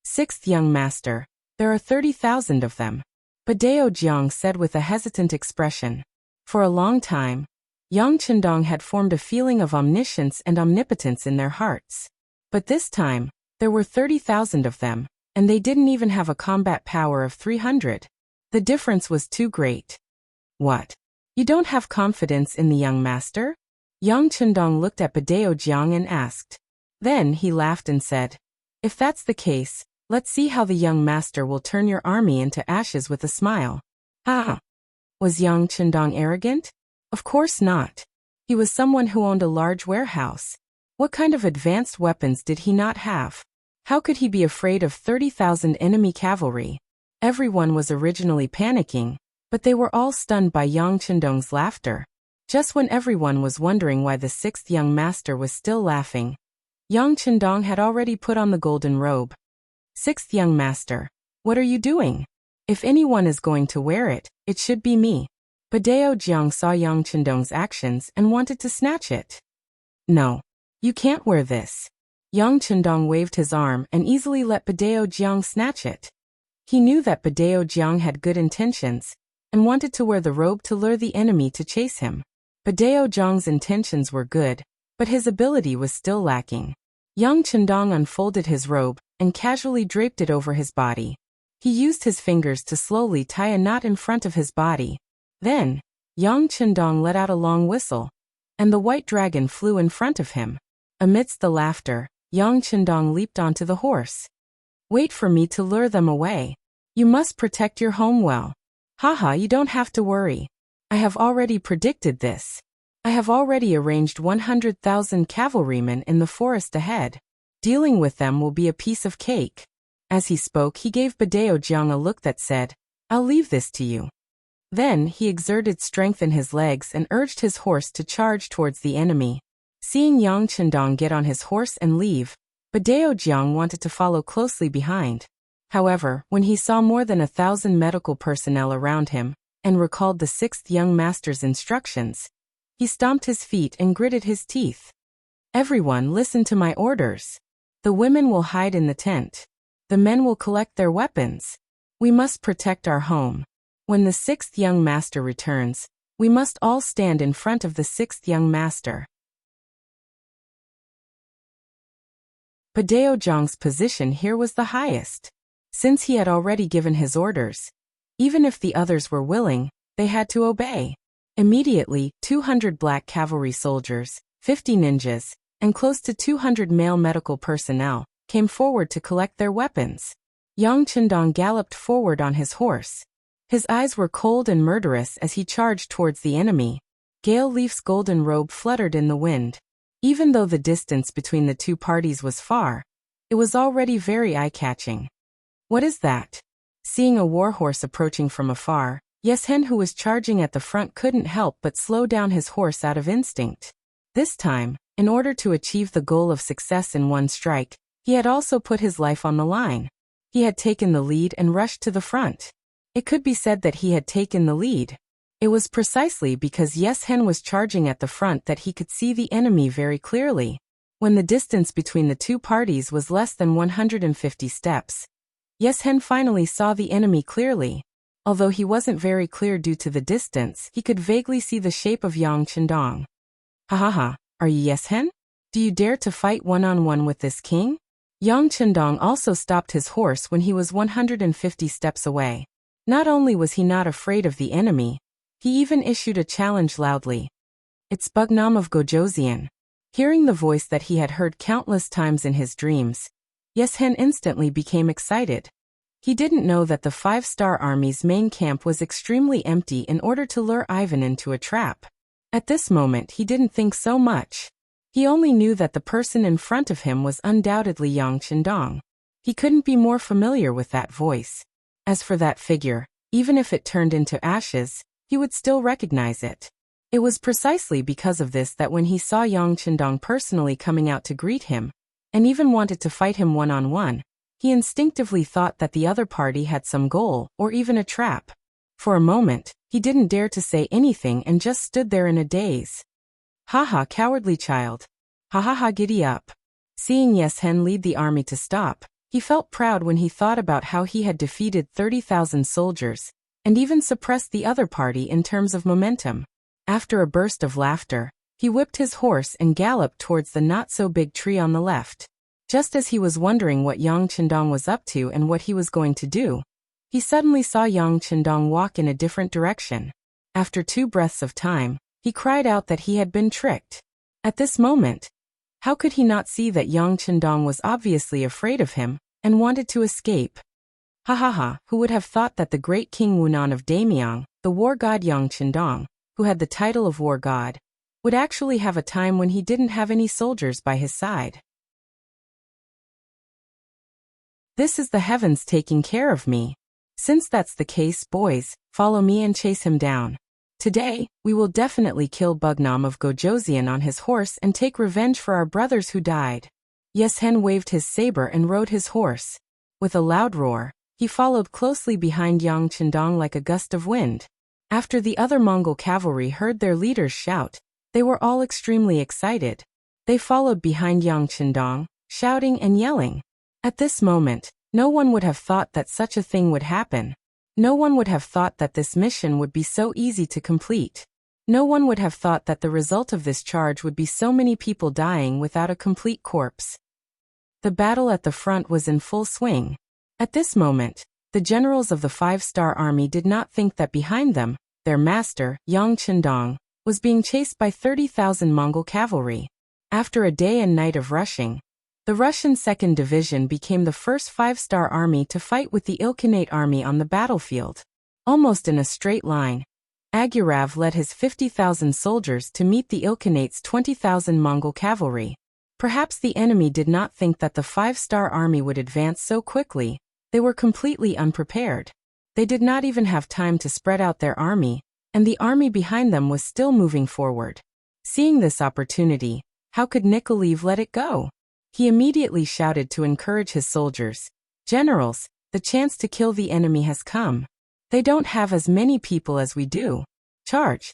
6th young master, there are 30,000 of them. Badeo Jiang said with a hesitant expression. For a long time, Yang Chendong had formed a feeling of omniscience and omnipotence in their hearts. But this time, there were 30,000 of them, and they didn't even have a combat power of 300. The difference was too great. What? You don't have confidence in the young master? Yang Chendong looked at Badeo Jiang and asked. Then he laughed and said, if that's the case, let's see how the young master will turn your army into ashes with a smile. Ha! Was Yang Chendong arrogant? Of course not. He was someone who owned a large warehouse. What kind of advanced weapons did he not have? How could he be afraid of 30,000 enemy cavalry? Everyone was originally panicking, but they were all stunned by Yang Chendong's laughter. Just when everyone was wondering why the sixth young master was still laughing, Yang Chendong had already put on the golden robe. Sixth young master, what are you doing? If anyone is going to wear it, it should be me. Badao Jiang saw Yang Chendong's actions and wanted to snatch it. No. You can't wear this. Yang Chendong waved his arm and easily let Badao Jiang snatch it. He knew that Badao Jiang had good intentions and wanted to wear the robe to lure the enemy to chase him. Badao Jiang's intentions were good, but his ability was still lacking. Yang Chendong unfolded his robe and casually draped it over his body. He used his fingers to slowly tie a knot in front of his body. Then, Yang Chendong let out a long whistle, and the white dragon flew in front of him. Amidst the laughter, Yang Chendong leaped onto the horse. Wait for me to lure them away. You must protect your home well. Haha, you don't have to worry. I have already predicted this. I have already arranged 100,000 cavalrymen in the forest ahead. Dealing with them will be a piece of cake. As he spoke, he gave Badao Jiang a look that said, I'll leave this to you. Then he exerted strength in his legs and urged his horse to charge towards the enemy. Seeing Yang Chendong get on his horse and leave, Badao Jiang wanted to follow closely behind. However, when he saw more than 1,000 medical personnel around him, and recalled the sixth young master's instructions, he stomped his feet and gritted his teeth. Everyone, listen to my orders. The women will hide in the tent. The men will collect their weapons. We must protect our home. When the sixth young master returns, we must all stand in front of the sixth young master. Badao Jiang's position here was the highest. Since he had already given his orders, even if the others were willing, they had to obey. Immediately, 200 black cavalry soldiers, 50 ninjas, and close to 200 male medical personnel came forward to collect their weapons. Yang Chendong galloped forward on his horse. His eyes were cold and murderous as he charged towards the enemy. Gale Leaf's golden robe fluttered in the wind. Even though the distance between the two parties was far, it was already very eye-catching. What is that? Seeing a warhorse approaching from afar, Yeshen, who was charging at the front, couldn't help but slow down his horse out of instinct. This time, in order to achieve the goal of success in one strike, he had also put his life on the line. He had taken the lead and rushed to the front. It could be said that he had taken the lead. It was precisely because Yeshen was charging at the front that he could see the enemy very clearly. When the distance between the two parties was less than 150 steps, Yeshen finally saw the enemy clearly. Although he wasn't very clear due to the distance, he could vaguely see the shape of Yang Chendong. Ha ha ha, are you Yeshen? Do you dare to fight one-on-one with this king? Yang Chendong also stopped his horse when he was 150 steps away. Not only was he not afraid of the enemy, he even issued a challenge loudly. It's Bugnam of Gojoseon. Hearing the voice that he had heard countless times in his dreams, Yeshen instantly became excited. He didn't know that the 5-star army's main camp was extremely empty in order to lure Ivan into a trap. At this moment he didn't think so much. He only knew that the person in front of him was undoubtedly Yang Chendong. He couldn't be more familiar with that voice. As for that figure, even if it turned into ashes, he would still recognize it. It was precisely because of this that when he saw Yang Chendong personally coming out to greet him, and even wanted to fight him one-on-one, he instinctively thought that the other party had some goal or even a trap. For a moment, he didn't dare to say anything and just stood there in a daze. Ha ha, cowardly child. Ha ha ha, giddy up. Seeing Yeshen lead the army to stop, he felt proud when he thought about how he had defeated 30,000 soldiers, and even suppressed the other party in terms of momentum. After a burst of laughter, he whipped his horse and galloped towards the not-so-big tree on the left. Just as he was wondering what Yang Chendong was up to and what he was going to do, he suddenly saw Yang Chendong walk in a different direction. After 2 breaths of time, he cried out that he had been tricked. At this moment, how could he not see that Yang Chendong was obviously afraid of him and wanted to escape? Ha ha ha, who would have thought that the great King Wunan of Daimyong, the war god Yang Qindong, who had the title of war god, would actually have a time when he didn't have any soldiers by his side. This is the heavens taking care of me. Since that's the case, boys, follow me and chase him down. Today, we will definitely kill Bugnam of Gojoseon on his horse and take revenge for our brothers who died. Yeshen waved his saber and rode his horse. With a loud roar, he followed closely behind Yang Qindong like a gust of wind. After the other Mongol cavalry heard their leaders shout, they were all extremely excited. They followed behind Yang Qindong, shouting and yelling. At this moment, no one would have thought that such a thing would happen. No one would have thought that this mission would be so easy to complete. No one would have thought that the result of this charge would be so many people dying without a complete corpse. The battle at the front was in full swing. At this moment, the generals of the 5-star army did not think that behind them, their master, Yang Qindong, was being chased by 30,000 Mongol cavalry. After a day and night of rushing, the Russian 2nd Division became the first 5-star army to fight with the Ilkhanate army on the battlefield. Almost in a straight line, Agurav led his 50,000 soldiers to meet the Ilkhanate's 20,000 Mongol cavalry. Perhaps the enemy did not think that the 5-star army would advance so quickly. They were completely unprepared. They did not even have time to spread out their army, and the army behind them was still moving forward. Seeing this opportunity, how could Nikolaev let it go? He immediately shouted to encourage his soldiers, "Generals, the chance to kill the enemy has come. They don't have as many people as we do. Charge!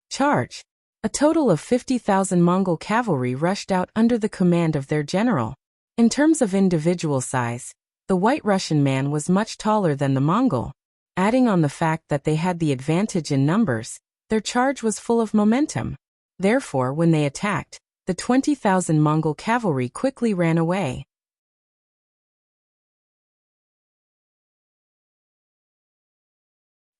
Charge!" A total of 50,000 Mongol cavalry rushed out under the command of their general. In terms of individual size, the White Russian man was much taller than the Mongol. Adding on the fact that they had the advantage in numbers, their charge was full of momentum. Therefore, when they attacked, the 20,000 Mongol cavalry quickly ran away.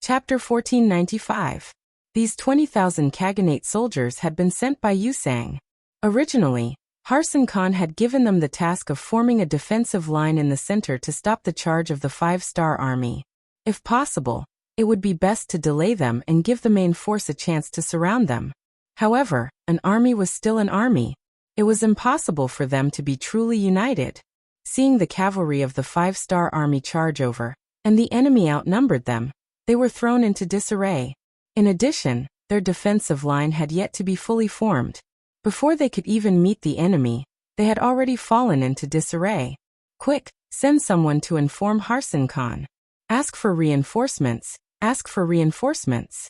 Chapter 1495. These 20,000 Khaganate soldiers had been sent by Yusang. Originally, Harsan Khan had given them the task of forming a defensive line in the center to stop the charge of the 5-star army. If possible, it would be best to delay them and give the main force a chance to surround them. However, an army was still an army. It was impossible for them to be truly united. Seeing the cavalry of the 5-star army charge over, and the enemy outnumbered them, they were thrown into disarray. In addition, their defensive line had yet to be fully formed. Before they could even meet the enemy, they had already fallen into disarray. Quick, send someone to inform Harsan Khan. Ask for reinforcements, ask for reinforcements.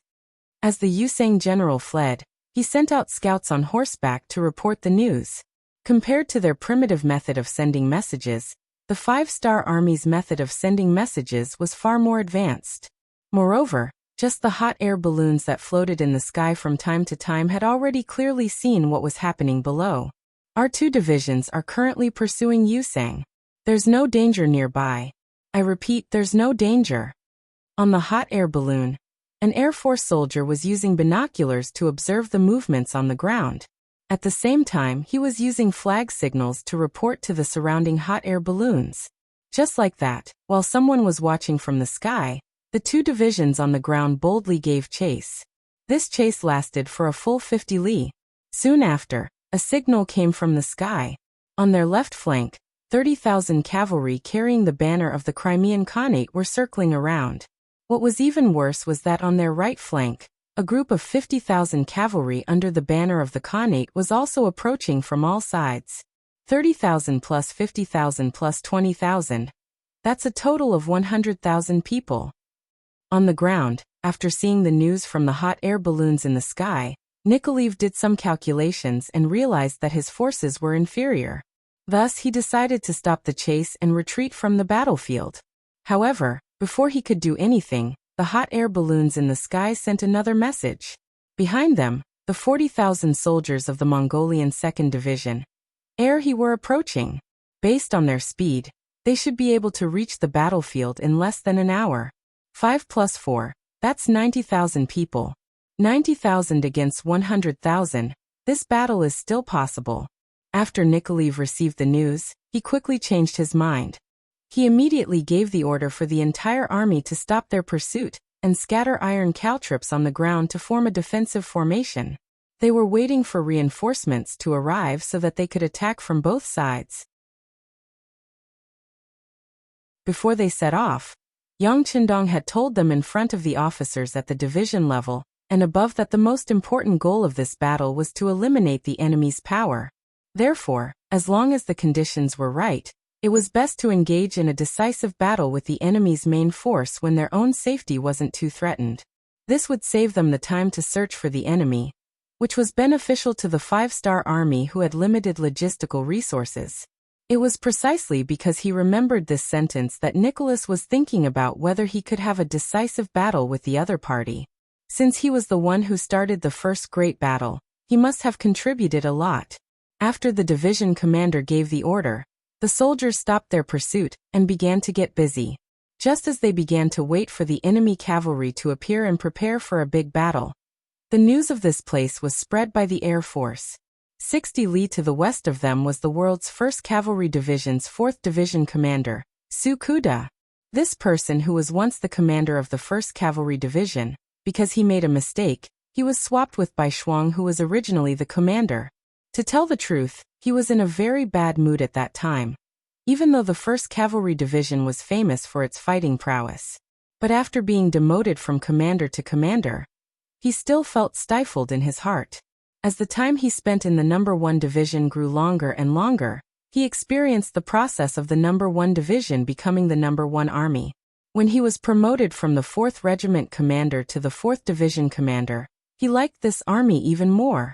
As the Yusang general fled, he sent out scouts on horseback to report the news. Compared to their primitive method of sending messages, the 5-star army's method of sending messages was far more advanced. Moreover, just the hot air balloons that floated in the sky from time to time had already clearly seen what was happening below. Our 2 divisions are currently pursuing Yusang. There's no danger nearby. I repeat, there's no danger. On the hot air balloon, an Air Force soldier was using binoculars to observe the movements on the ground. At the same time, he was using flag signals to report to the surrounding hot air balloons. Just like that, while someone was watching from the sky, the 2 divisions on the ground boldly gave chase. This chase lasted for a full 50 li. Soon after, a signal came from the sky. On their left flank, 30,000 cavalry carrying the banner of the Crimean Khanate were circling around. What was even worse was that on their right flank, a group of 50,000 cavalry under the banner of the Khanate was also approaching from all sides. 30,000 plus 50,000 plus 20,000. That's a total of 100,000 people. On the ground, after seeing the news from the hot air balloons in the sky, Nikolaev did some calculations and realized that his forces were inferior. Thus, he decided to stop the chase and retreat from the battlefield. However, before he could do anything, the hot air balloons in the sky sent another message. Behind them, the 40,000 soldiers of the Mongolian 2nd Division. He were approaching. Based on their speed, they should be able to reach the battlefield in less than an hour. 5 plus 4, that's 90,000 people. 90,000 against 100,000, this battle is still possible. After Nikolaev received the news, he quickly changed his mind. He immediately gave the order for the entire army to stop their pursuit and scatter iron caltrops on the ground to form a defensive formation. They were waiting for reinforcements to arrive so that they could attack from both sides. Before they set off, Yang Qindong had told them in front of the officers at the division level and above that the most important goal of this battle was to eliminate the enemy's power. Therefore, as long as the conditions were right, it was best to engage in a decisive battle with the enemy's main force when their own safety wasn't too threatened. This would save them the time to search for the enemy, which was beneficial to the 5-star army who had limited logistical resources. It was precisely because he remembered this sentence that Nicholas was thinking about whether he could have a decisive battle with the other party. Since he was the one who started the first great battle, he must have contributed a lot. After the division commander gave the order, the soldiers stopped their pursuit and began to get busy. Just as they began to wait for the enemy cavalry to appear and prepare for a big battle, the news of this place was spread by the Air Force. 60 li to the west of them was the world's 1st Cavalry Division's 4th Division commander, Su Kuda. This person, who was once the commander of the 1st Cavalry Division, because he made a mistake, he was swapped with Bai Shuang, who was originally the commander. To tell the truth, he was in a very bad mood at that time, even though the 1st Cavalry Division was famous for its fighting prowess. But after being demoted from commander to commander, he still felt stifled in his heart. As the time he spent in the No. 1 Division grew longer and longer, he experienced the process of the No. 1 Division becoming the No. 1 Army. When he was promoted from the 4th Regiment commander to the 4th Division commander, he liked this army even more.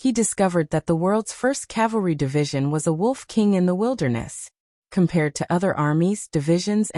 He discovered that the world's 1st Cavalry Division was a wolf king in the wilderness. Compared to other armies, divisions,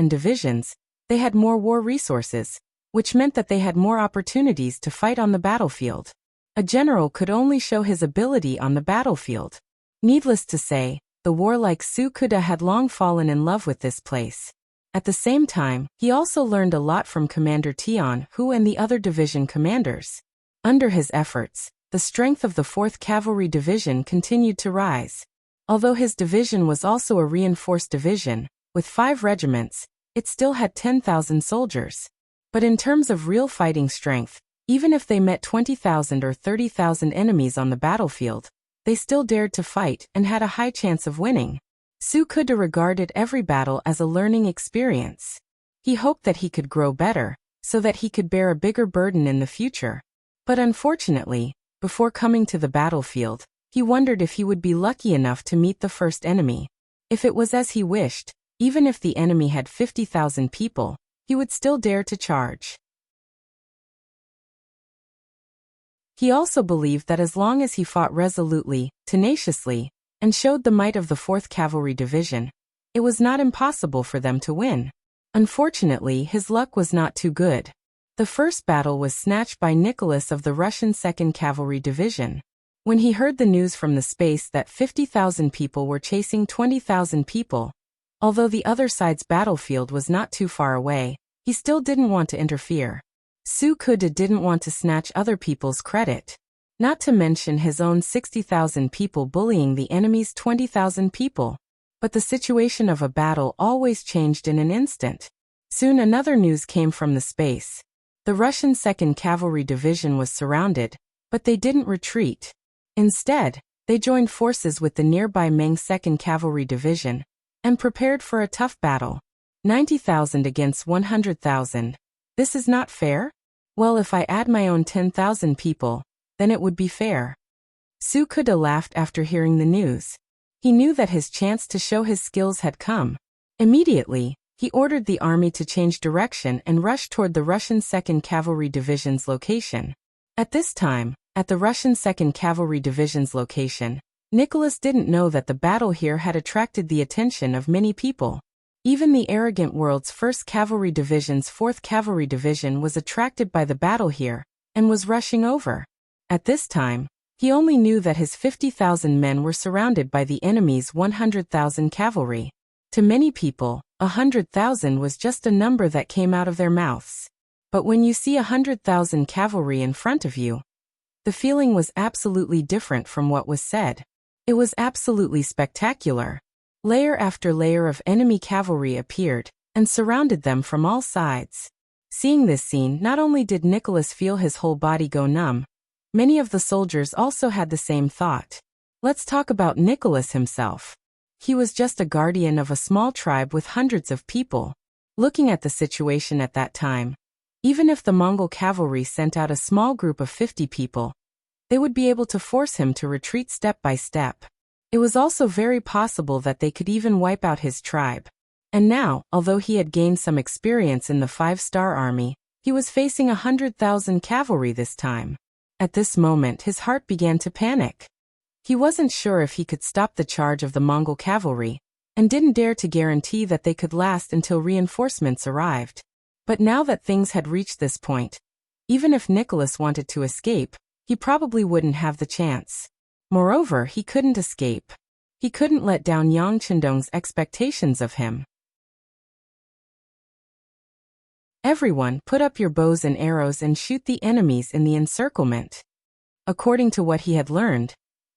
they had more war resources, which meant that they had more opportunities to fight on the battlefield. A general could only show his ability on the battlefield. Needless to say, the warlike Su Kuda had long fallen in love with this place. At the same time, he also learned a lot from Commander Tian Hu and the other division commanders. Under his efforts, the strength of the 4th Cavalry Division continued to rise. Although his division was also a reinforced division, with 5 regiments, it still had 10,000 soldiers. But in terms of real fighting strength, even if they met 20,000 or 30,000 enemies on the battlefield, they still dared to fight and had a high chance of winning. Su Kuda regarded every battle as a learning experience. He hoped that he could grow better, so that he could bear a bigger burden in the future. But unfortunately, before coming to the battlefield, he wondered if he would be lucky enough to meet the first enemy. If it was as he wished, even if the enemy had 50,000 people, he would still dare to charge. He also believed that as long as he fought resolutely, tenaciously, and showed the might of the 4th Cavalry Division, it was not impossible for them to win. Unfortunately, his luck was not too good. The first battle was snatched by Nicholas of the Russian 2nd Cavalry Division. When he heard the news from the space that 50,000 people were chasing 20,000 people, although the other side's battlefield was not too far away, he still didn't want to interfere. Su Kuda didn't want to snatch other people's credit, not to mention his own 60,000 people bullying the enemy's 20,000 people. But the situation of a battle always changed in an instant. Soon another news came from the space. The Russian 2nd Cavalry Division was surrounded, but they didn't retreat. Instead, they joined forces with the nearby Meng 2nd Cavalry Division and prepared for a tough battle. 90,000 against 100,000. This is not fair? Well, if I add my own 10,000 people, then it would be fair. Su Kuda laughed after hearing the news. He knew that his chance to show his skills had come. Immediately, he ordered the army to change direction and rush toward the Russian 2nd Cavalry Division's location. At this time, at the Russian 2nd Cavalry Division's location, Nicholas didn't know that the battle here had attracted the attention of many people. Even the arrogant world's 1st Cavalry Division's 4th Cavalry Division was attracted by the battle here and was rushing over. At this time, he only knew that his 50,000 men were surrounded by the enemy's 100,000 cavalry. To many people, 100,000 was just a number that came out of their mouths. But when you see 100,000 cavalry in front of you, the feeling was absolutely different from what was said. It was absolutely spectacular. Layer after layer of enemy cavalry appeared and surrounded them from all sides. Seeing this scene, not only did Nicholas feel his whole body go numb, many of the soldiers also had the same thought. Let's talk about Nicholas himself. He was just a guardian of a small tribe with hundreds of people. Looking at the situation at that time, even if the Mongol cavalry sent out a small group of 50 people, they would be able to force him to retreat step by step. It was also very possible that they could even wipe out his tribe. And now, although he had gained some experience in the 5-star army, he was facing 100,000 cavalry this time. At this moment, his heart began to panic. He wasn't sure if he could stop the charge of the Mongol cavalry, and didn't dare to guarantee that they could last until reinforcements arrived. But now that things had reached this point, even if Nicholas wanted to escape, he probably wouldn't have the chance. Moreover, he couldn't escape. He couldn't let down Yang Chendong's expectations of him. Everyone, put up your bows and arrows and shoot the enemies in the encirclement. According to what he had learned,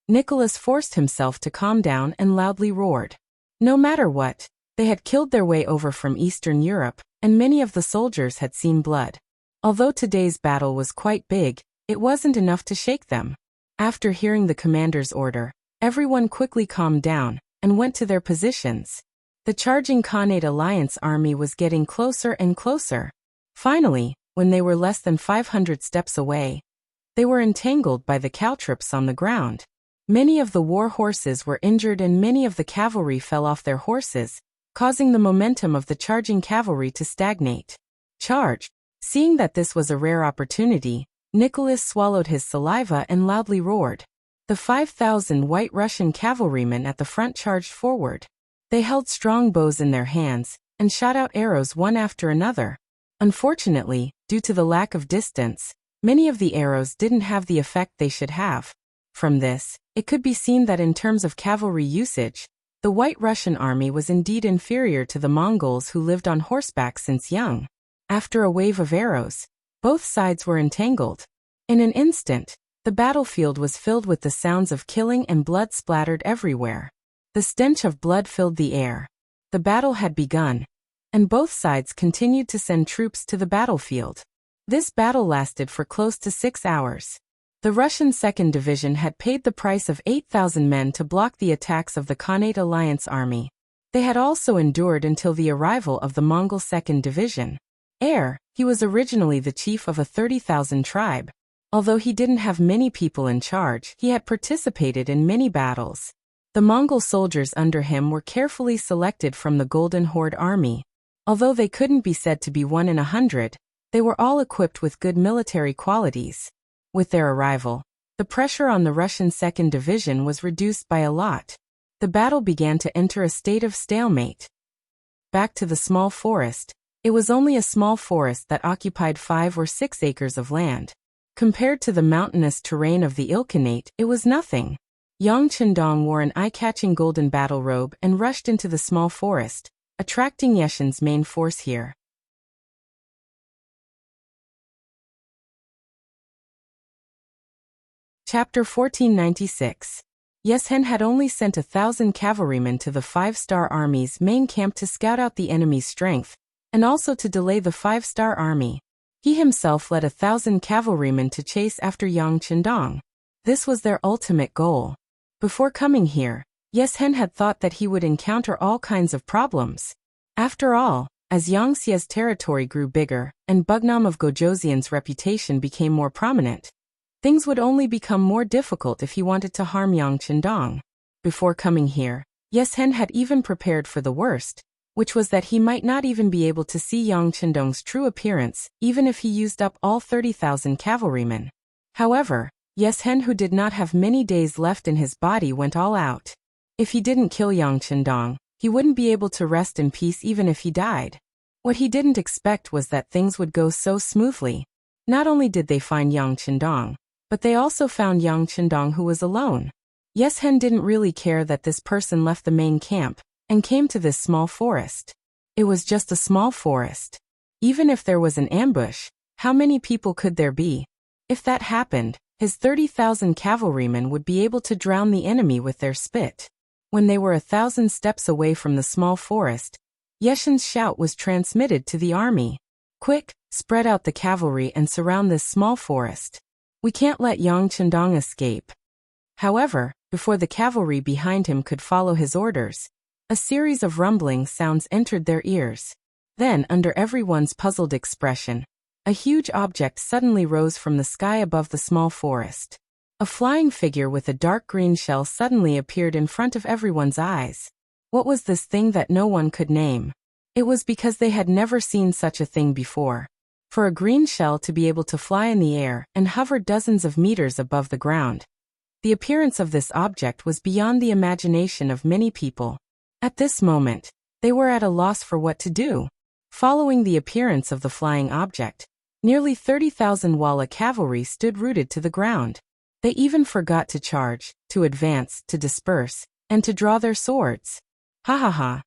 Nicholas forced himself to calm down and loudly roared. No matter what, they had killed their way over from Eastern Europe, and many of the soldiers had seen blood. Although today's battle was quite big, it wasn't enough to shake them. After hearing the commander's order, everyone quickly calmed down and went to their positions. The charging Khanate Alliance army was getting closer and closer. Finally, when they were less than 500 steps away, they were entangled by the caltrops on the ground. Many of the war horses were injured and many of the cavalry fell off their horses, causing the momentum of the charging cavalry to stagnate. Charge! Seeing that this was a rare opportunity, Nicholas swallowed his saliva and loudly roared. The 5,000 White Russian cavalrymen at the front charged forward. They held strong bows in their hands and shot out arrows one after another. Unfortunately, due to the lack of distance, many of the arrows didn't have the effect they should have. From this, it could be seen that in terms of cavalry usage, the White Russian army was indeed inferior to the Mongols who lived on horseback since young. After a wave of arrows, both sides were entangled. In an instant, the battlefield was filled with the sounds of killing and blood splattered everywhere. The stench of blood filled the air. The battle had begun, and both sides continued to send troops to the battlefield. This battle lasted for close to 6 hours. The Russian 2nd Division had paid the price of 8,000 men to block the attacks of the Khanate Alliance army. They had also endured until the arrival of the Mongol 2nd Division. He was originally the chief of a 30,000 tribe. Although he didn't have many people in charge, he had participated in many battles. The Mongol soldiers under him were carefully selected from the Golden Horde army. Although they couldn't be said to be 1 in 100, they were all equipped with good military qualities. With their arrival, the pressure on the Russian 2nd Division was reduced by a lot. The battle began to enter a state of stalemate. Back to the small forest. It was only a small forest that occupied 5 or 6 acres of land. Compared to the mountainous terrain of the Ilkhanate, it was nothing. Yang Chendong wore an eye-catching golden battle robe and rushed into the small forest, attracting Yeshen's main force here. Chapter 1496. Yeshen had only sent 1,000 cavalrymen to the 5-star army's main camp to scout out the enemy's strength, and also to delay the 5-star army. He himself led 1,000 cavalrymen to chase after Yang Chendong. This was their ultimate goal. Before coming here, Yeshen had thought that he would encounter all kinds of problems. After all, as Yangtze's territory grew bigger, and Bugnam of Gojoseon's reputation became more prominent, things would only become more difficult if he wanted to harm Yang Chendong. Before coming here, Yeshen had even prepared for the worst, which was that he might not even be able to see Yang Chendong's true appearance, even if he used up all 30,000 cavalrymen. However, Yeshen, who did not have many days left in his body, went all out. If he didn't kill Yang Chendong, he wouldn't be able to rest in peace even if he died. What he didn't expect was that things would go so smoothly. Not only did they find Yang Chendong, but they also found Yang Chendong, who was alone. Yeshen didn't really care that this person left the main camp and came to this small forest. It was just a small forest. Even if there was an ambush, how many people could there be? If that happened, his 30,000 cavalrymen would be able to drown the enemy with their spit. When they were 1,000 steps away from the small forest, Yeshen's shout was transmitted to the army. Quick, spread out the cavalry and surround this small forest. We can't let Yang Chendong escape. However, before the cavalry behind him could follow his orders, a series of rumbling sounds entered their ears. Then, under everyone's puzzled expression, a huge object suddenly rose from the sky above the small forest. A flying figure with a dark green shell suddenly appeared in front of everyone's eyes. What was this thing that no one could name? It was because they had never seen such a thing before. For a green shell to be able to fly in the air and hover dozens of meters above the ground, the appearance of this object was beyond the imagination of many people. At this moment, they were at a loss for what to do. Following the appearance of the flying object, nearly 30,000 Walla cavalry stood rooted to the ground. They even forgot to charge, to advance, to disperse, and to draw their swords. Ha ha ha.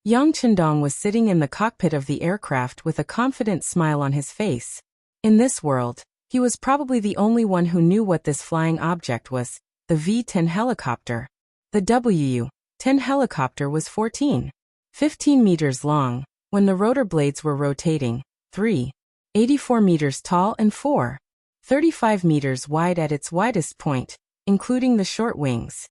Yang Chendong was sitting in the cockpit of the aircraft with a confident smile on his face. In this world, he was probably the only one who knew what this flying object was, the V-10 helicopter. The W-10 helicopter was 15 meters long, when the rotor blades were rotating, 84 meters tall and 35 meters wide at its widest point, including the short wings.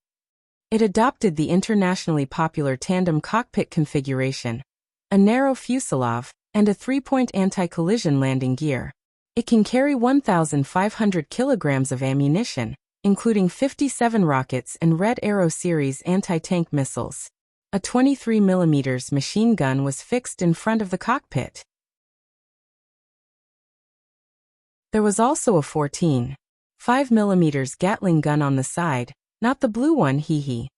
It adopted the internationally popular tandem cockpit configuration, a narrow fuselage, and a 3-point anti-collision landing gear. It can carry 1,500 kilograms of ammunition, including 57 rockets and Red Arrow series anti-tank missiles. A 23mm machine gun was fixed in front of the cockpit. There was also a 14.5mm Gatling gun on the side, not the blue one, hee.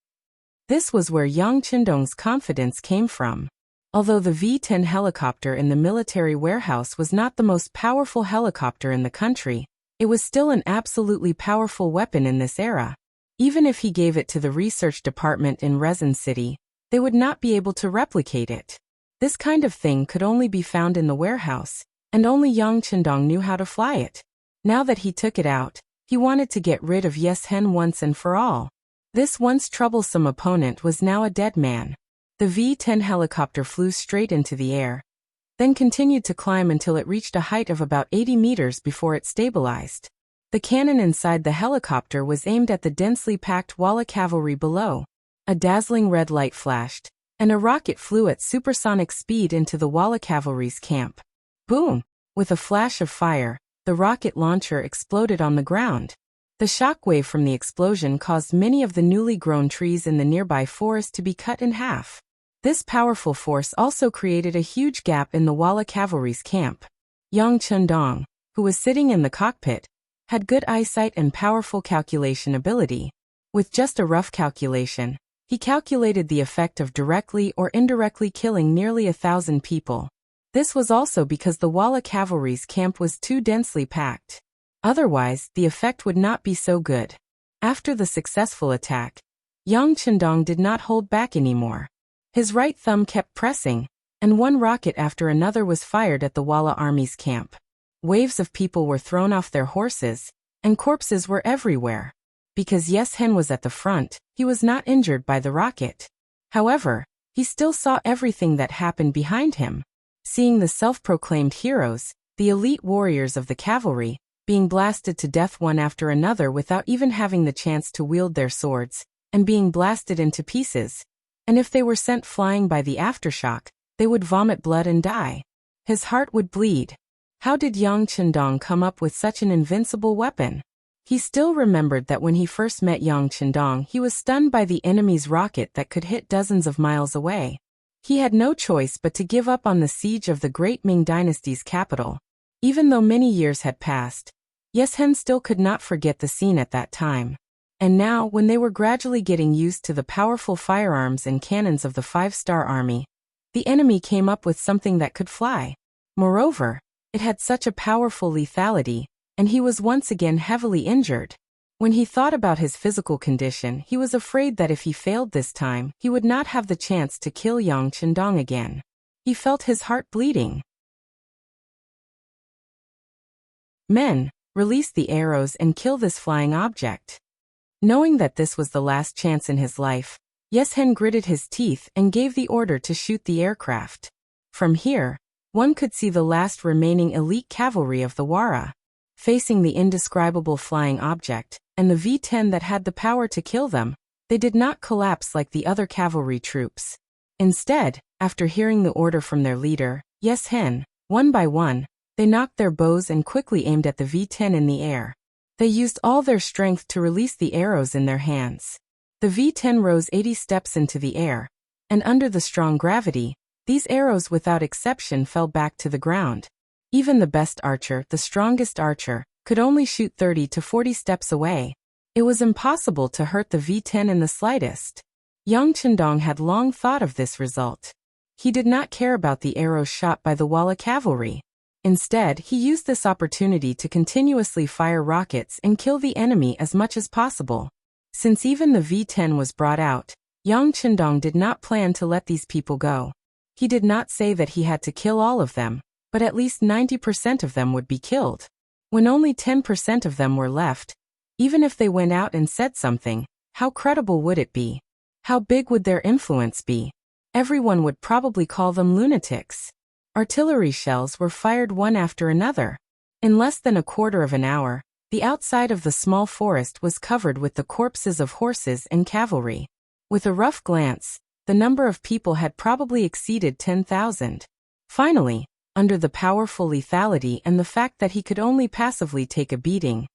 This was where Yang Chendong's confidence came from. Although the V-10 helicopter in the military warehouse was not the most powerful helicopter in the country, it was still an absolutely powerful weapon in this era. Even if he gave it to the research department in Resin City, they would not be able to replicate it. This kind of thing could only be found in the warehouse, and only Yang Chendong knew how to fly it. Now that he took it out, he wanted to get rid of Yeshen once and for all. This once troublesome opponent was now a dead man. The V-10 helicopter flew straight into the air, then continued to climb until it reached a height of about 80 meters before it stabilized. The cannon inside the helicopter was aimed at the densely packed Walla cavalry below. A dazzling red light flashed, and a rocket flew at supersonic speed into the Walla cavalry's camp. Boom! With a flash of fire, the rocket launcher exploded on the ground. The shockwave from the explosion caused many of the newly grown trees in the nearby forest to be cut in half. This powerful force also created a huge gap in the Walla cavalry's camp. Yang Chendong, who was sitting in the cockpit, had good eyesight and powerful calculation ability. With just a rough calculation, he calculated the effect of directly or indirectly killing nearly 1,000 people. This was also because the Walla cavalry's camp was too densely packed. Otherwise, the effect would not be so good. After the successful attack, Yang Chendong did not hold back anymore. His right thumb kept pressing, and one rocket after another was fired at the Walla army's camp. Waves of people were thrown off their horses, and corpses were everywhere. Because Yeshen was at the front, he was not injured by the rocket. However, he still saw everything that happened behind him. Seeing the self-proclaimed heroes, the elite warriors of the cavalry, being blasted to death one after another without even having the chance to wield their swords, and being blasted into pieces. And if they were sent flying by the aftershock, they would vomit blood and die. His heart would bleed. How did Yang Chendong come up with such an invincible weapon? He still remembered that when he first met Yang Chendong, he was stunned by the enemy's rocket that could hit dozens of miles away. He had no choice but to give up on the siege of the great Ming Dynasty's capital. Even though many years had passed, Yeshen still could not forget the scene at that time. And now, when they were gradually getting used to the powerful firearms and cannons of the 5-star army, the enemy came up with something that could fly. Moreover, it had such a powerful lethality, and he was once again heavily injured. When he thought about his physical condition, he was afraid that if he failed this time, he would not have the chance to kill Yang Chendong again. He felt his heart bleeding. Men, release the arrows and kill this flying object. Knowing that this was the last chance in his life, Yeshen gritted his teeth and gave the order to shoot the aircraft. From here, one could see the last remaining elite cavalry of the Wara, facing the indescribable flying object, and the V-10 that had the power to kill them. They did not collapse like the other cavalry troops. Instead, after hearing the order from their leader, Yeshen, one by one, they knocked their bows and quickly aimed at the V-10 in the air. They used all their strength to release the arrows in their hands. The V-10 rose 80 steps into the air, and under the strong gravity, these arrows without exception fell back to the ground. Even the best archer, the strongest archer, could only shoot 30 to 40 steps away. It was impossible to hurt the V-10 in the slightest. Yang Chendong had long thought of this result. He did not care about the arrows shot by the Wala cavalry. Instead, he used this opportunity to continuously fire rockets and kill the enemy as much as possible. Since even the V-10 was brought out, Yang Chendong did not plan to let these people go. He did not say that he had to kill all of them, but at least 90% of them would be killed. When only 10% of them were left, even if they went out and said something, how credible would it be? How big would their influence be? Everyone would probably call them lunatics. Artillery shells were fired one after another. In less than a quarter of an hour, the outside of the small forest was covered with the corpses of horses and cavalry. With a rough glance, the number of people had probably exceeded 10,000. Finally, under the powerful lethality and the fact that he could only passively take a beating,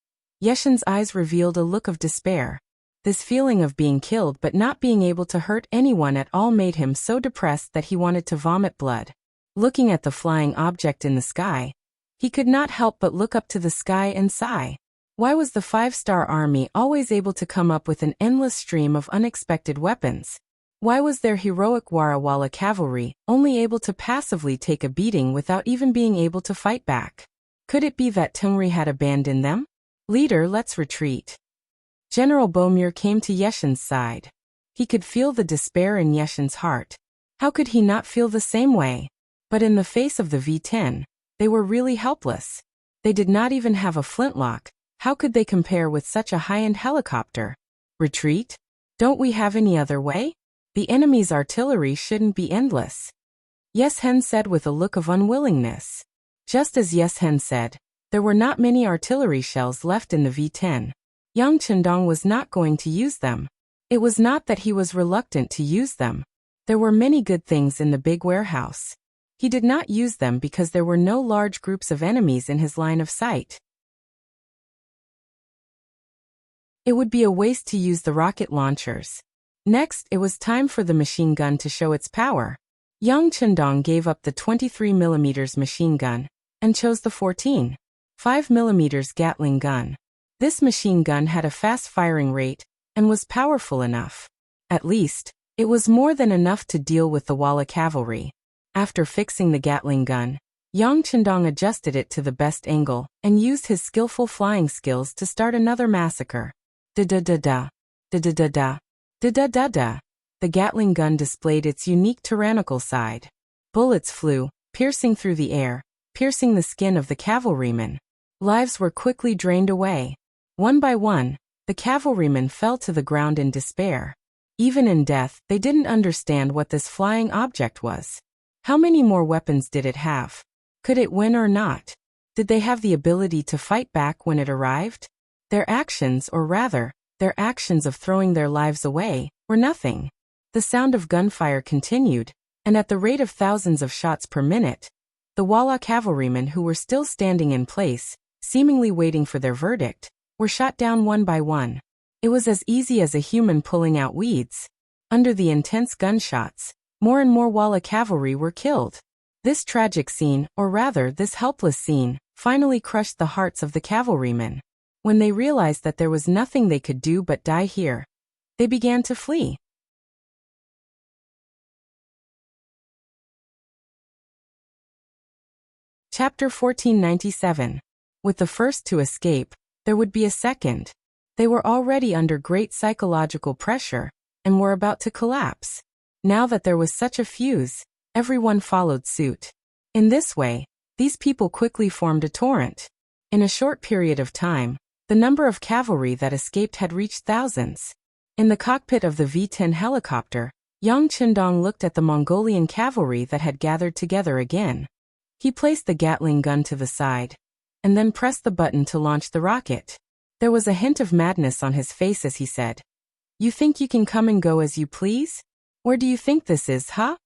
Yeshen's eyes revealed a look of despair. This feeling of being killed but not being able to hurt anyone at all made him so depressed that he wanted to vomit blood. Looking at the flying object in the sky, he could not help but look up to the sky and sigh. Why was the 5-star army always able to come up with an endless stream of unexpected weapons? Why was their heroic Warawala cavalry only able to passively take a beating without even being able to fight back? Could it be that Tungri had abandoned them? Leader, let's retreat. General Bomir came to Yeshen's side. He could feel the despair in Yeshen's heart. How could he not feel the same way? But in the face of the V-10, they were really helpless. They did not even have a flintlock. How could they compare with such a high-end helicopter? Retreat? Don't we have any other way? The enemy's artillery shouldn't be endless. Yeshen said with a look of unwillingness. Just as Yeshen said, there were not many artillery shells left in the V-10. Yang Chendong was not going to use them. It was not that he was reluctant to use them. There were many good things in the big warehouse. He did not use them because there were no large groups of enemies in his line of sight. It would be a waste to use the rocket launchers. Next, it was time for the machine gun to show its power. Yang Chendong gave up the 23mm machine gun and chose the 14.5mm Gatling gun. This machine gun had a fast firing rate and was powerful enough. At least, it was more than enough to deal with the Wala cavalry. After fixing the Gatling gun, Yang Chendong adjusted it to the best angle and used his skillful flying skills to start another massacre. Da-da-da-da. Da-da-da-da. Da-da-da-da. The Gatling gun displayed its unique tyrannical side. Bullets flew, piercing through the air, piercing the skin of the cavalrymen. Lives were quickly drained away. One by one, the cavalrymen fell to the ground in despair. Even in death, they didn't understand what this flying object was. How many more weapons did it have? Could it win or not? Did they have the ability to fight back when it arrived? Their actions, or rather, their actions of throwing their lives away, were nothing. The sound of gunfire continued, and at the rate of thousands of shots per minute, the Wala cavalrymen who were still standing in place, seemingly waiting for their verdict, were shot down one by one. It was as easy as a human pulling out weeds. Under the intense gunshots, more and more Wala cavalry were killed. This tragic scene, or rather this helpless scene, finally crushed the hearts of the cavalrymen. When they realized that there was nothing they could do but die here, they began to flee. Chapter 1497. With the first to escape, there would be a second. They were already under great psychological pressure, and were about to collapse. Now that there was such a fuse, everyone followed suit. In this way, these people quickly formed a torrent. In a short period of time, the number of cavalry that escaped had reached thousands. In the cockpit of the V-10 helicopter, Yang Qindong looked at the Mongolian cavalry that had gathered together again. He placed the Gatling gun to the side, and then pressed the button to launch the rocket. There was a hint of madness on his face as he said, "You think you can come and go as you please? Where do you think this is, huh?"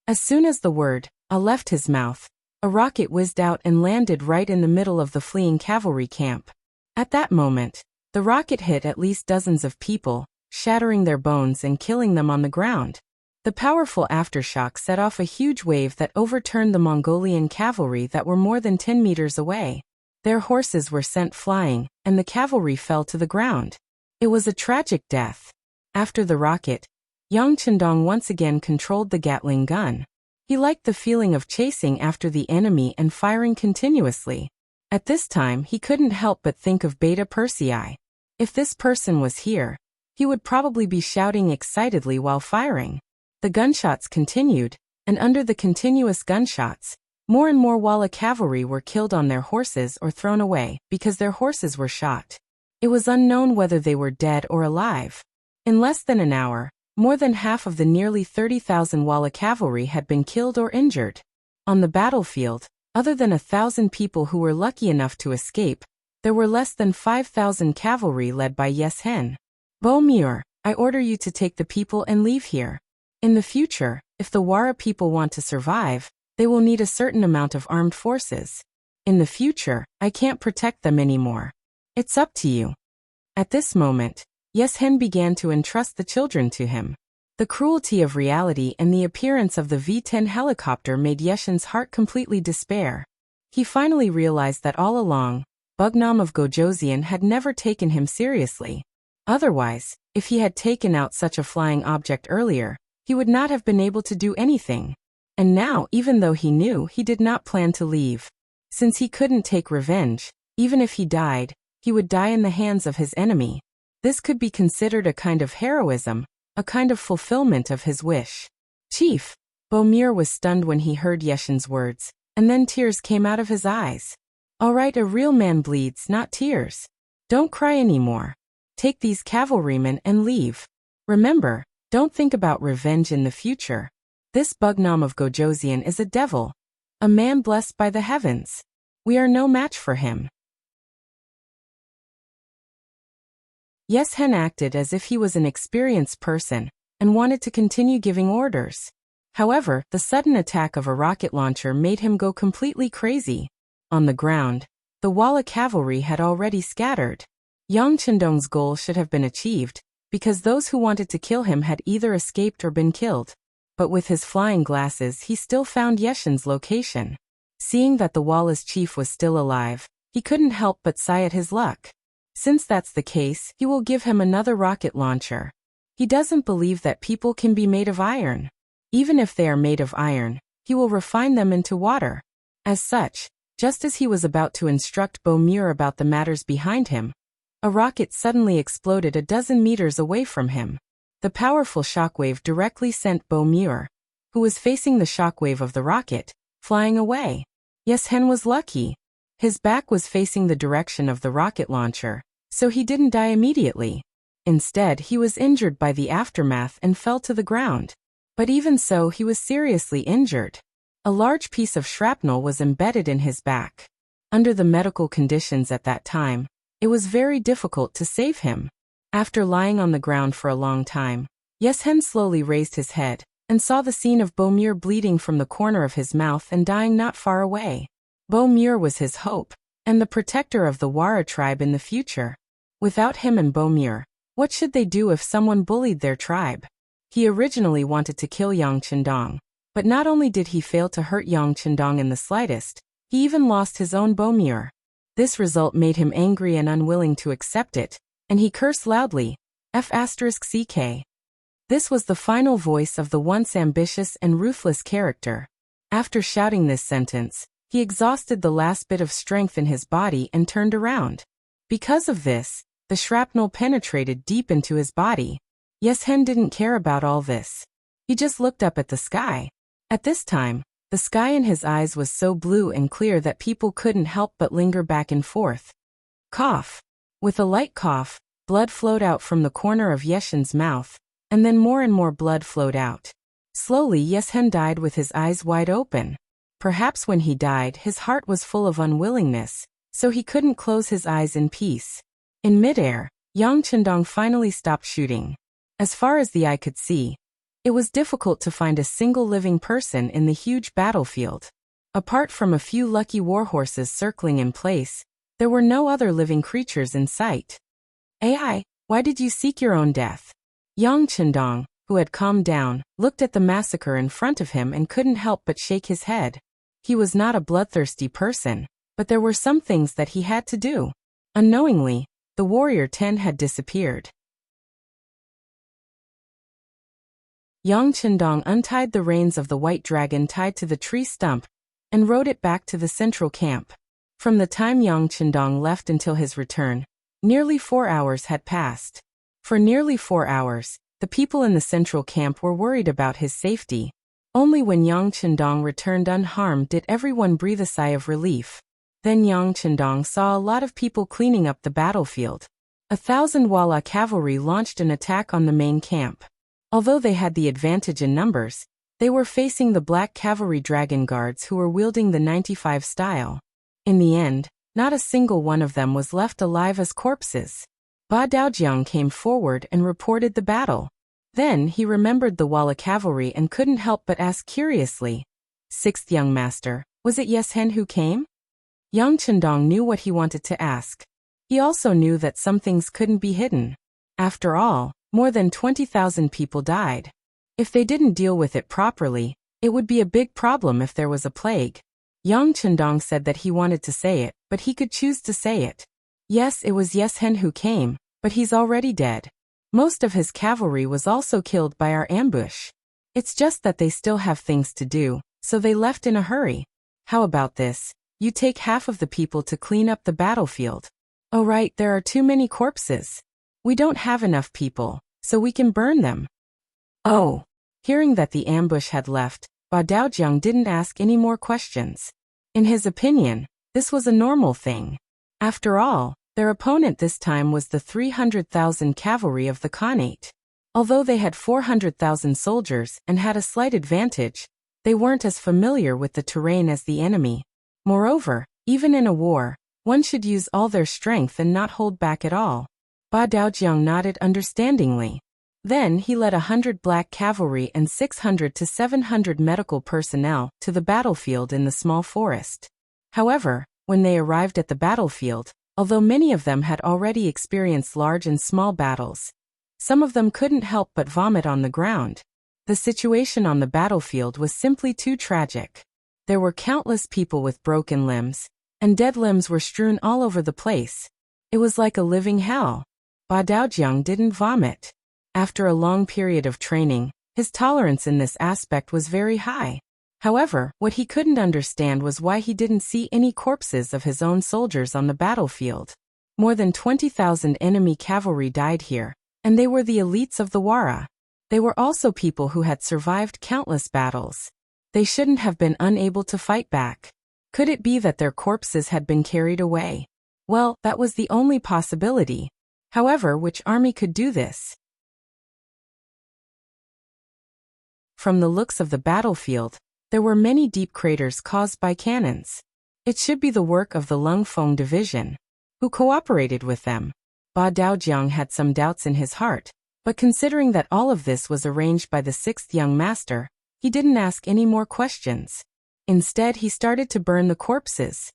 As soon as the word, left his mouth, a rocket whizzed out and landed right in the middle of the fleeing cavalry camp. At that moment, the rocket hit at least dozens of people, shattering their bones and killing them on the ground. The powerful aftershock set off a huge wave that overturned the Mongolian cavalry that were more than 10 meters away. Their horses were sent flying, and the cavalry fell to the ground. It was a tragic death. After the rocket, Yang Qindong once again controlled the Gatling gun. He liked the feeling of chasing after the enemy and firing continuously. At this time he couldn't help but think of Beta Persei. If this person was here, he would probably be shouting excitedly while firing. The gunshots continued, and under the continuous gunshots, more and more Walla cavalry were killed on their horses or thrown away because their horses were shot. It was unknown whether they were dead or alive. In less than an hour, more than half of the nearly 30,000 Walla cavalry had been killed or injured. On the battlefield, other than 1,000 people who were lucky enough to escape, there were less than 5,000 cavalry led by Yes Hen. "Bo-Muir, I order you to take the people and leave here. In the future, if the Wara people want to survive, they will need a certain amount of armed forces. In the future, I can't protect them anymore. It's up to you." At this moment, Yes Hen began to entrust the children to him. The cruelty of reality and the appearance of the V-10 helicopter made Yeshen's heart completely despair. He finally realized that all along, Bugnam of Gojoseon had never taken him seriously. Otherwise, if he had taken out such a flying object earlier, he would not have been able to do anything. And now, even though he knew he did not plan to leave, since he couldn't take revenge, even if he died, he would die in the hands of his enemy. This could be considered a kind of heroism, a kind of fulfillment of his wish. "Chief!" Bo-Muir was stunned when he heard Yeshen's words, and then tears came out of his eyes. "All right, a real man bleeds, not tears. Don't cry anymore. Take these cavalrymen and leave. Remember, don't think about revenge in the future. This Bugnam of Gojoseon is a devil, a man blessed by the heavens. We are no match for him." Yes Hen acted as if he was an experienced person, and wanted to continue giving orders. However, the sudden attack of a rocket launcher made him go completely crazy. On the ground, the Walla cavalry had already scattered. Yang Qindong's goal should have been achieved, because those who wanted to kill him had either escaped or been killed. But with his flying glasses he still found Yeshen's location. Seeing that the Walla's chief was still alive, he couldn't help but sigh at his luck. Since that's the case, he will give him another rocket launcher. He doesn't believe that people can be made of iron. Even if they are made of iron, he will refine them into water. As such, just as he was about to instruct Bo-Muir about the matters behind him, a rocket suddenly exploded a dozen meters away from him. The powerful shockwave directly sent Bo-Muir, who was facing the shockwave of the rocket, flying away. Yes Hen was lucky. His back was facing the direction of the rocket launcher, so he didn't die immediately. Instead, he was injured by the aftermath and fell to the ground. But even so, he was seriously injured. A large piece of shrapnel was embedded in his back. Under the medical conditions at that time, it was very difficult to save him. After lying on the ground for a long time, Yes Hen slowly raised his head, and saw the scene of Bo-Muir bleeding from the corner of his mouth and dying not far away. Bo-Muir was his hope, and the protector of the Wara tribe in the future. Without him and Bo-Muir, what should they do if someone bullied their tribe? He originally wanted to kill Yang Qindong, but not only did he fail to hurt Yang Qindong in the slightest, he even lost his own Bo-Muir. This result made him angry and unwilling to accept it, and he cursed loudly, F***ck. This was the final voice of the once ambitious and ruthless character. After shouting this sentence, he exhausted the last bit of strength in his body and turned around. Because of this, the shrapnel penetrated deep into his body. Yes Hen didn't care about all this. He just looked up at the sky. At this time, the sky in his eyes was so blue and clear that people couldn't help but linger back and forth. Cough. With a light cough, Blood flowed out from the corner of Yeshen's mouth, and then more and more blood flowed out. Slowly Yeshen died with his eyes wide open. Perhaps when he died his heart was full of unwillingness, so he couldn't close his eyes in peace. In midair, Yang Chendong finally stopped shooting. As far as the eye could see, it was difficult to find a single living person in the huge battlefield. Apart from a few lucky warhorses circling in place, there were no other living creatures in sight. "Ai, why did you seek your own death?" Yang Chendong, who had calmed down, looked at the massacre in front of him and couldn't help but shake his head. He was not a bloodthirsty person, but there were some things that he had to do. Unknowingly, the warrior 10 had disappeared. Yang Chendong untied the reins of the white dragon tied to the tree stump and rode it back to the central camp. From the time Yang Chendong left until his return, nearly 4 hours had passed. For nearly 4 hours, the people in the central camp were worried about his safety. Only when Yang Chendong returned unharmed did everyone breathe a sigh of relief. Then Yang Chendong saw a lot of people cleaning up the battlefield. 1,000 Walla cavalry launched an attack on the main camp. Although they had the advantage in numbers, they were facing the black cavalry dragon guards who were wielding the 95 style. In the end, not a single one of them was left alive as corpses. Ba Daojiang came forward and reported the battle. Then he remembered the Walla cavalry and couldn't help but ask curiously, "Sixth young master, was it Yeshen who came?" Yang Chendong knew what he wanted to ask. He also knew that some things couldn't be hidden. After all, more than 20,000 people died. If they didn't deal with it properly, it would be a big problem if there was a plague. Yang Chendong said that he wanted to say it, but he could choose to say it. Yes, it was Yeshen who came, but he's already dead. Most of his cavalry was also killed by our ambush. It's just that they still have things to do, so they left in a hurry. How about this? You take half of the people to clean up the battlefield. Oh right, there are too many corpses. We don't have enough people, so we can burn them. Oh. Hearing that the ambush had left, Ba Daojiang didn't ask any more questions. In his opinion, this was a normal thing. After all, their opponent this time was the 300,000 cavalry of the Khanate. Although they had 400,000 soldiers and had a slight advantage, they weren't as familiar with the terrain as the enemy. Moreover, even in a war, one should use all their strength and not hold back at all. Ba Daojiang nodded understandingly. Then he led 100 black cavalry and 600 to 700 medical personnel to the battlefield in the small forest. However, when they arrived at the battlefield, although many of them had already experienced large and small battles, some of them couldn't help but vomit on the ground. The situation on the battlefield was simply too tragic. There were countless people with broken limbs, and dead limbs were strewn all over the place. It was like a living hell. Ba Daojiang didn't vomit. After a long period of training, his tolerance in this aspect was very high. However, what he couldn't understand was why he didn't see any corpses of his own soldiers on the battlefield. More than 20,000 enemy cavalry died here, and they were the elites of the Wara. They were also people who had survived countless battles. They shouldn't have been unable to fight back. Could it be that their corpses had been carried away? Well, that was the only possibility. However, which army could do this? From the looks of the battlefield, there were many deep craters caused by cannons. It should be the work of the Lung Feng division. Who cooperated with them? Ba Daojiang had some doubts in his heart, but considering that all of this was arranged by the sixth young master, he didn't ask any more questions. Instead, he started to burn the corpses.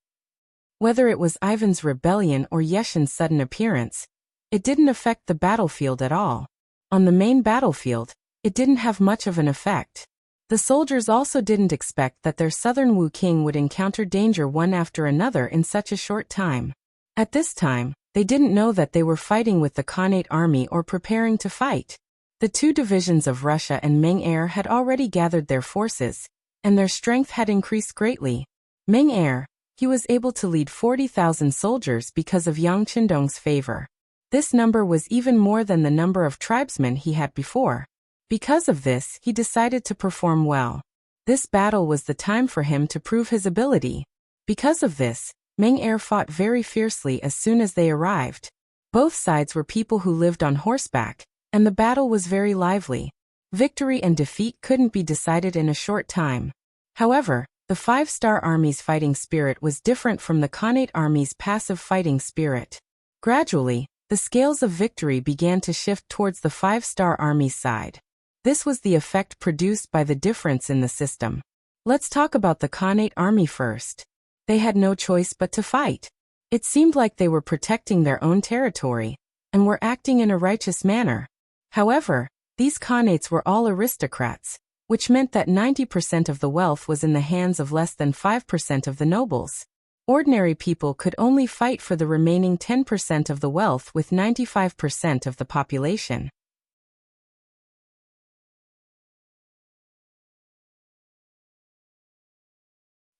Whether it was Ivan's rebellion or Yeshen's sudden appearance, it didn't affect the battlefield at all. On the main battlefield, it didn't have much of an effect. The soldiers also didn't expect that their southern Wu King would encounter danger one after another in such a short time. At this time, they didn't know that they were fighting with the Khanate army or preparing to fight. The two divisions of Russia and Meng Air had already gathered their forces, and their strength had increased greatly. Meng Air, he was able to lead 40,000 soldiers because of Yang Chendong's favor. This number was even more than the number of tribesmen he had before. Because of this, he decided to perform well. This battle was the time for him to prove his ability. Because of this, Meng Air fought very fiercely as soon as they arrived. Both sides were people who lived on horseback, and the battle was very lively. Victory and defeat couldn't be decided in a short time. However, the five-star army's fighting spirit was different from the Khanate army's passive fighting spirit. Gradually, the scales of victory began to shift towards the five-star army's side. This was the effect produced by the difference in the system. Let's talk about the Khanate army first. They had no choice but to fight. It seemed like they were protecting their own territory, and were acting in a righteous manner. However, these Khanates were all aristocrats, which meant that 90% of the wealth was in the hands of less than 5% of the nobles. Ordinary people could only fight for the remaining 10% of the wealth with 95% of the population.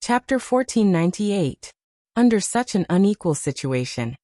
Chapter 1498. Under such an unequal situation,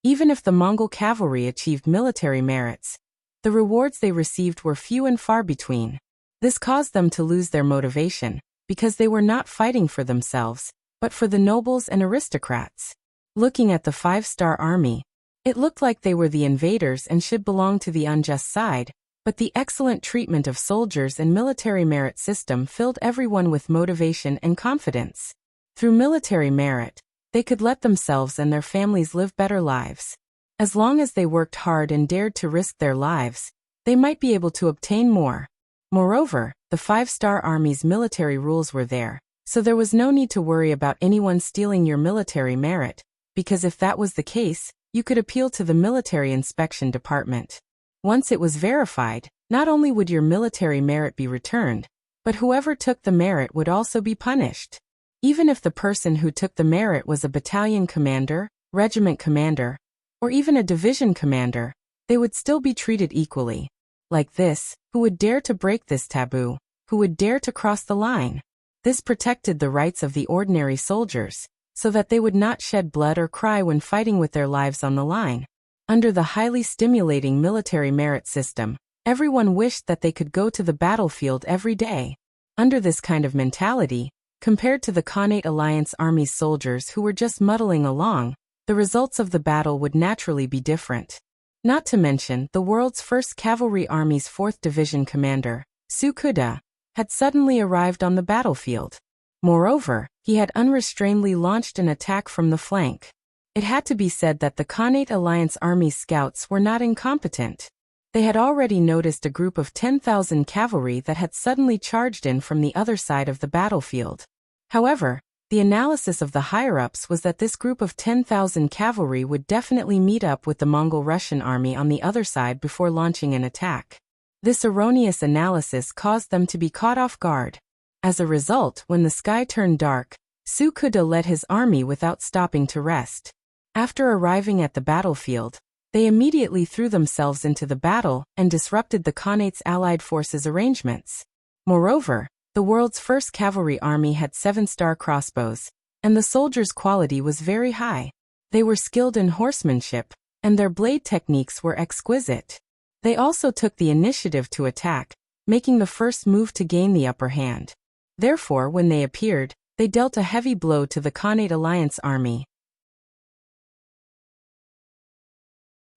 even if the Mongol cavalry achieved military merits, the rewards they received were few and far between. This caused them to lose their motivation, because they were not fighting for themselves, but for the nobles and aristocrats. Looking at the five-star army, it looked like they were the invaders and should belong to the unjust side, but the excellent treatment of soldiers and military merit system filled everyone with motivation and confidence. Through military merit, they could let themselves and their families live better lives. As long as they worked hard and dared to risk their lives, they might be able to obtain more. Moreover, the five-star army's military rules were there, so there was no need to worry about anyone stealing your military merit, because if that was the case, you could appeal to the military inspection department. Once it was verified, not only would your military merit be returned, but whoever took the merit would also be punished. Even if the person who took the merit was a battalion commander, regiment commander, or even a division commander, they would still be treated equally. Like this, who would dare to break this taboo? Who would dare to cross the line? This protected the rights of the ordinary soldiers, so that they would not shed blood or cry when fighting with their lives on the line. Under the highly stimulating military merit system, everyone wished that they could go to the battlefield every day. Under this kind of mentality, compared to the Khanate Alliance Army's soldiers who were just muddling along, the results of the battle would naturally be different. Not to mention, the world's first cavalry army's 4th Division commander, Sukuda, had suddenly arrived on the battlefield. Moreover, he had unrestrainedly launched an attack from the flank. It had to be said that the Khanate Alliance Army's scouts were not incompetent. They had already noticed a group of 10,000 cavalry that had suddenly charged in from the other side of the battlefield. However, the analysis of the higher-ups was that this group of 10,000 cavalry would definitely meet up with the Mongol-Russian army on the other side before launching an attack. This erroneous analysis caused them to be caught off guard. As a result, when the sky turned dark, Sukuda led his army without stopping to rest. After arriving at the battlefield, they immediately threw themselves into the battle and disrupted the Khanate's allied forces' arrangements. Moreover, the world's first cavalry army had 7-star crossbows, and the soldiers' quality was very high. They were skilled in horsemanship, and their blade techniques were exquisite. They also took the initiative to attack, making the first move to gain the upper hand. Therefore, when they appeared, they dealt a heavy blow to the Khanate Alliance army.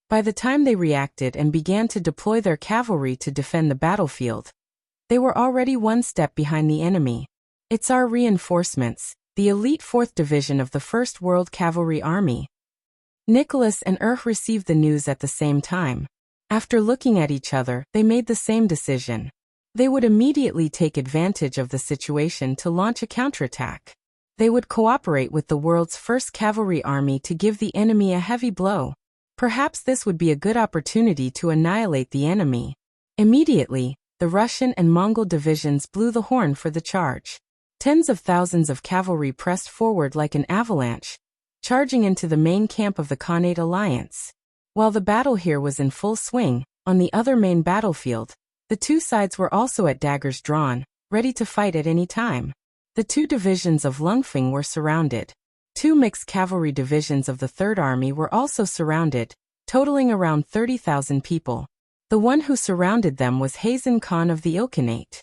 By the time they reacted and began to deploy their cavalry to defend the battlefield, they were already one step behind the enemy. It's our reinforcements, the elite 4th Division of the 1st World Cavalry Army. Nicholas and received the news at the same time. After looking at each other, they made the same decision. They would immediately take advantage of the situation to launch a counterattack. They would cooperate with the world's first cavalry army to give the enemy a heavy blow. Perhaps this would be a good opportunity to annihilate the enemy. Immediately, the Russian and Mongol divisions blew the horn for the charge. Tens of thousands of cavalry pressed forward like an avalanche, charging into the main camp of the Khanate Alliance. While the battle here was in full swing, on the other main battlefield, the two sides were also at daggers drawn, ready to fight at any time. The two divisions of Lungfeng were surrounded. Two mixed cavalry divisions of the Third Army were also surrounded, totaling around 30,000 people. The one who surrounded them was Hazen Khan of the Ilkhanate.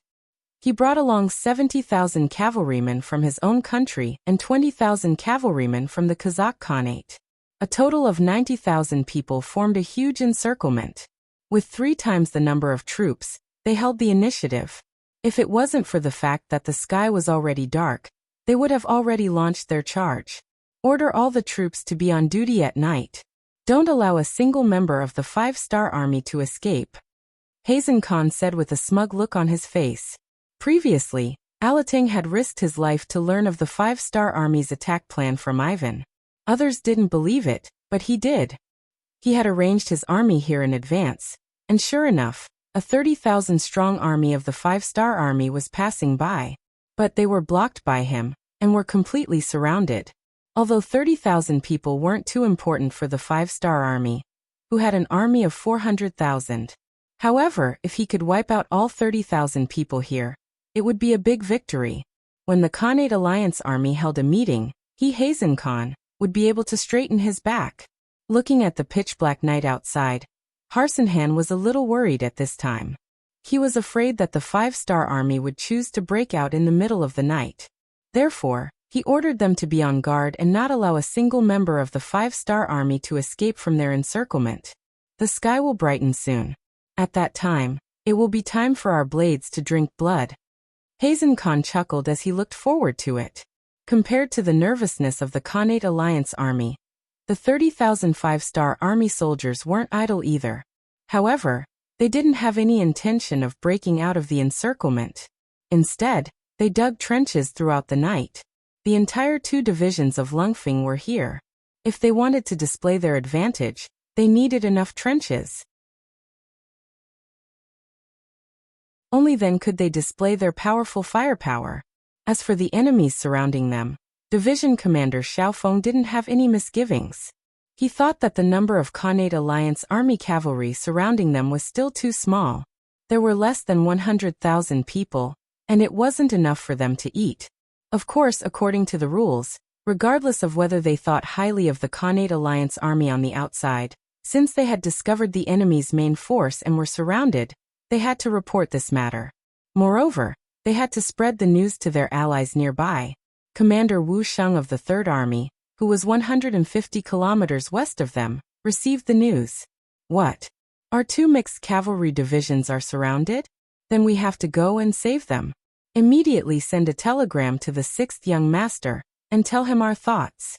He brought along 70,000 cavalrymen from his own country and 20,000 cavalrymen from the Kazakh Khanate. A total of 90,000 people formed a huge encirclement. With 3 times the number of troops, they held the initiative. If it wasn't for the fact that the sky was already dark, they would have already launched their charge. Order all the troops to be on duty at night. Don't allow a single member of the 5-star army to escape, Hazen Khan said with a smug look on his face. Previously, Alatang had risked his life to learn of the 5-star army's attack plan from Ivan. Others didn't believe it, but he did. He had arranged his army here in advance, and sure enough, a 30,000-strong army of the 5-star army was passing by. But they were blocked by him, and were completely surrounded. Although 30,000 people weren't too important for the 5-star army, who had an army of 400,000. However, if he could wipe out all 30,000 people here, it would be a big victory. When the Khanate Alliance army held a meeting, Hazen Khan would be able to straighten his back. Looking at the pitch-black night outside, Harsenhan was a little worried at this time. He was afraid that the 5-star army would choose to break out in the middle of the night. Therefore, he ordered them to be on guard and not allow a single member of the 5-star army to escape from their encirclement. The sky will brighten soon. At that time, it will be time for our blades to drink blood. Hazen Khan chuckled as he looked forward to it. Compared to the nervousness of the Khanate Alliance army, the 30,000 5-star army soldiers weren't idle either. However, they didn't have any intention of breaking out of the encirclement. Instead, they dug trenches throughout the night. The entire 2 divisions of Lungfeng were here. If they wanted to display their advantage, they needed enough trenches. Only then could they display their powerful firepower. As for the enemies surrounding them, Division Commander Xiaofeng didn't have any misgivings. He thought that the number of Khanate Alliance army cavalry surrounding them was still too small. There were less than 100,000 people, and it wasn't enough for them to eat. Of course, according to the rules, regardless of whether they thought highly of the Khanate Alliance army on the outside, since they had discovered the enemy's main force and were surrounded, they had to report this matter. Moreover, they had to spread the news to their allies nearby. Commander Wu Sheng of the 3rd Army, who was 150 kilometers west of them, received the news. What? Our 2 mixed cavalry divisions are surrounded? Then we have to go and save them. Immediately send a telegram to the 6th young master, and tell him our thoughts.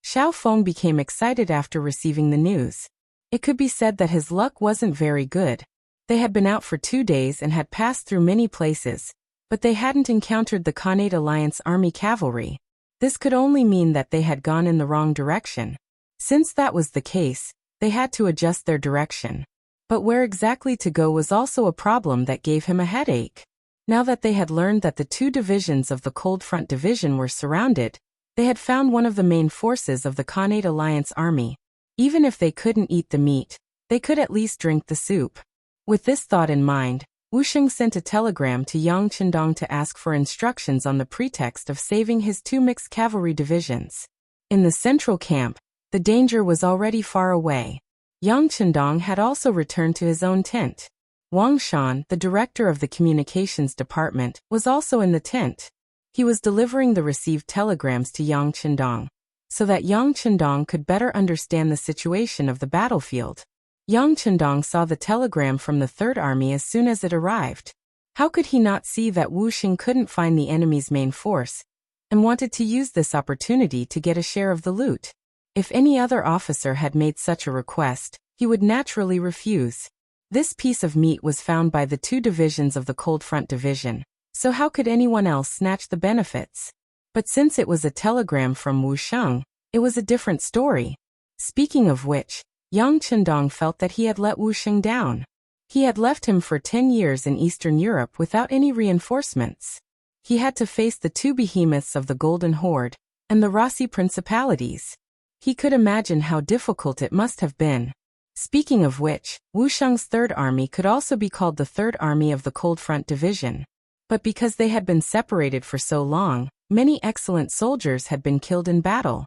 Xiaofeng became excited after receiving the news. It could be said that his luck wasn't very good. They had been out for 2 days and had passed through many places, but they hadn't encountered the Khanate Alliance army cavalry. This could only mean that they had gone in the wrong direction. Since that was the case, they had to adjust their direction. But where exactly to go was also a problem that gave him a headache. Now that they had learned that the 2 divisions of the Cold Front Division were surrounded, they had found one of the main forces of the Khanate Alliance army. Even if they couldn't eat the meat, they could at least drink the soup. With this thought in mind, Wu Sheng sent a telegram to Yang Chendong to ask for instructions on the pretext of saving his 2 mixed cavalry divisions. In the central camp, the danger was already far away. Yang Chendong had also returned to his own tent. Wang Shan, the director of the communications department, was also in the tent. He was delivering the received telegrams to Yang Chendong, so that Yang Chendong could better understand the situation of the battlefield. Yang Chendong saw the telegram from the 3rd Army as soon as it arrived. How could he not see that Wu Sheng couldn't find the enemy's main force, and wanted to use this opportunity to get a share of the loot? If any other officer had made such a request, he would naturally refuse. This piece of meat was found by the 2 divisions of the Cold Front Division, so how could anyone else snatch the benefits? But since it was a telegram from Wu Sheng, it was a different story. Speaking of which, Yang Chendong felt that he had let Wu Sheng down. He had left him for 10 years in Eastern Europe without any reinforcements. He had to face the 2 behemoths of the Golden Horde and the Rossi Principalities. He could imagine how difficult it must have been. Speaking of which, Wu Sheng's 3rd Army could also be called the 3rd Army of the Cold Front Division. But because they had been separated for so long, many excellent soldiers had been killed in battle.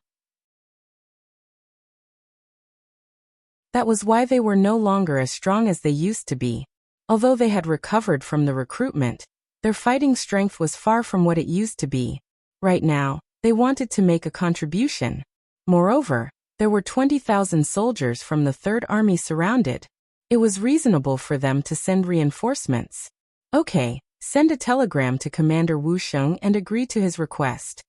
That was why they were no longer as strong as they used to be. Although they had recovered from the recruitment, their fighting strength was far from what it used to be. Right now, they wanted to make a contribution. Moreover, There were 20,000 soldiers from the Third Army surrounded. It was reasonable for them to send reinforcements. Okay, send a telegram to Commander Wu Sheng and agree to his request.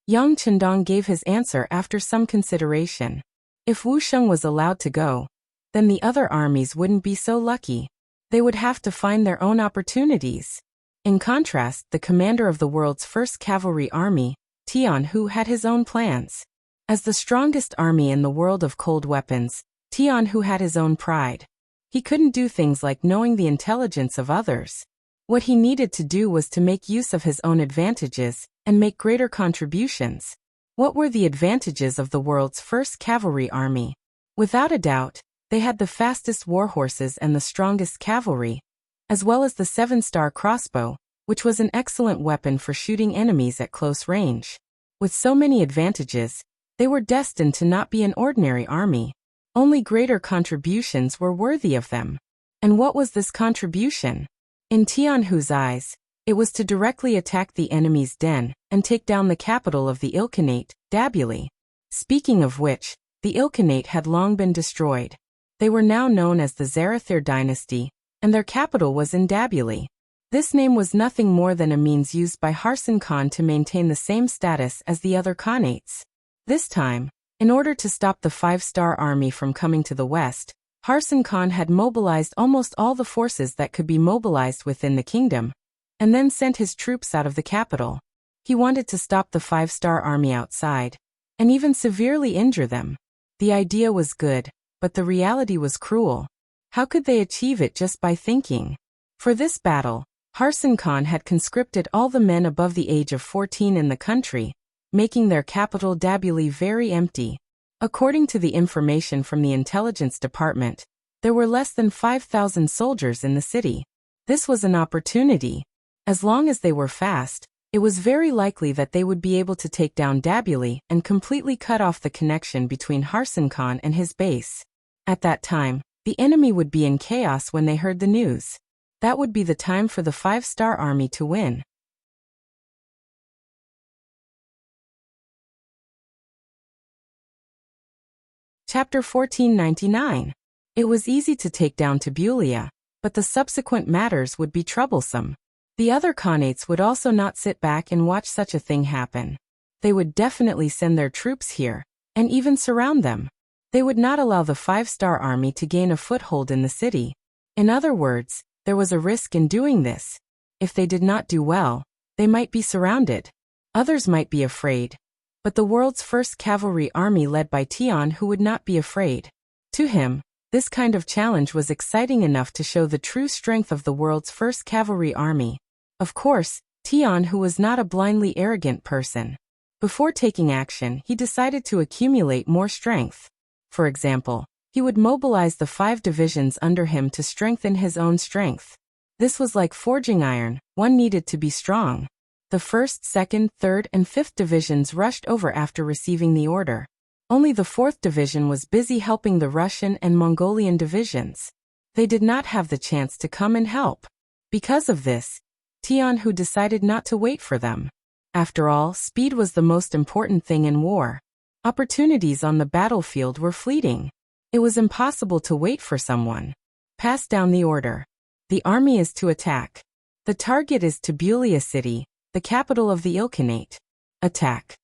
Yang Chendong gave his answer after some consideration. If Wu Sheng was allowed to go, then the other armies wouldn't be so lucky. They would have to find their own opportunities. In contrast, the commander of the world's first cavalry army, Tian Hu, had his own plans. As the strongest army in the world of cold weapons, Tian Hu had his own pride. He couldn't do things like knowing the intelligence of others. What he needed to do was to make use of his own advantages and make greater contributions. What were the advantages of the world's first cavalry army? Without a doubt, they had the fastest war horses and the strongest cavalry, as well as the 7-star crossbow, which was an excellent weapon for shooting enemies at close range. With so many advantages, they were destined to not be an ordinary army. Only greater contributions were worthy of them. And what was this contribution? In Tian Hu's eyes, it was to directly attack the enemy's den and take down the capital of the Ilkhanate, Dabuli. Speaking of which, the Ilkhanate had long been destroyed. They were now known as the Zarathir Dynasty, and their capital was in Dabuli. This name was nothing more than a means used by Harsan Khan to maintain the same status as the other Khanates. This time, in order to stop the 5-star army from coming to the west, Harsan Khan had mobilized almost all the forces that could be mobilized within the kingdom, and then sent his troops out of the capital. He wanted to stop the 5-star army outside, and even severely injure them. The idea was good, but the reality was cruel. How could they achieve it just by thinking? For this battle, Harsan Khan had conscripted all the men above the age of 14 in the country, making their capital Dabuli very empty. According to the information from the intelligence department, there were less than 5,000 soldiers in the city. This was an opportunity. As long as they were fast, it was very likely that they would be able to take down Dabuli and completely cut off the connection between Harsan Khan and his base. At that time, the enemy would be in chaos when they heard the news. That would be the time for the 5-star army to win. Chapter 1499. It was easy to take down Tabulia, but the subsequent matters would be troublesome. The other Khanates would also not sit back and watch such a thing happen. They would definitely send their troops here, and even surround them. They would not allow the 5-star army to gain a foothold in the city. In other words, there was a risk in doing this. If they did not do well, they might be surrounded. Others might be afraid. But the world's first cavalry army led by Tian Hu would not be afraid. To him, this kind of challenge was exciting enough to show the true strength of the world's first cavalry army. Of course, Tian Hu was not a blindly arrogant person. Before taking action, he decided to accumulate more strength. For example, he would mobilize the 5 divisions under him to strengthen his own strength. This was like forging iron, one needed to be strong. The 1st, 2nd, 3rd, and 5th divisions rushed over after receiving the order. Only the 4th division was busy helping the Russian and Mongolian divisions. They did not have the chance to come and help. Because of this, Tian Hu decided not to wait for them. After all, speed was the most important thing in war. Opportunities on the battlefield were fleeting. It was impossible to wait for someone. Pass down the order. The army is to attack. The target is Tabulia city, the capital of the Ilkhanate. Attack.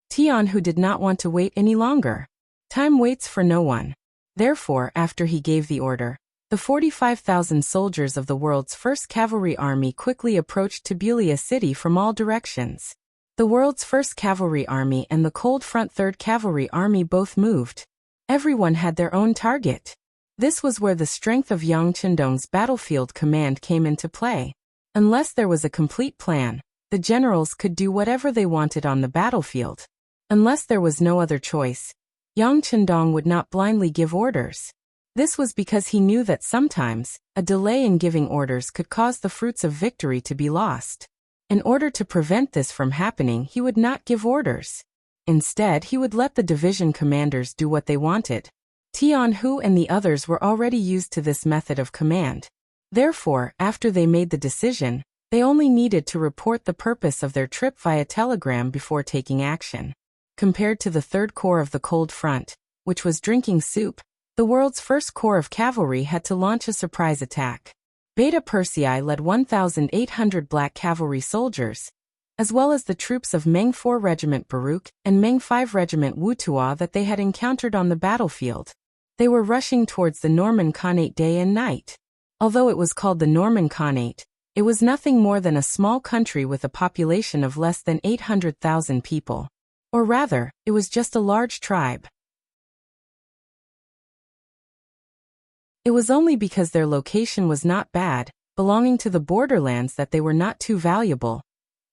Tian Hu did not want to wait any longer. Time waits for no one. Therefore, after he gave the order, the 45,000 soldiers of the world's first cavalry army quickly approached Tabulia city from all directions. The world's first cavalry army and the Cold Front 3rd Cavalry Army both moved. Everyone had their own target. This was where the strength of Yang Chendong's battlefield command came into play. Unless there was a complete plan, the generals could do whatever they wanted on the battlefield. Unless there was no other choice, Yang Chendong would not blindly give orders. This was because he knew that sometimes, a delay in giving orders could cause the fruits of victory to be lost. In order to prevent this from happening, he would not give orders. Instead, he would let the division commanders do what they wanted. Tian Hu and the others were already used to this method of command. Therefore, after they made the decision, they only needed to report the purpose of their trip via telegram before taking action. Compared to the Third Corps of the Cold Front, which was drinking soup, the world's first corps of cavalry had to launch a surprise attack. Beta Persei led 1,800 black cavalry soldiers, as well as the troops of Meng 4 Regiment Baruch and Meng 5 Regiment Wutua that they had encountered on the battlefield. They were rushing towards the Norman Khanate day and night. Although it was called the Norman Khanate, it was nothing more than a small country with a population of less than 800,000 people. Or rather, it was just a large tribe. It was only because their location was not bad, belonging to the borderlands, that they were not too valuable,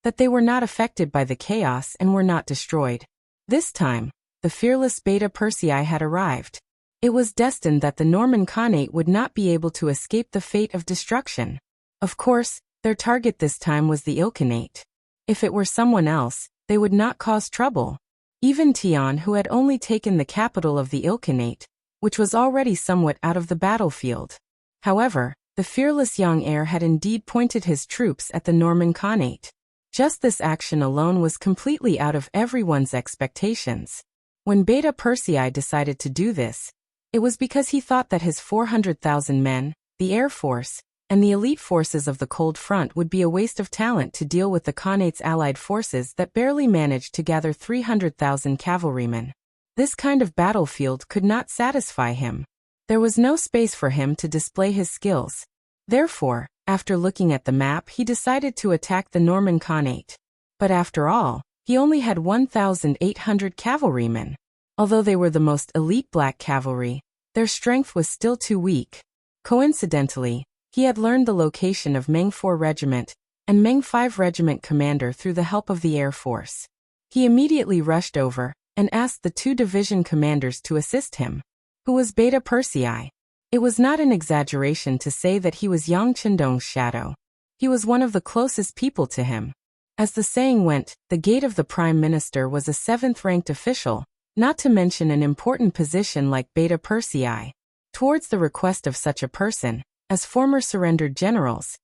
that they were not affected by the chaos and were not destroyed. This time, the fearless Beta Persei had arrived. It was destined that the Norman Khanate would not be able to escape the fate of destruction. Of course, their target this time was the Ilkhanate. If it were someone else, they would not cause trouble. Even Tian, who had only taken the capital of the Ilkhanate, which was already somewhat out of the battlefield. However, the fearless young heir had indeed pointed his troops at the Norman Khanate. Just this action alone was completely out of everyone's expectations. When Beta Persei decided to do this, it was because he thought that his 400,000 men, the Air Force, and the elite forces of the Cold Front would be a waste of talent to deal with the Khanate's allied forces that barely managed to gather 300,000 cavalrymen. This kind of battlefield could not satisfy him. There was no space for him to display his skills. Therefore, after looking at the map, he decided to attack the Norman Khanate. But after all, he only had 1,800 cavalrymen. Although they were the most elite black cavalry, their strength was still too weak. Coincidentally, he had learned the location of Meng 4 Regiment and Meng 5 Regiment commander through the help of the Air Force. He immediately rushed over and asked the 2 division commanders to assist him. Who was Beta Persei? It was not an exaggeration to say that he was Yang Chendong's shadow. He was one of the closest people to him. As the saying went, the gate of the Prime Minister was a 7th-ranked official, not to mention an important position like Beta Persei. Towards the request of such a person, as former surrendered generals,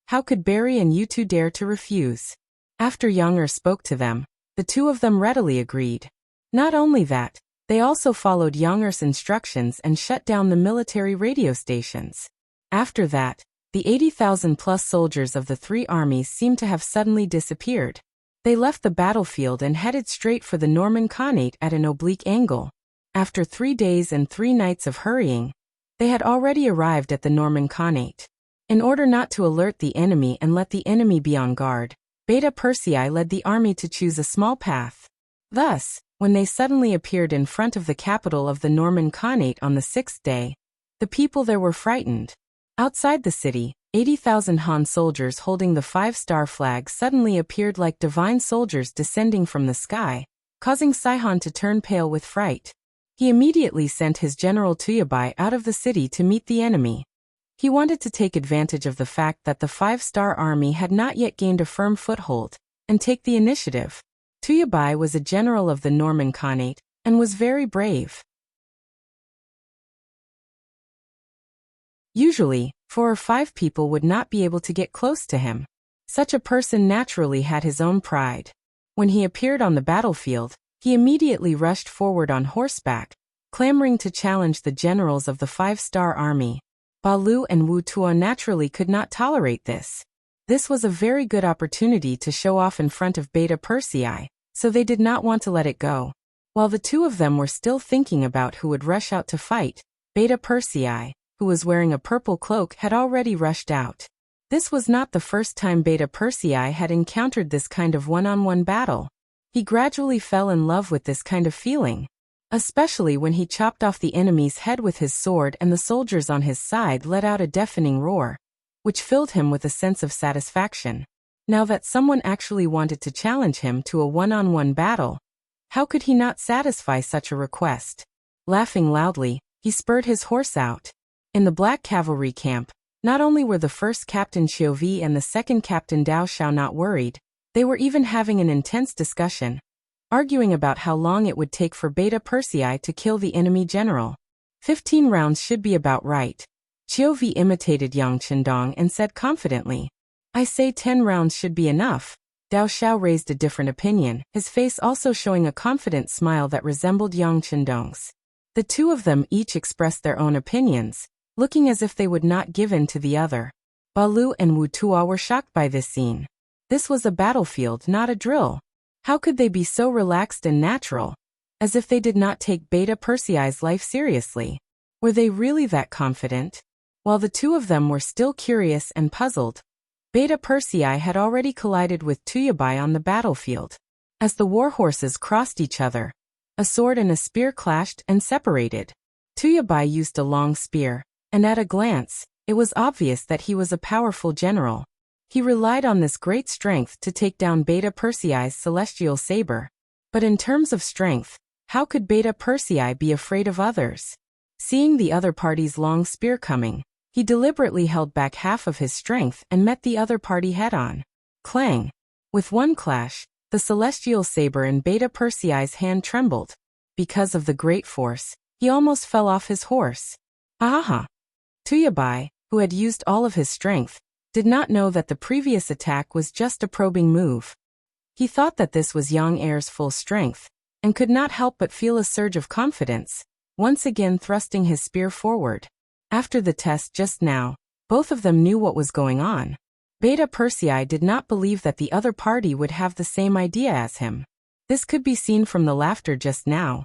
how could Barry and Yutu dare to refuse? After Younger spoke to them, the 2 of them readily agreed. Not only that, they also followed Younger's instructions and shut down the military radio stations. After that, the 80,000-plus soldiers of the 3 armies seemed to have suddenly disappeared. They left the battlefield and headed straight for the Norman Khanate at an oblique angle. After 3 days and 3 nights of hurrying, they had already arrived at the Norman Khanate. In order not to alert the enemy and let the enemy be on guard, Beta Persei led the army to choose a small path. Thus, when they suddenly appeared in front of the capital of the Norman Khanate on the 6th day, the people there were frightened. Outside the city, 80,000 Han soldiers holding the 5-star flag suddenly appeared like divine soldiers descending from the sky, causing Saihan to turn pale with fright. He immediately sent his general Tuyabai out of the city to meet the enemy. He wanted to take advantage of the fact that the 5-star army had not yet gained a firm foothold, and take the initiative. Tuyabai was a general of the Norman Khanate, and was very brave. Usually, 4 or 5 people would not be able to get close to him. Such a person naturally had his own pride. When he appeared on the battlefield, he immediately rushed forward on horseback, clamoring to challenge the generals of the 5-star army. Balu and Wu Tuo naturally could not tolerate this. This was a very good opportunity to show off in front of Beta Persei, so they did not want to let it go. While the 2 of them were still thinking about who would rush out to fight, Beta Persei, who was wearing a purple cloak, had already rushed out. This was not the first time Beta Persei had encountered this kind of one-on-one battle. He gradually fell in love with this kind of feeling, especially when he chopped off the enemy's head with his sword and the soldiers on his side let out a deafening roar, which filled him with a sense of satisfaction. Now that someone actually wanted to challenge him to a one-on-one battle, how could he not satisfy such a request? Laughing loudly, he spurred his horse out. In the Black Cavalry camp, not only were the first Captain Xiuvi and the second Captain Dao Xiao not worried, they were even having an intense discussion, arguing about how long it would take for Beta Persei to kill the enemy general. 15 rounds should be about right. Xiuvi imitated Yang Chendong and said confidently, "I say 10 rounds should be enough." Dao Xiao raised a different opinion, his face also showing a confident smile that resembled Yang Chendong's. The two of them each expressed their own opinions, looking as if they would not give in to the other. Balu and Wu Tua were shocked by this scene. This was a battlefield, not a drill. How could they be so relaxed and natural? As if they did not take Beta Persei's life seriously. Were they really that confident? While the two of them were still curious and puzzled, Beta Persei had already collided with Tuyabai on the battlefield. As the war horses crossed each other, a sword and a spear clashed and separated. Tuyabai used a long spear, and at a glance, it was obvious that he was a powerful general. He relied on this great strength to take down Beta Persei's celestial saber. But in terms of strength, how could Beta Persei be afraid of others? Seeing the other party's long spear coming, he deliberately held back half of his strength and met the other party head-on. Clang! With one clash, the celestial saber in Beta Persei's hand trembled. Because of the great force, he almost fell off his horse. Ahaha! Tuyabai, who had used all of his strength, did not know that the previous attack was just a probing move. He thought that this was Yang Er's full strength, and could not help but feel a surge of confidence, once again thrusting his spear forward. After the test just now, both of them knew what was going on. Beta Persei did not believe that the other party would have the same idea as him. This could be seen from the laughter just now.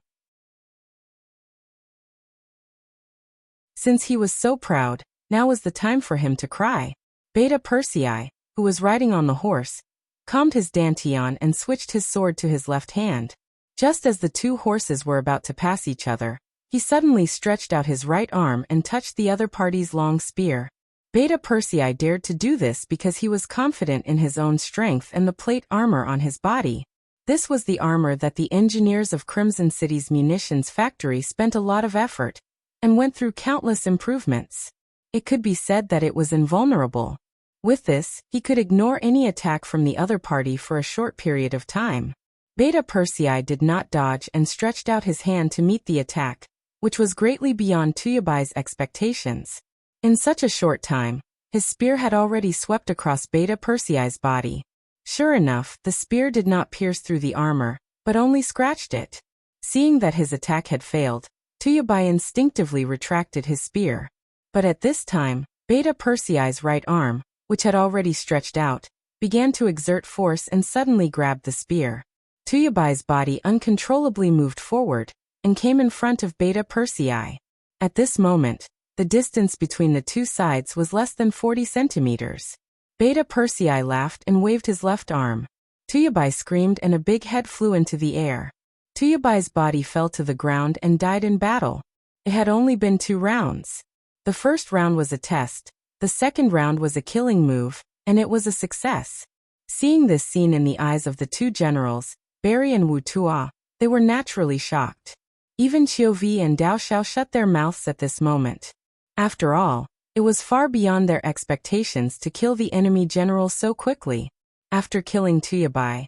Since he was so proud, now was the time for him to cry. Beta Persei, who was riding on the horse, calmed his dantian and switched his sword to his left hand. Just as the two horses were about to pass each other, he suddenly stretched out his right arm and touched the other party's long spear. Beta Persei dared to do this because he was confident in his own strength and the plate armor on his body. This was the armor that the engineers of Crimson City's munitions factory spent a lot of effort and went through countless improvements. It could be said that it was invulnerable. With this, he could ignore any attack from the other party for a short period of time. Beta Persei did not dodge and stretched out his hand to meet the attack, which was greatly beyond Tuyabai's expectations. In such a short time, his spear had already swept across Beta Persei's body. Sure enough, the spear did not pierce through the armor, but only scratched it. Seeing that his attack had failed, Tuyabai instinctively retracted his spear. But at this time, Beta Persei's right arm, which had already stretched out, began to exert force and suddenly grabbed the spear. Tuyabai's body uncontrollably moved forward and came in front of Beta Persei. At this moment, the distance between the two sides was less than 40 centimeters. Beta Persei laughed and waved his left arm. Tuyabai screamed and a big head flew into the air. Tuyabai's body fell to the ground and died in battle. It had only been 2 rounds. The first round was a test. The second round was a killing move, and it was a success. Seeing this scene in the eyes of the two generals, Barry and Wu Tua, they were naturally shocked. Even Qiuvi and Dao Xiao shut their mouths at this moment. After all, it was far beyond their expectations to kill the enemy general so quickly. After killing Tuyabai,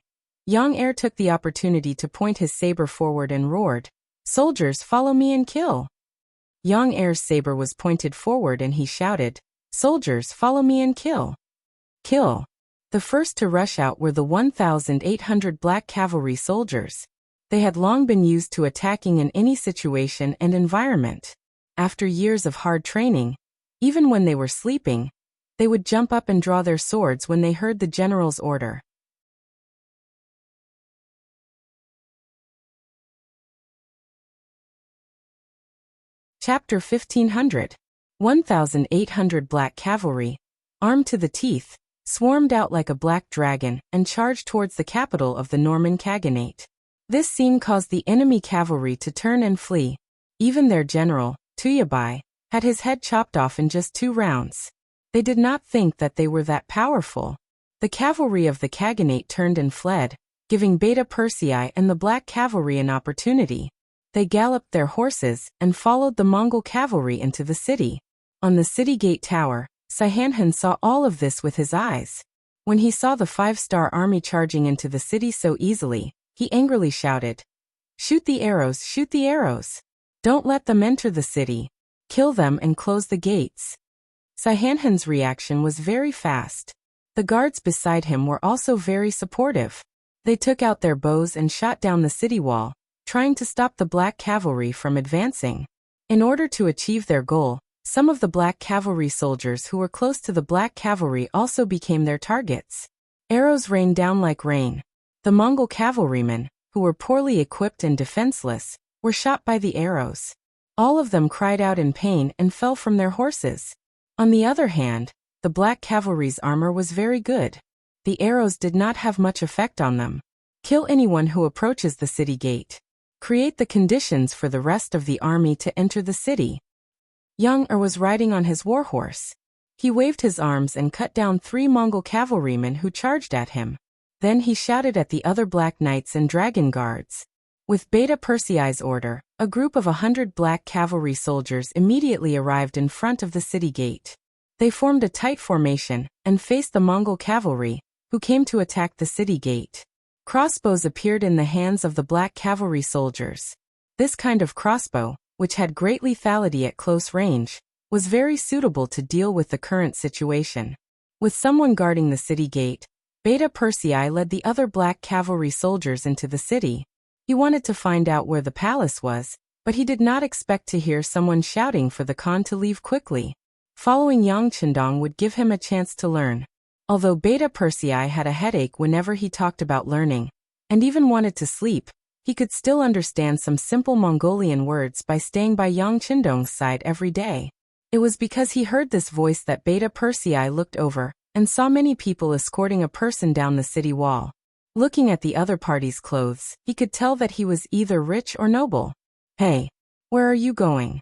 Yang Er took the opportunity to point his saber forward and roared, "Soldiers, follow me and kill!" Yang Er's saber was pointed forward and he shouted, "Soldiers, follow me and kill! Kill!" The first to rush out were the 1,800 black cavalry soldiers. They had long been used to attacking in any situation and environment. After years of hard training, even when they were sleeping, they would jump up and draw their swords when they heard the general's order. Chapter 1500. 1,800 black cavalry, armed to the teeth, swarmed out like a black dragon and charged towards the capital of the Norman Khaganate. This scene caused the enemy cavalry to turn and flee. Even their general, Tuyabai, had his head chopped off in just 2 rounds. They did not think that they were that powerful. The cavalry of the Khaganate turned and fled, giving Beta Persei and the black cavalry an opportunity. They galloped their horses and followed the Mongol cavalry into the city. On the city gate tower, Saihanhan saw all of this with his eyes. When he saw the 5-star army charging into the city so easily, he angrily shouted, "Shoot the arrows, shoot the arrows! Don't let them enter the city. Kill them and close the gates." Saihanhan's reaction was very fast. The guards beside him were also very supportive. They took out their bows and shot down the city wall, trying to stop the black cavalry from advancing. In order to achieve their goal, some of the black cavalry soldiers who were close to the black cavalry also became their targets. Arrows rained down like rain. The Mongol cavalrymen, who were poorly equipped and defenseless, were shot by the arrows. All of them cried out in pain and fell from their horses. On the other hand, the black cavalry's armor was very good. The arrows did not have much effect on them. Kill anyone who approaches the city gate. Create the conditions for the rest of the army to enter the city. Young was riding on his warhorse. He waved his arms and cut down 3 Mongol cavalrymen who charged at him. Then he shouted at the other black knights and dragon guards. With Beta Persei's order, a group of 100 black cavalry soldiers immediately arrived in front of the city gate. They formed a tight formation and faced the Mongol cavalry, who came to attack the city gate. Crossbows appeared in the hands of the black cavalry soldiers. This kind of crossbow, which had great lethality at close range, was very suitable to deal with the current situation. With someone guarding the city gate, Beta Persei led the other black cavalry soldiers into the city. He wanted to find out where the palace was, but he did not expect to hear someone shouting for the Khan to leave quickly. Following Yang Chendong would give him a chance to learn. Although Beta Persei had a headache whenever he talked about learning, and even wanted to sleep, he could still understand some simple Mongolian words by staying by Yang Chendong's side every day. It was because he heard this voice that Beta Persei looked over and saw many people escorting a person down the city wall. Looking at the other party's clothes, he could tell that he was either rich or noble. Hey, where are you going?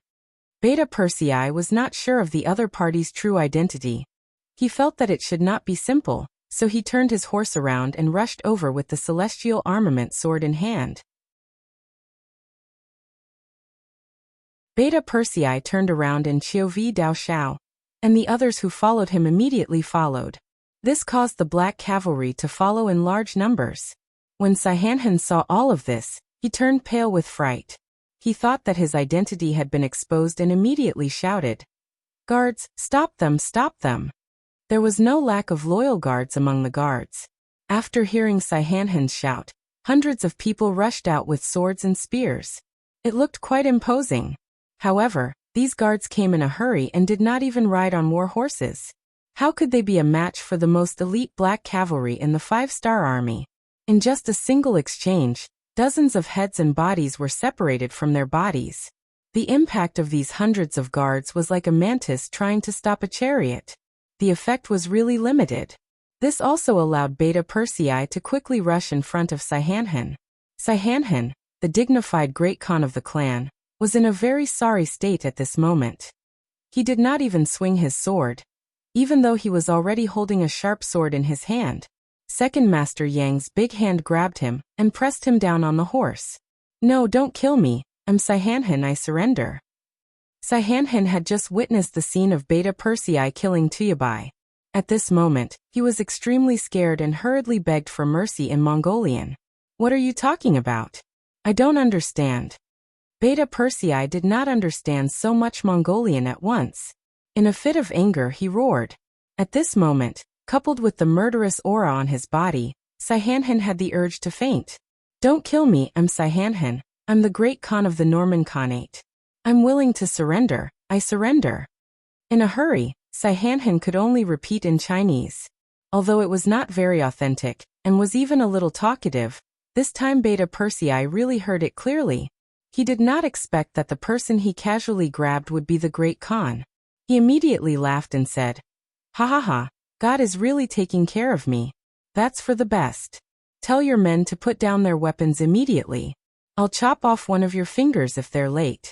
Beta Persei was not sure of the other party's true identity. He felt that it should not be simple, so he turned his horse around and rushed over with the celestial armament sword in hand. Beta Persei turned around and Qiuvi Dao Shao, and the others who followed him immediately followed. This caused the black cavalry to follow in large numbers. When Saihanhan saw all of this, he turned pale with fright. He thought that his identity had been exposed and immediately shouted, "Guards, stop them, stop them!" There was no lack of loyal guards among the guards. After hearing Saihanhan's shout, hundreds of people rushed out with swords and spears. It looked quite imposing. However, these guards came in a hurry and did not even ride on war horses. How could they be a match for the most elite black cavalry in the 5-star army? In just a single exchange, dozens of heads and bodies were separated from their bodies. The impact of these hundreds of guards was like a mantis trying to stop a chariot. The effect was really limited. This also allowed Beta Persei to quickly rush in front of Saihanhan. Saihanhan, the dignified great Khan of the clan, was in a very sorry state at this moment. He did not even swing his sword, even though he was already holding a sharp sword in his hand. Second Master Yang's big hand grabbed him and pressed him down on the horse. "No, don't kill me, I'm Saihanhan, I surrender." Saihanhan had just witnessed the scene of Beta Persei killing Tuyabai. At this moment, he was extremely scared and hurriedly begged for mercy in Mongolian. "What are you talking about? I don't understand." Beta Persei did not understand so much Mongolian at once. In a fit of anger he roared. At this moment, coupled with the murderous aura on his body, Saihanhan had the urge to faint. "Don't kill me, I'm Saihanhan, I'm the great Khan of the Norman Khanate. I'm willing to surrender, I surrender." In a hurry, Saihanhan could only repeat in Chinese. Although it was not very authentic, and was even a little talkative, this time Beta Persei really heard it clearly. He did not expect that the person he casually grabbed would be the great Khan. He immediately laughed and said, "Ha ha ha, God is really taking care of me. That's for the best. Tell your men to put down their weapons immediately. I'll chop off one of your fingers if they're late."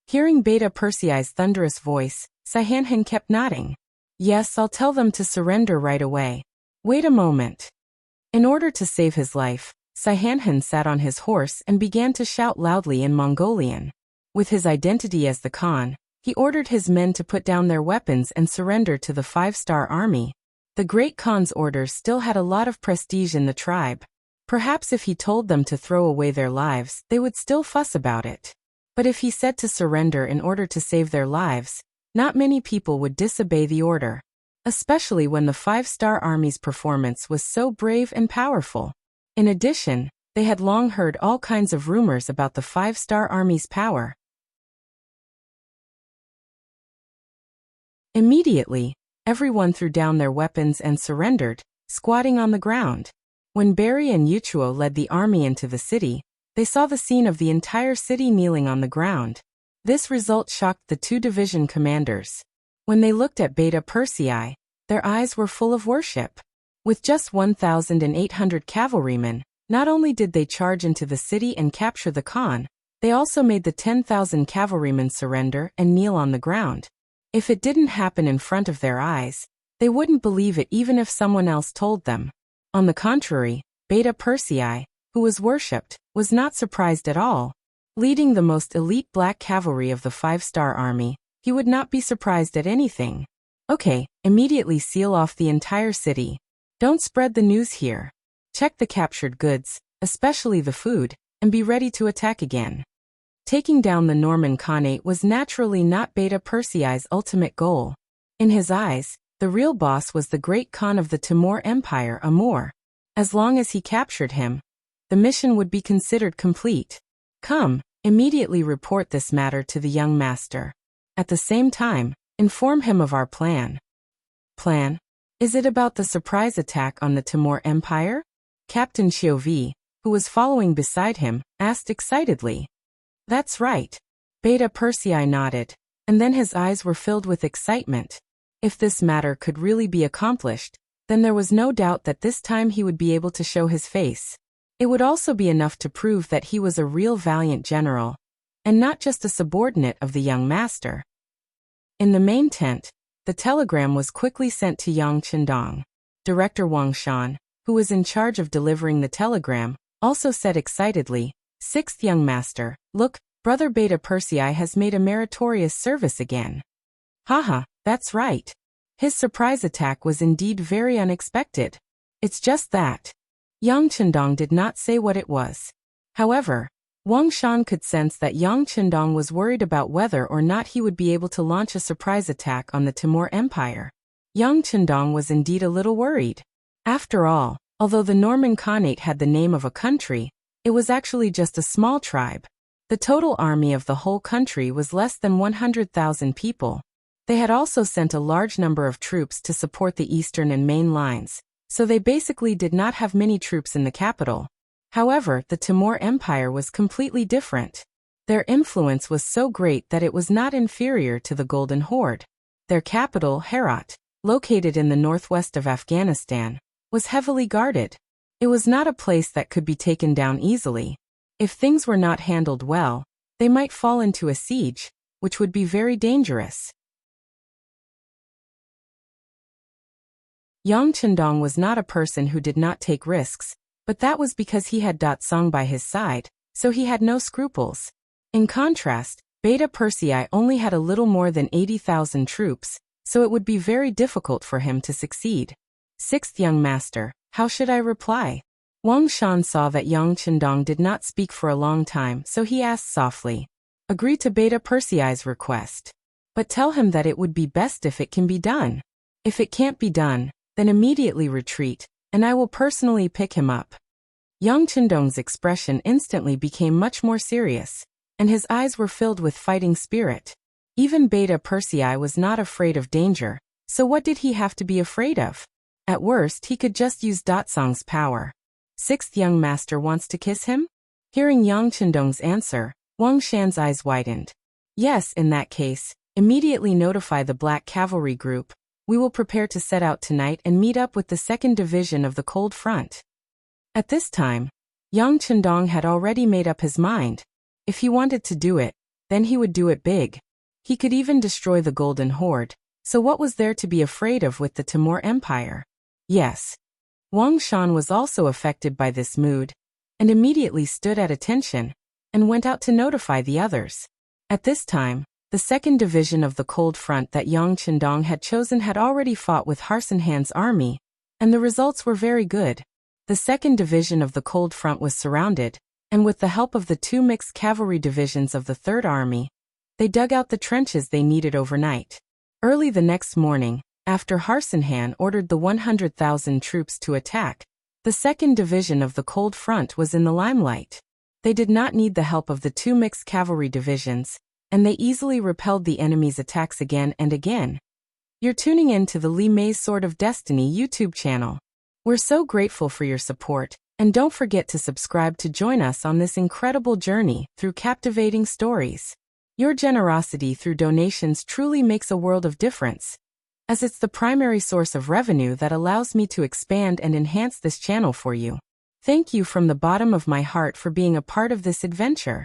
Hearing Beta Persei's thunderous voice, Saihanhan kept nodding. "Yes, I'll tell them to surrender right away. Wait a moment." In order to save his life, Saihanhan sat on his horse and began to shout loudly in Mongolian. With his identity as the Khan, he ordered his men to put down their weapons and surrender to the 5-star army. The great Khan's orders still had a lot of prestige in the tribe. Perhaps if he told them to throw away their lives, they would still fuss about it. But if he said to surrender in order to save their lives, not many people would disobey the order. especially when the five-star army's performance was so brave and powerful. In addition, they had long heard all kinds of rumors about the five-star army's power. Immediately, everyone threw down their weapons and surrendered, squatting on the ground. When Barry and Yuchuo led the army into the city, they saw the scene of the entire city kneeling on the ground. This result shocked the two division commanders. When they looked at Beta Persei, their eyes were full of worship. With just 1,800 cavalrymen, not only did they charge into the city and capture the Khan, they also made the 10,000 cavalrymen surrender and kneel on the ground. If it didn't happen in front of their eyes, they wouldn't believe it even if someone else told them. On the contrary, Beta Persei, who was worshipped, was not surprised at all. Leading the most elite black cavalry of the five-star army, he would not be surprised at anything. Okay, immediately seal off the entire city. Don't spread the news here. Check the captured goods, especially the food, and be ready to attack again. Taking down the Norman Khanate was naturally not Beta Persei's ultimate goal. In his eyes, the real boss was the great Khan of the Timur Empire, Amur. As long as he captured him, the mission would be considered complete. Come, immediately report this matter to the young master. At the same time, inform him of our plan. Plan? Is it about the surprise attack on the Timur Empire? Captain Xiuvi, who was following beside him, asked excitedly. That's right. Beta Persei nodded, and then his eyes were filled with excitement. If this matter could really be accomplished, then there was no doubt that this time he would be able to show his face. It would also be enough to prove that he was a real valiant general, and not just a subordinate of the young master. In the main tent, the telegram was quickly sent to Yang Chendong. Director Wang Shan, who was in charge of delivering the telegram, also said excitedly, "Sixth young master, look, Brother Beta Persei has made a meritorious service again." Haha, that's right. His surprise attack was indeed very unexpected. It's just that. Yang Chendong did not say what it was. However, Wang Shan could sense that Yang Chendong was worried about whether or not he would be able to launch a surprise attack on the Timur Empire. Yang Chendong was indeed a little worried. After all, although the Norman Khanate had the name of a country, it was actually just a small tribe. The total army of the whole country was less than 100,000 people. They had also sent a large number of troops to support the eastern and main lines, so they basically did not have many troops in the capital. However, the Timur Empire was completely different. Their influence was so great that it was not inferior to the Golden Horde. Their capital, Herat, located in the northwest of Afghanistan, was heavily guarded. It was not a place that could be taken down easily. If things were not handled well, they might fall into a siege, which would be very dangerous. Yang Chendong was not a person who did not take risks, but that was because he had Datsang by his side, so he had no scruples. In contrast, Beta Persei only had a little more than 80,000 troops, so it would be very difficult for him to succeed. Sixth young master, how should I reply? Wang Shan saw that Yang Chendong did not speak for a long time, so he asked softly. Agree to Beta Persei's request. But tell him that it would be best if it can be done. If it can't be done, then immediately retreat, and I will personally pick him up. Yang Chendong's expression instantly became much more serious, and his eyes were filled with fighting spirit. Even Beta Persei was not afraid of danger, so what did he have to be afraid of? At worst, he could just use Datsang's power. Sixth young master wants to kiss him? Hearing Yang Chendong's answer, Wang Shan's eyes widened. Yes, in that case, immediately notify the Black Cavalry Group. We will prepare to set out tonight and meet up with the 2nd Division of the Cold Front. At this time, Yang Chendong had already made up his mind. If he wanted to do it, then he would do it big. He could even destroy the Golden Horde, so what was there to be afraid of with the Timur Empire? Yes. Wang Shan was also affected by this mood, and immediately stood at attention, and went out to notify the others. At this time, the 2nd Division of the Cold Front that Yang Chendong had chosen had already fought with Harsenhan's army, and the results were very good. The 2nd Division of the Cold Front was surrounded, and with the help of the 2 mixed cavalry divisions of the 3rd Army, they dug out the trenches they needed overnight. Early the next morning, After Harsenhan ordered the 100,000 troops to attack, the 2nd Division of the Cold Front was in the limelight. They did not need the help of the 2 mixed cavalry divisions, and they easily repelled the enemy's attacks again and again. You're tuning in to the Li Mei's Sword of Destiny YouTube channel. We're so grateful for your support, and don't forget to subscribe to join us on this incredible journey through captivating stories. Your generosity through donations truly makes a world of difference, as it's the primary source of revenue that allows me to expand and enhance this channel for you. Thank you from the bottom of my heart for being a part of this adventure.